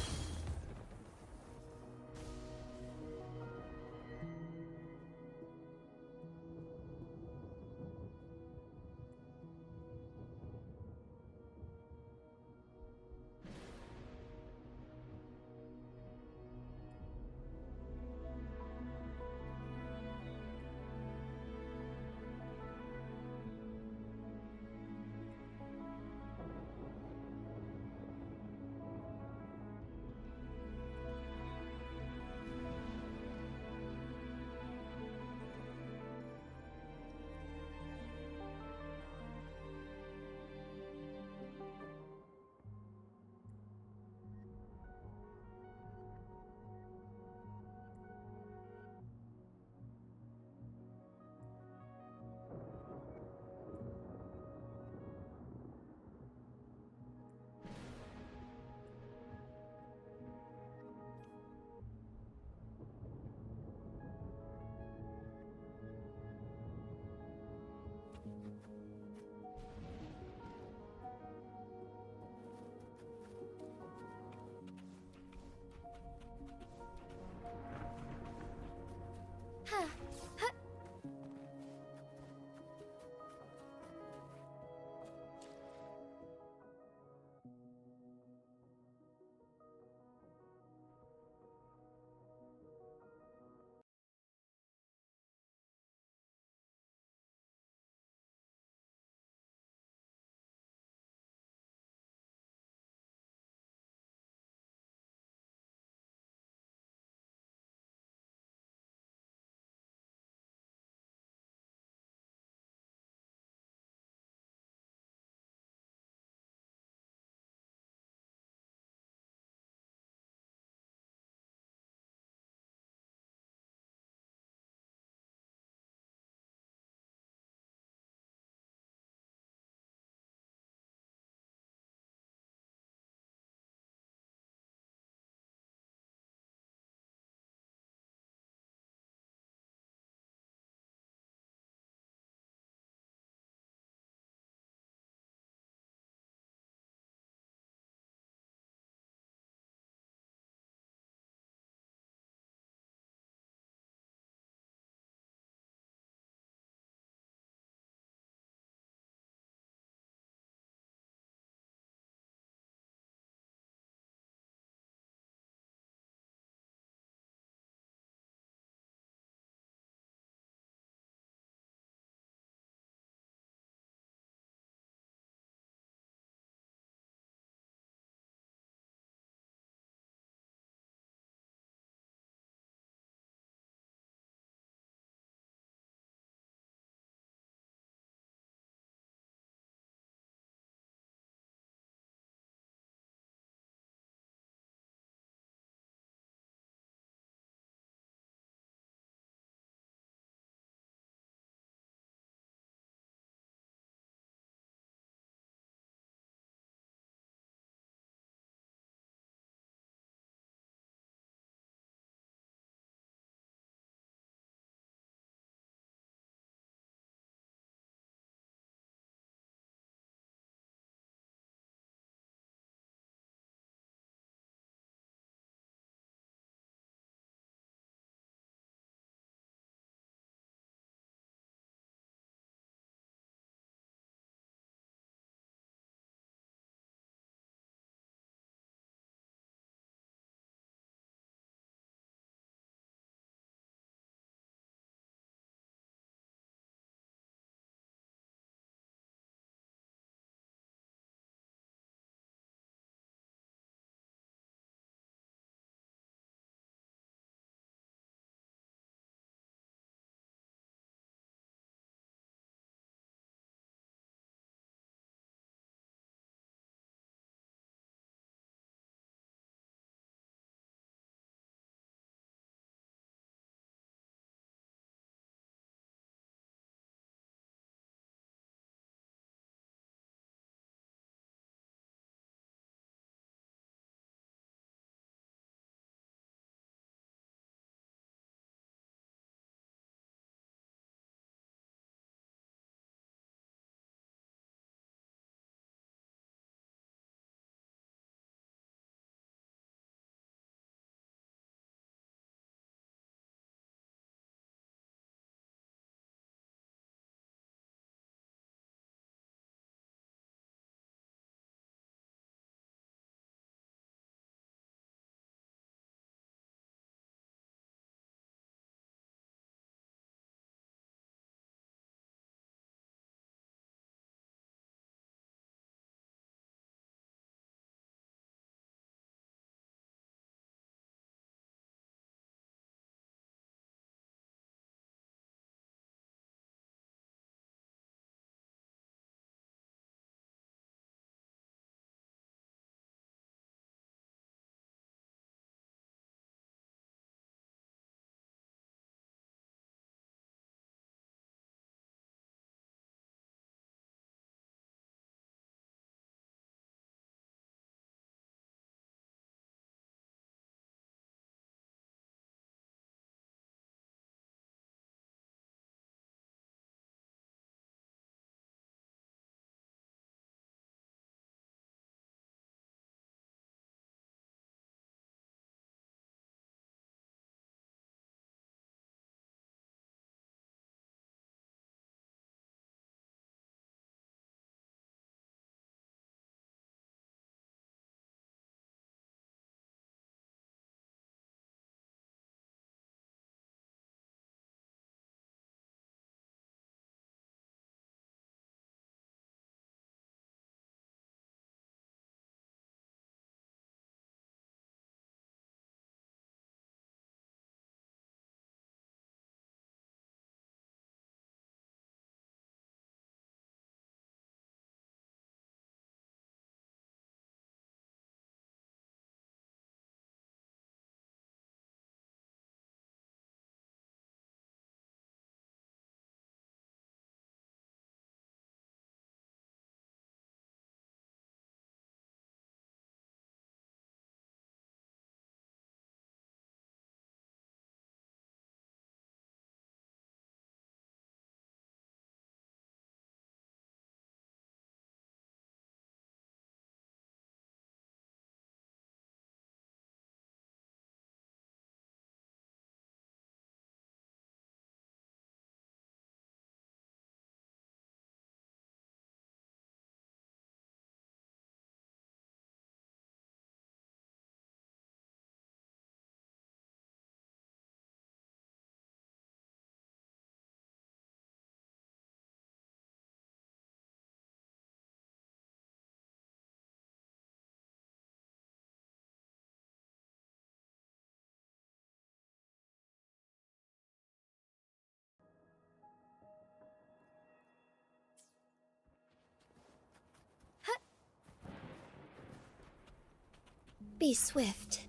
be swift.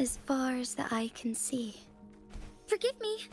As far as the eye can see. Forgive me.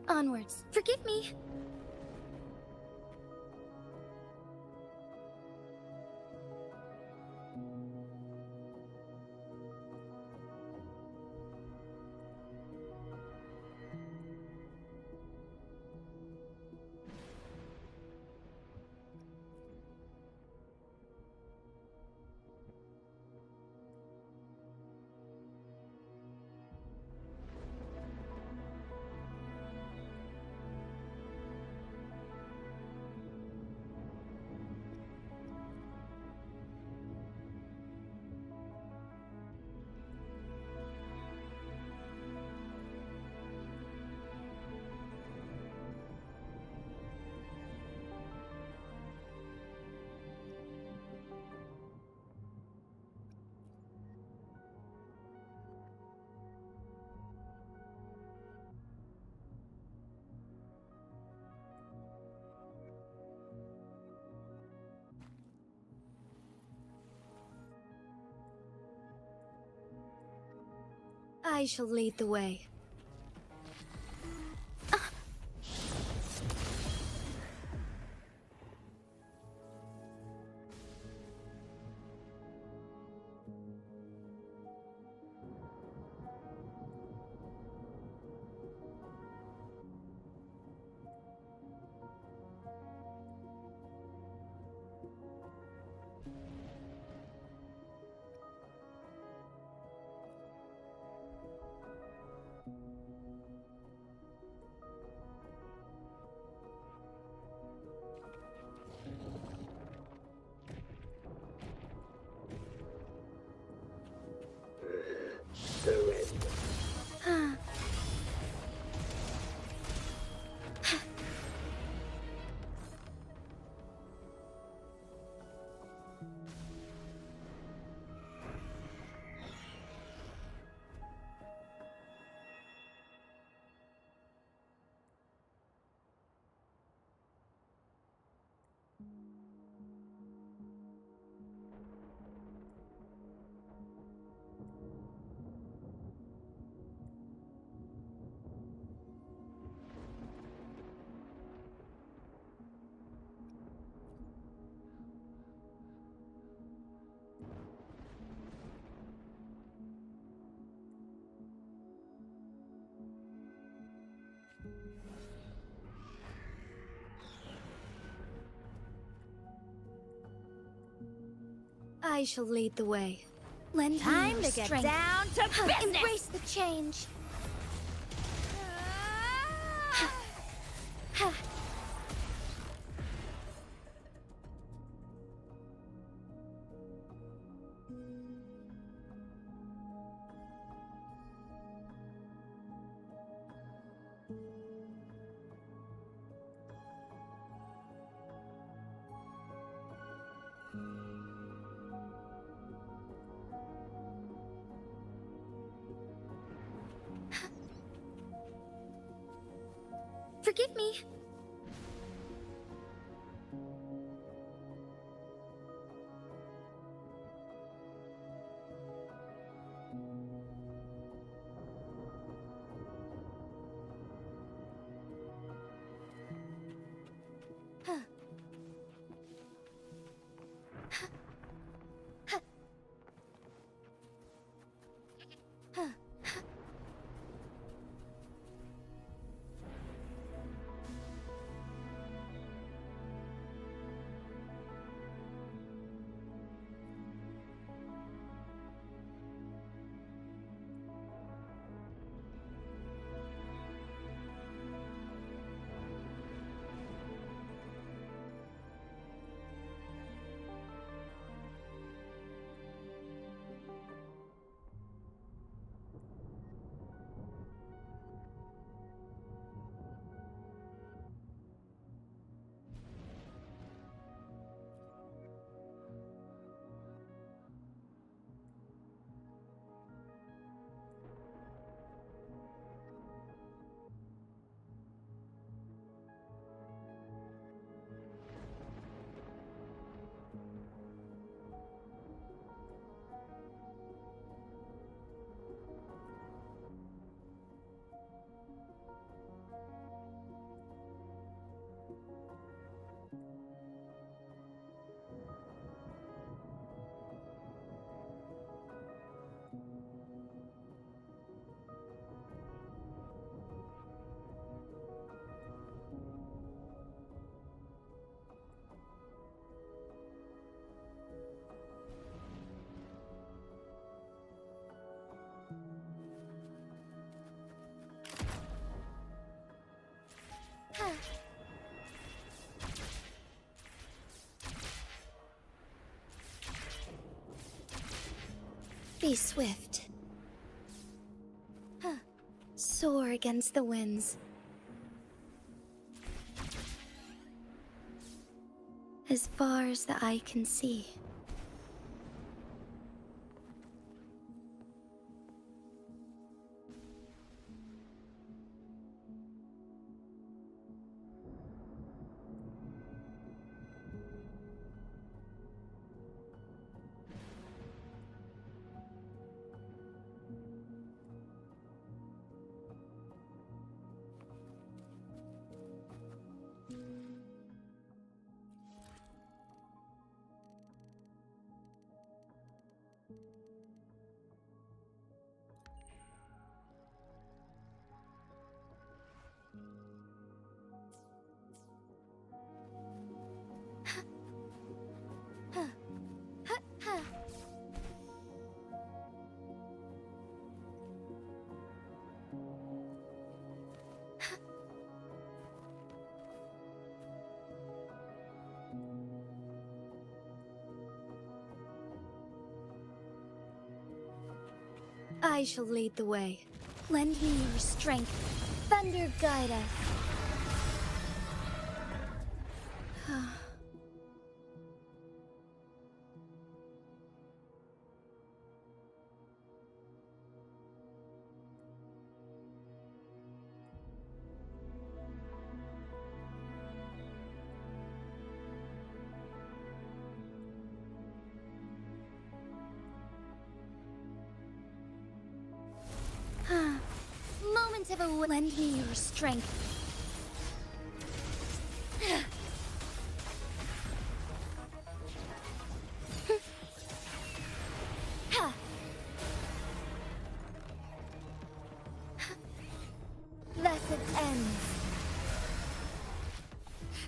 Onwards. Forgive me. I shall lead the way. I shall lead the way. Lend Time me to your get strength. down to business! Embrace the change. Forgive me. Be swift. Soar against the winds. As far as the eye can see. I shall lead the way. Lend me your strength. Thunder guide us. Moment of a lend me your strength. Thus it ends.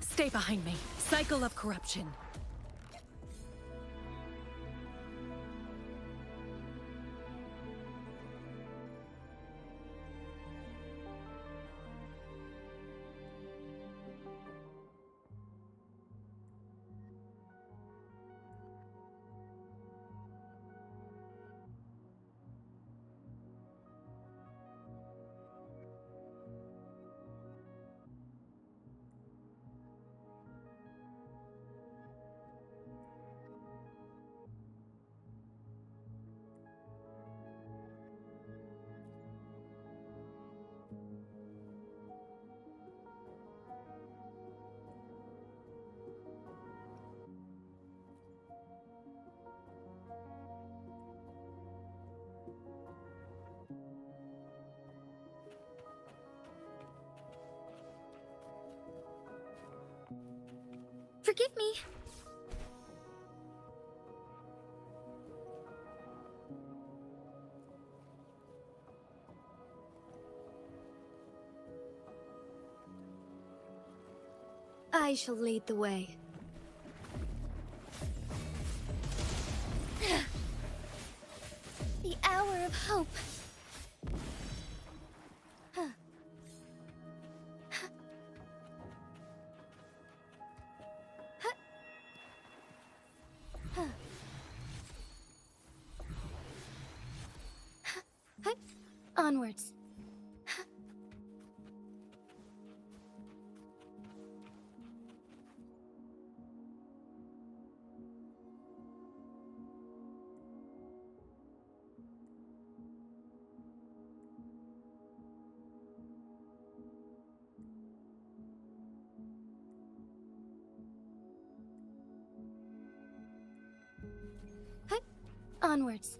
Stay behind me. Cycle of corruption. Forgive me. I shall lead the way. The hour of hope. Onwards. Onwards.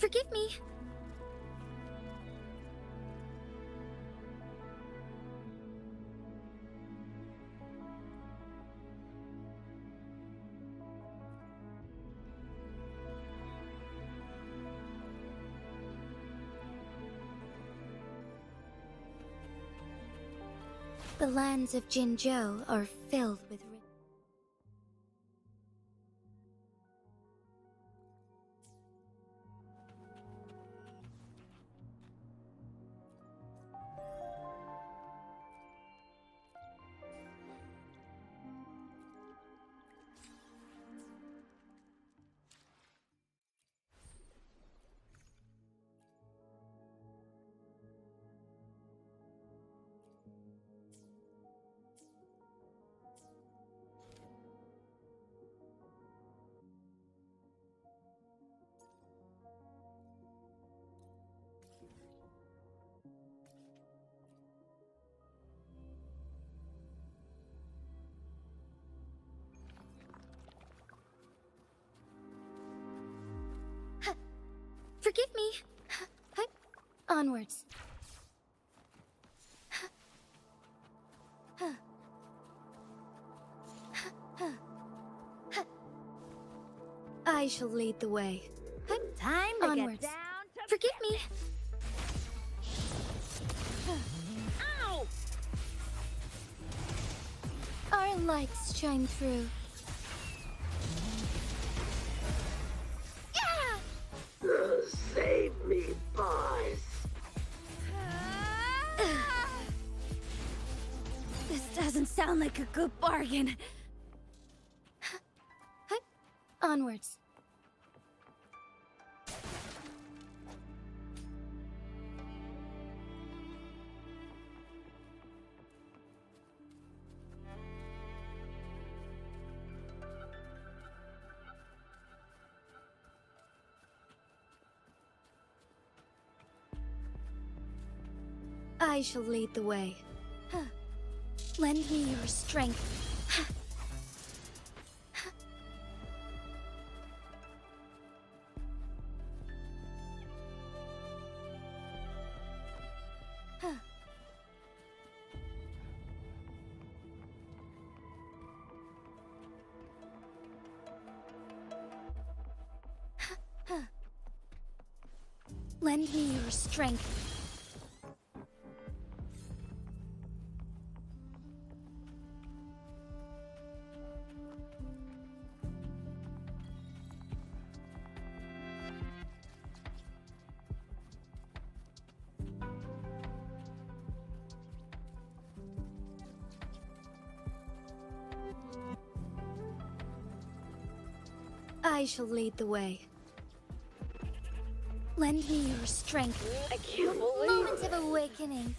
Forgive me. The lands of Jinzhou are filled with Forgive me. Onwards. I shall lead the way. Time to Onwards. get down to Forgive me. Ow! Our lights shine through. Save me, boys. This doesn't sound like a good bargain. Onwards. I shall lead the way. Lend me your strength. Lend me your strength. I shall lead the way. Lend me your strength. I can't believe Moments of awakening.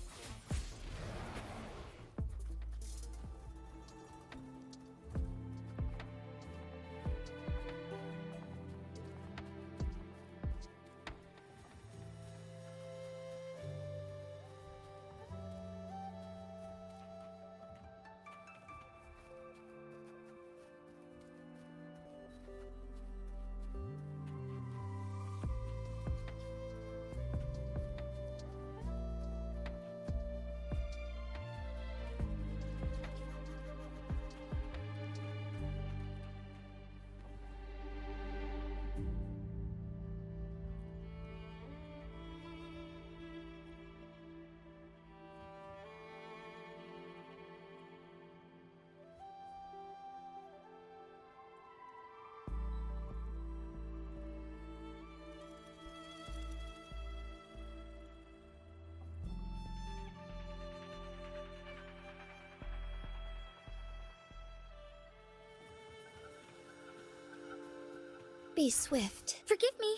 Be swift. Forgive me.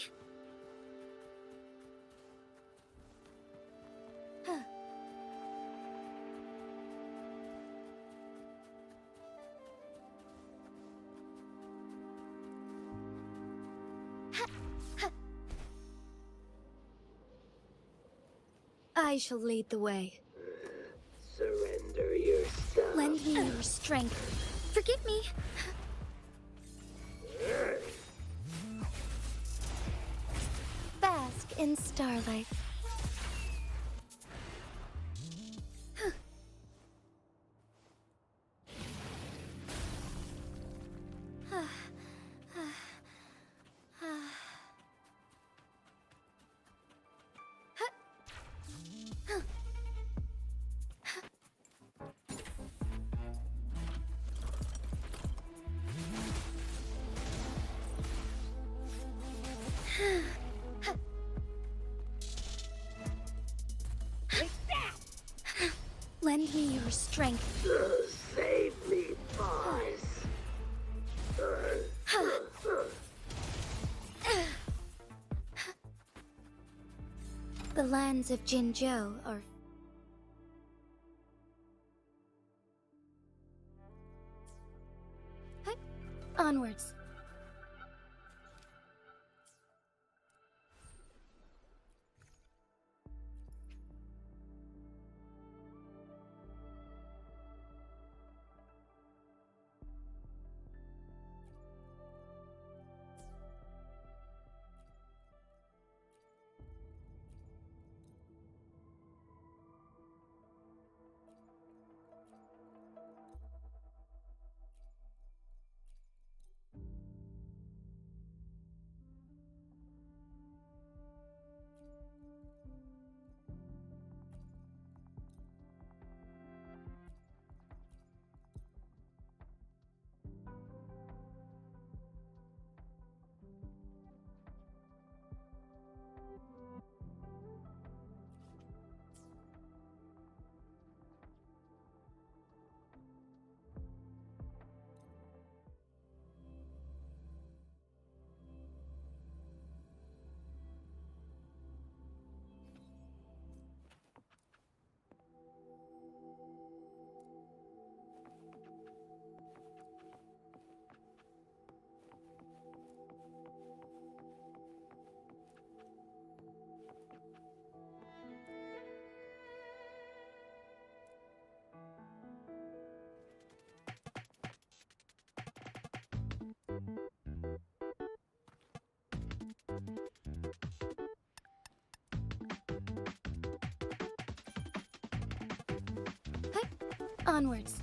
I shall lead the way. Surrender yourself. Lend me your strength. Forgive me. Back. in starlight. Lend me your strength. Save me, boss. The lands of Jinzhou are... Onwards. Onwards.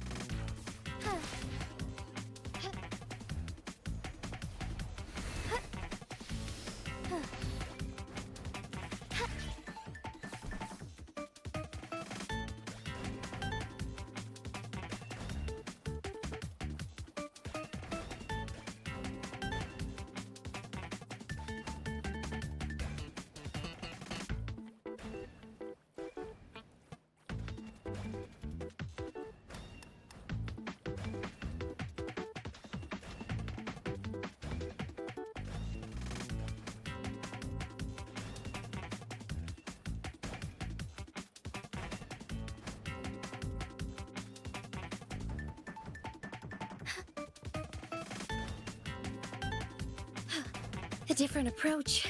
A different approach.